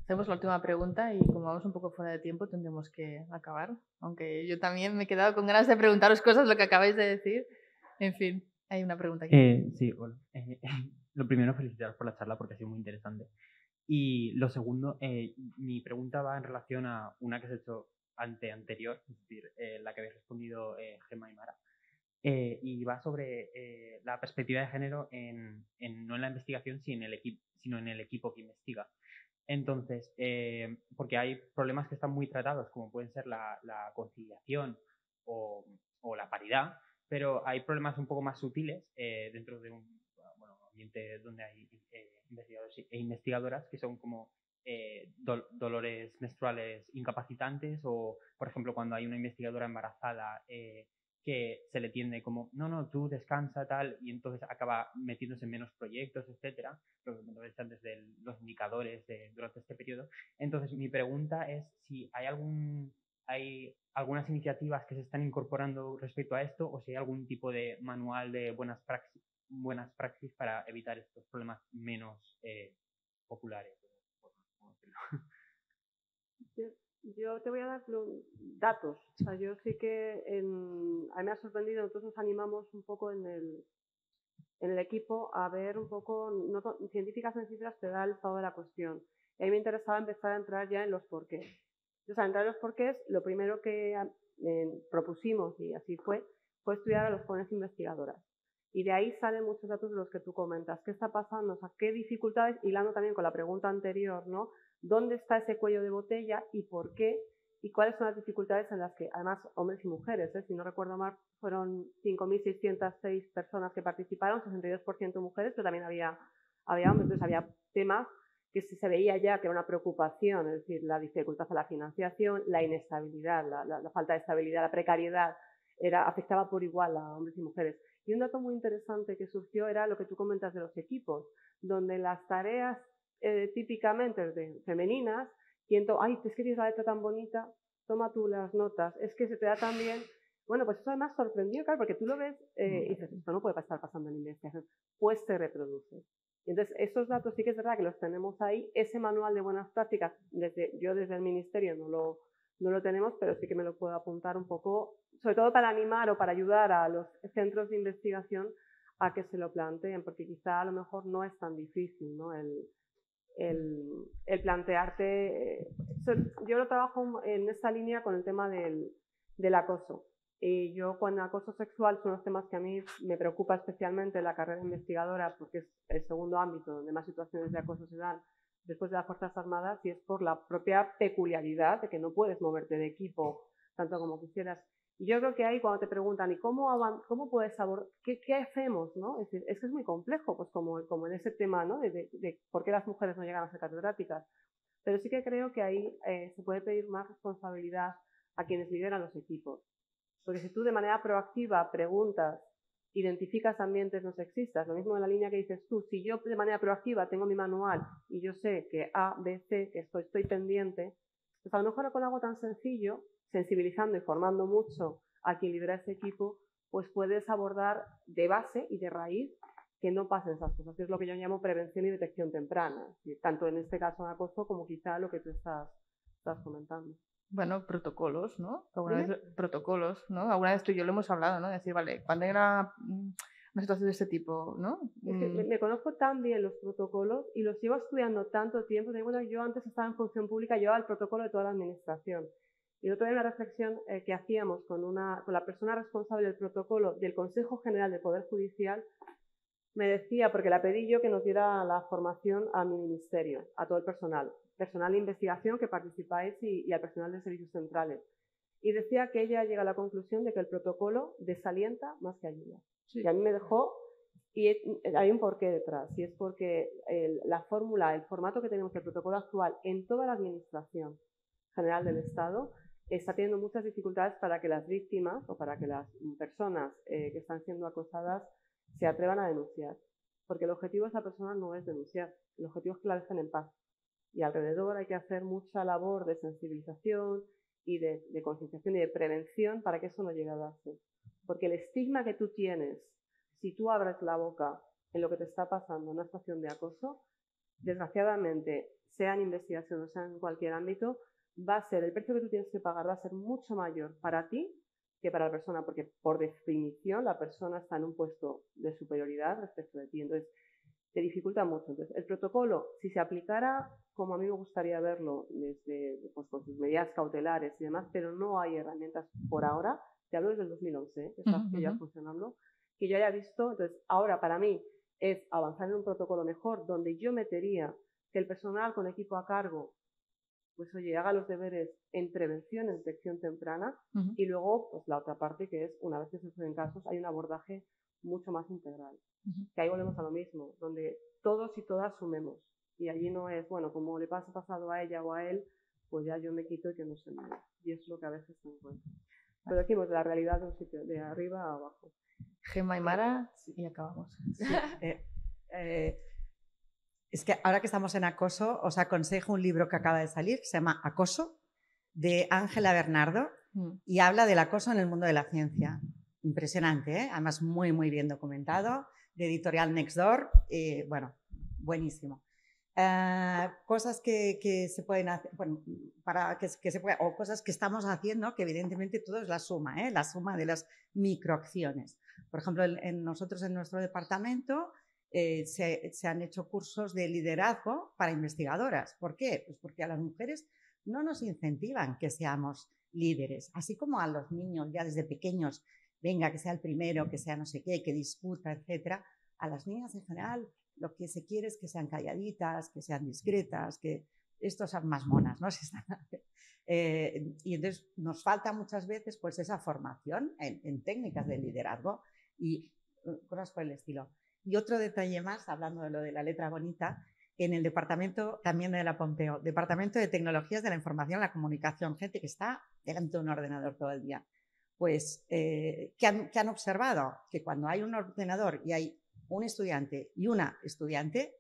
Hacemos la última pregunta y como vamos un poco fuera de tiempo tendremos que acabar, aunque yo también me he quedado con ganas de preguntaros cosas, lo que acabáis de decir. En fin, hay una pregunta aquí. Sí, bueno, lo primero, felicitaros por la charla porque ha sido muy interesante. Y lo segundo, mi pregunta va en relación a una que se ha hecho anterior, es decir, la que habéis respondido Gemma y Mara. Y va sobre la perspectiva de género no en la investigación, sino en el equipo que investiga. Entonces, porque hay problemas que están muy tratados, como pueden ser la conciliación o la paridad, pero hay problemas un poco más sutiles dentro de un ambiente donde hay investigadores e investigadoras que son como dolores menstruales incapacitantes o, por ejemplo, cuando hay una investigadora embarazada que se le tiende como, no, tú descansa, tal, y entonces acaba metiéndose en menos proyectos, etcétera, lo que me antes de los indicadores durante este periodo. Entonces, mi pregunta es si hay algunas iniciativas que se están incorporando respecto a esto o si hay algún tipo de manual de buenas praxis para evitar estos problemas menos populares. Yo te voy a dar datos. O sea, yo sí que a mí me ha sorprendido. Nosotros nos animamos un poco en el equipo a ver un poco, no científicas en cifras te da el estado de la cuestión. Y a mí me interesaba empezar a entrar ya en los porqués. Entonces, al entrar en los porqués, lo primero que propusimos, y así fue estudiar a los jóvenes investigadoras. Y de ahí salen muchos datos de los que tú comentas. ¿Qué está pasando? O sea, ¿qué dificultades? Hilando también con la pregunta anterior, ¿no? ¿Dónde está ese cuello de botella y por qué? ¿Y cuáles son las dificultades en las que, además, hombres y mujeres, si no recuerdo mal, fueron 5.606 personas que participaron, 62% mujeres, pero también había hombres, entonces había temas que se veía ya que era una preocupación, es decir, la dificultad a la financiación, la inestabilidad, la falta de estabilidad, la precariedad, afectaba por igual a hombres y mujeres. Y un dato muy interesante que surgió era lo que tú comentas de los equipos, donde las tareas típicamente femeninas, ay, es que tienes la letra tan bonita, toma tú las notas, es que se te da tan bien. Bueno, pues eso además sorprendió, claro, porque tú lo ves y dices, esto no puede estar pasando en investigación, pues se reproduce. Y entonces, esos datos sí que es verdad que los tenemos ahí. Ese manual de buenas prácticas, yo desde el Ministerio no lo tenemos, pero sí que me lo puedo apuntar un poco, sobre todo para animar o para ayudar a los centros de investigación a que se lo planteen, porque quizá a lo mejor no es tan difícil, ¿no? El plantearte. Yo lo trabajo en esta línea con el tema del acoso. Y yo, cuando acoso sexual, son los temas que a mí me preocupa especialmente en la carrera investigadora, porque es el segundo ámbito donde más situaciones de acoso se dan después de las Fuerzas Armadas, y es por la propia peculiaridad de que no puedes moverte de equipo tanto como quisieras. Y yo creo que ahí, cuando te preguntan, ¿y cómo puedes abordar? ¿Qué hacemos? ¿No? Es decir, es que es muy complejo, pues como en ese tema, ¿no? de por qué las mujeres no llegan a ser catedráticas. Pero sí que creo que ahí se puede pedir más responsabilidad a quienes lideran los equipos. Porque si tú de manera proactiva preguntas, identificas ambientes no sexistas, lo mismo en la línea que dices tú, si yo de manera proactiva tengo mi manual y yo sé que A, B, C, que estoy pendiente, pues a lo mejor con algo tan sencillo, sensibilizando y formando mucho a quien lidera ese equipo, pues puedes abordar de base y de raíz que no pasen esas cosas, que es lo que yo llamo prevención y detección temprana, tanto en este caso de acoso como quizá lo que tú estás comentando. Bueno, protocolos, ¿no? Protocolos, ¿no? Alguna vez tú y yo lo hemos hablado, ¿no? Decir, vale, cuando hay una situación de este tipo, ¿no? Es que me conozco tan bien los protocolos y los llevo estudiando tanto tiempo. Bueno, yo antes estaba en función pública, llevaba el protocolo de toda la administración. Y otra vez una reflexión que hacíamos con la persona responsable del protocolo del Consejo General del Poder Judicial, me decía, porque la pedí yo, que nos diera la formación a mi ministerio, a todo el personal de investigación que participáis y al personal de servicios centrales. Y decía que ella llega a la conclusión de que el protocolo desalienta más que ayuda. Sí. Y a mí me dejó, y hay un porqué detrás, y es porque la fórmula, el formato que tenemos del protocolo actual en toda la administración general del Estado está teniendo muchas dificultades para que las víctimas o para que las personas que están siendo acosadas se atrevan a denunciar. Porque el objetivo de esa persona no es denunciar, el objetivo es que la dejen en paz. Y alrededor hay que hacer mucha labor de sensibilización y de concienciación y de prevención para que eso no llegue a darse. Porque el estigma que tú tienes, si tú abres la boca en lo que te está pasando en una situación de acoso, desgraciadamente, sea en investigación o sea en cualquier ámbito, el precio que tú tienes que pagar va a ser mucho mayor para ti que para la persona, porque por definición la persona está en un puesto de superioridad respecto de ti. Entonces, te dificulta mucho. Entonces, el protocolo, si se aplicara como a mí me gustaría verlo, pues, con sus medidas cautelares y demás, pero no hay herramientas por ahora, te hablo desde el 2011, que está ya funcionando, que yo haya visto. Entonces, ahora para mí es avanzar en un protocolo mejor, donde yo metería que el personal con equipo a cargo, pues oye, haga los deberes en prevención, en detección temprana, y luego, pues la otra parte que es, una vez que se suceden casos, hay un abordaje mucho más integral. Que ahí volvemos a lo mismo, donde todos y todas sumemos Y allí no es, bueno, como le pasa pasado a ella o a él, pues ya yo me quito y que no se me vea. Y eso es lo que a veces se encuentra. Pero decimos la realidad de un sitio, de arriba a abajo. Gemma y Mara, y acabamos. Sí, es que ahora que estamos en acoso, os aconsejo un libro que acaba de salir, que se llama Acoso, de Ángela Bernardo, y habla del acoso en el mundo de la ciencia. Impresionante, ¿eh? Además muy, muy bien documentado, de editorial Nextdoor, bueno, buenísimo. Cosas que se pueden hacer, bueno, para que se pueda, o cosas que estamos haciendo, que evidentemente todo es la suma de las microacciones. Por ejemplo, nosotros en nuestro departamento se han hecho cursos de liderazgo para investigadoras. ¿Por qué? Pues porque a las mujeres no nos incentivan que seamos líderes, así como a los niños ya desde pequeños, venga, que sea el primero, que sea no sé qué, que discuta, etcétera. A las niñas en general lo que se quiere es que sean calladitas, que sean discretas, que estos sean más monas, ¿no? Y entonces nos falta muchas veces pues esa formación en técnicas de liderazgo y cosas por el estilo. Y otro detalle más, hablando de lo de la letra bonita, en el departamento también de la Pompeu, Departamento de Tecnologías de la Información y la Comunicación, gente que está delante de un ordenador todo el día, pues ¿qué han observado? Que cuando hay un ordenador y hay un estudiante y una estudiante,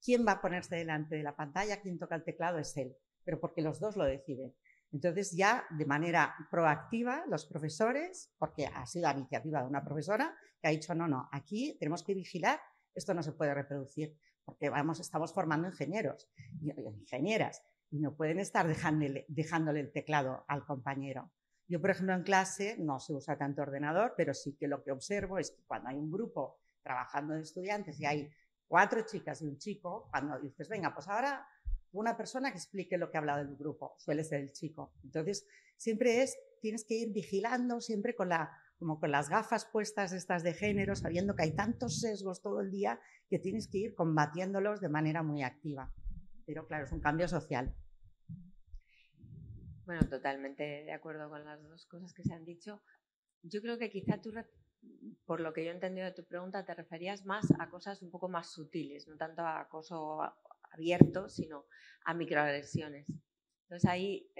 ¿quién va a ponerse delante de la pantalla? ¿Quién toca el teclado? Es él, pero porque los dos lo deciden. Entonces ya de manera proactiva los profesores, porque ha sido la iniciativa de una profesora que ha dicho no, aquí tenemos que vigilar, esto no se puede reproducir, porque estamos formando ingenieros y ingenieras y no pueden estar dejándole el teclado al compañero. Yo, por ejemplo, en clase no se usa tanto ordenador, pero sí que lo que observo es que cuando hay un grupo trabajando de estudiantes y hay 4 chicas y un chico, cuando dices, venga, pues ahora una persona que explique lo que ha hablado del grupo, suele ser el chico. Entonces, siempre tienes que ir vigilando, siempre como con las gafas puestas estas de género, sabiendo que hay tantos sesgos todo el día que tienes que ir combatiéndolos de manera muy activa. Pero claro, es un cambio social. Bueno, totalmente de acuerdo con las dos cosas que se han dicho. Yo creo que quizá tú, por lo que yo he entendido de tu pregunta, te referías más a cosas un poco más sutiles, no tanto a acoso abierto, sino a microagresiones. Entonces ahí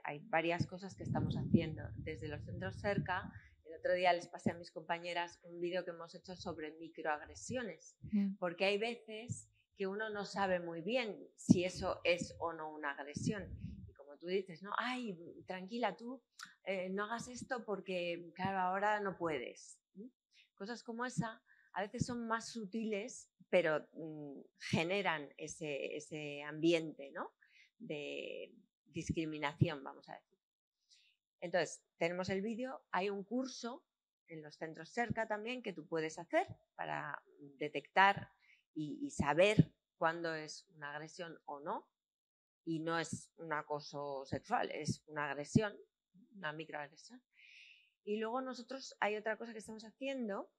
hay varias cosas que estamos haciendo. Desde los centros cerca, el otro día les pasé a mis compañeras un vídeo que hemos hecho sobre microagresiones, porque hay veces que uno no sabe muy bien si eso es o no una agresión. Y como tú dices, ¿no? Ay, tranquila, tú no hagas esto porque, claro, ahora no puedes. Cosas como esa a veces son más sutiles, pero generan ese ambiente, ¿no? De discriminación, vamos a decir. Entonces, tenemos el vídeo, hay un curso en los centros cerca también que tú puedes hacer para detectar y saber cuándo es una agresión o no, y no es un acoso sexual, es una agresión, una microagresión. Y luego nosotros hay otra cosa que estamos haciendo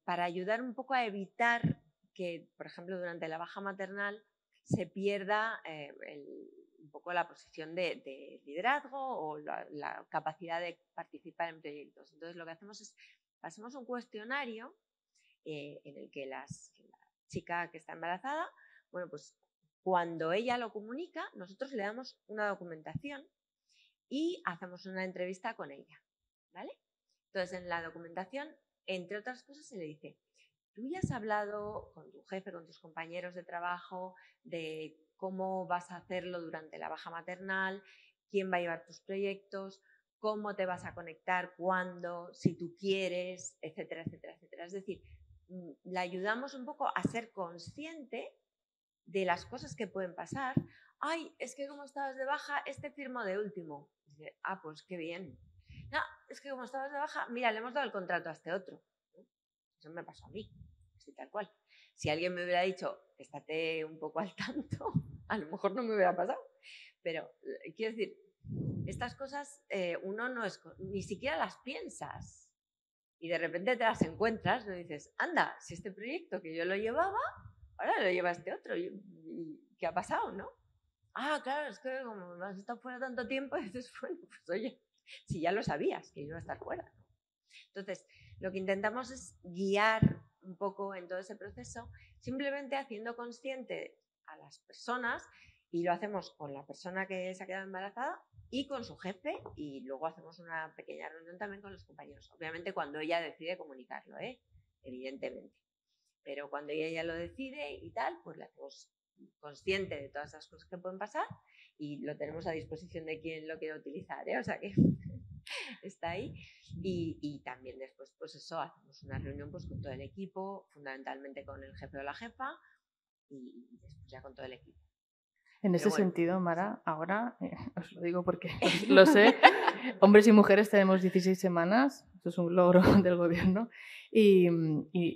para ayudar un poco a evitar que, por ejemplo, durante la baja maternal se pierda un poco la posición de liderazgo o la capacidad de participar en proyectos. Entonces, lo que hacemos es, hacemos un cuestionario en el que la chica que está embarazada, bueno, pues cuando ella lo comunica, nosotros le damos una documentación y hacemos una entrevista con ella, ¿vale? Entonces, en la documentación, entre otras cosas, se le dice, ¿tú ya has hablado con tu jefe, con tus compañeros de trabajo, de cómo vas a hacerlo durante la baja maternal, quién va a llevar tus proyectos, cómo te vas a conectar, cuándo, si tú quieres, etcétera, etcétera, etcétera? Es decir, le ayudamos un poco a ser consciente de las cosas que pueden pasar. Ay, es que como estabas de baja, firmó de último. Dice, pues qué bien. No, es que como estabas de baja, mira, le hemos dado el contrato a este otro. Eso me pasó a mí, así tal cual. Si alguien me hubiera dicho, estate un poco al tanto, a lo mejor no me hubiera pasado. Pero quiero decir, estas cosas uno no es, ni siquiera las piensas. Y de repente te las encuentras y dices, anda, si este proyecto que yo lo llevaba, ahora lo lleva este otro. ¿Y qué ha pasado, no? Claro, es que como has estado fuera tanto tiempo, dices, bueno, pues oye, si ya lo sabías que iba a estar fuera. Entonces, lo que intentamos es guiar un poco en todo ese proceso, simplemente haciendo consciente a las personas y lo hacemos con la persona que se ha quedado embarazada y con su jefe y luego hacemos una pequeña reunión también con los compañeros. Obviamente cuando ella decide comunicarlo, evidentemente. Pero cuando ella ya lo decide y tal, pues la hacemos consciente de todas esas cosas que pueden pasar y lo tenemos a disposición de quien lo quiera utilizar, o sea que está ahí. Y también después, pues eso, hacemos una reunión pues con todo el equipo, fundamentalmente con el jefe o la jefa y después ya con todo el equipo. En ese sentido, Mara, ahora, os lo digo porque lo sé, hombres y mujeres tenemos 16 semanas, eso es un logro del gobierno, y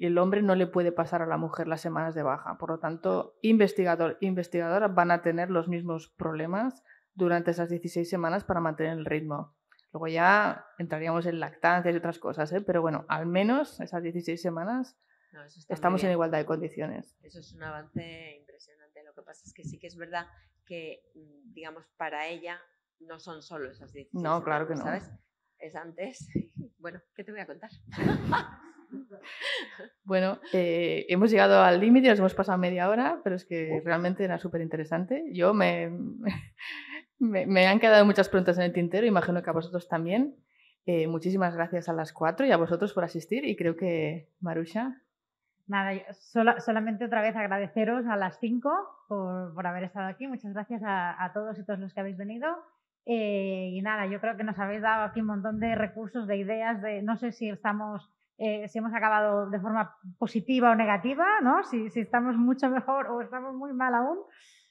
el hombre no le puede pasar a la mujer las semanas de baja. Por lo tanto, investigador e investigadora van a tener los mismos problemas durante esas 16 semanas para mantener el ritmo. Luego ya entraríamos en lactancias y otras cosas, pero bueno, al menos esas 16 semanas estamos en igualdad de condiciones. Eso es un avance impresionante. Lo que pasa es que sí que es verdad que, digamos, para ella no son solo esas 16 No, claro que no. ¿Sabes? Es antes. Bueno, ¿qué te voy a contar? Bueno, hemos llegado al límite, nos hemos pasado media hora, pero es que realmente era súper interesante. Yo me han quedado muchas preguntas en el tintero, imagino que a vosotros también. Muchísimas gracias a las 4 y a vosotros por asistir y creo que Marusha... Nada, solamente otra vez agradeceros a las 5 por haber estado aquí. Muchas gracias a todos y todos los que habéis venido. Y nada, yo creo que nos habéis dado aquí un montón de recursos, de ideas, no sé si si hemos acabado de forma positiva o negativa, ¿no? Si estamos mucho mejor o estamos muy mal aún.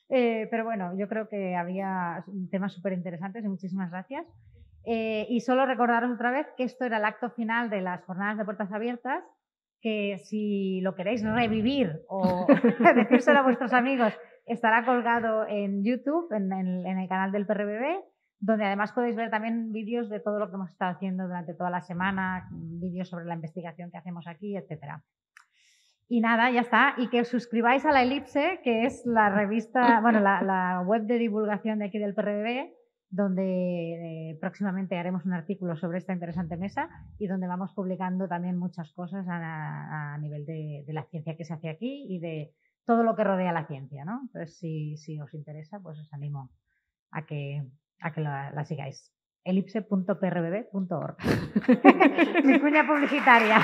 Pero bueno, yo creo que había temas súper interesantes y muchísimas gracias. Y solo recordaros otra vez que esto era el acto final de las jornadas de puertas abiertas, que si lo queréis revivir o decírselo a vuestros amigos, estará colgado en YouTube, en el canal del PRBB, donde además podéis ver también vídeos de todo lo que hemos estado haciendo durante toda la semana, vídeos sobre la investigación que hacemos aquí, etcétera. Y nada, ya está. Y que os suscribáis a la Elipse, que es la revista, bueno, la web de divulgación de aquí del PRBB, donde próximamente haremos un artículo sobre esta interesante mesa y donde vamos publicando también muchas cosas a nivel de la ciencia que se hace aquí y de todo lo que rodea la ciencia, ¿no? Entonces, si os interesa, pues os animo a que la sigáis. elipse.prbb.org. Mi cuña publicitaria.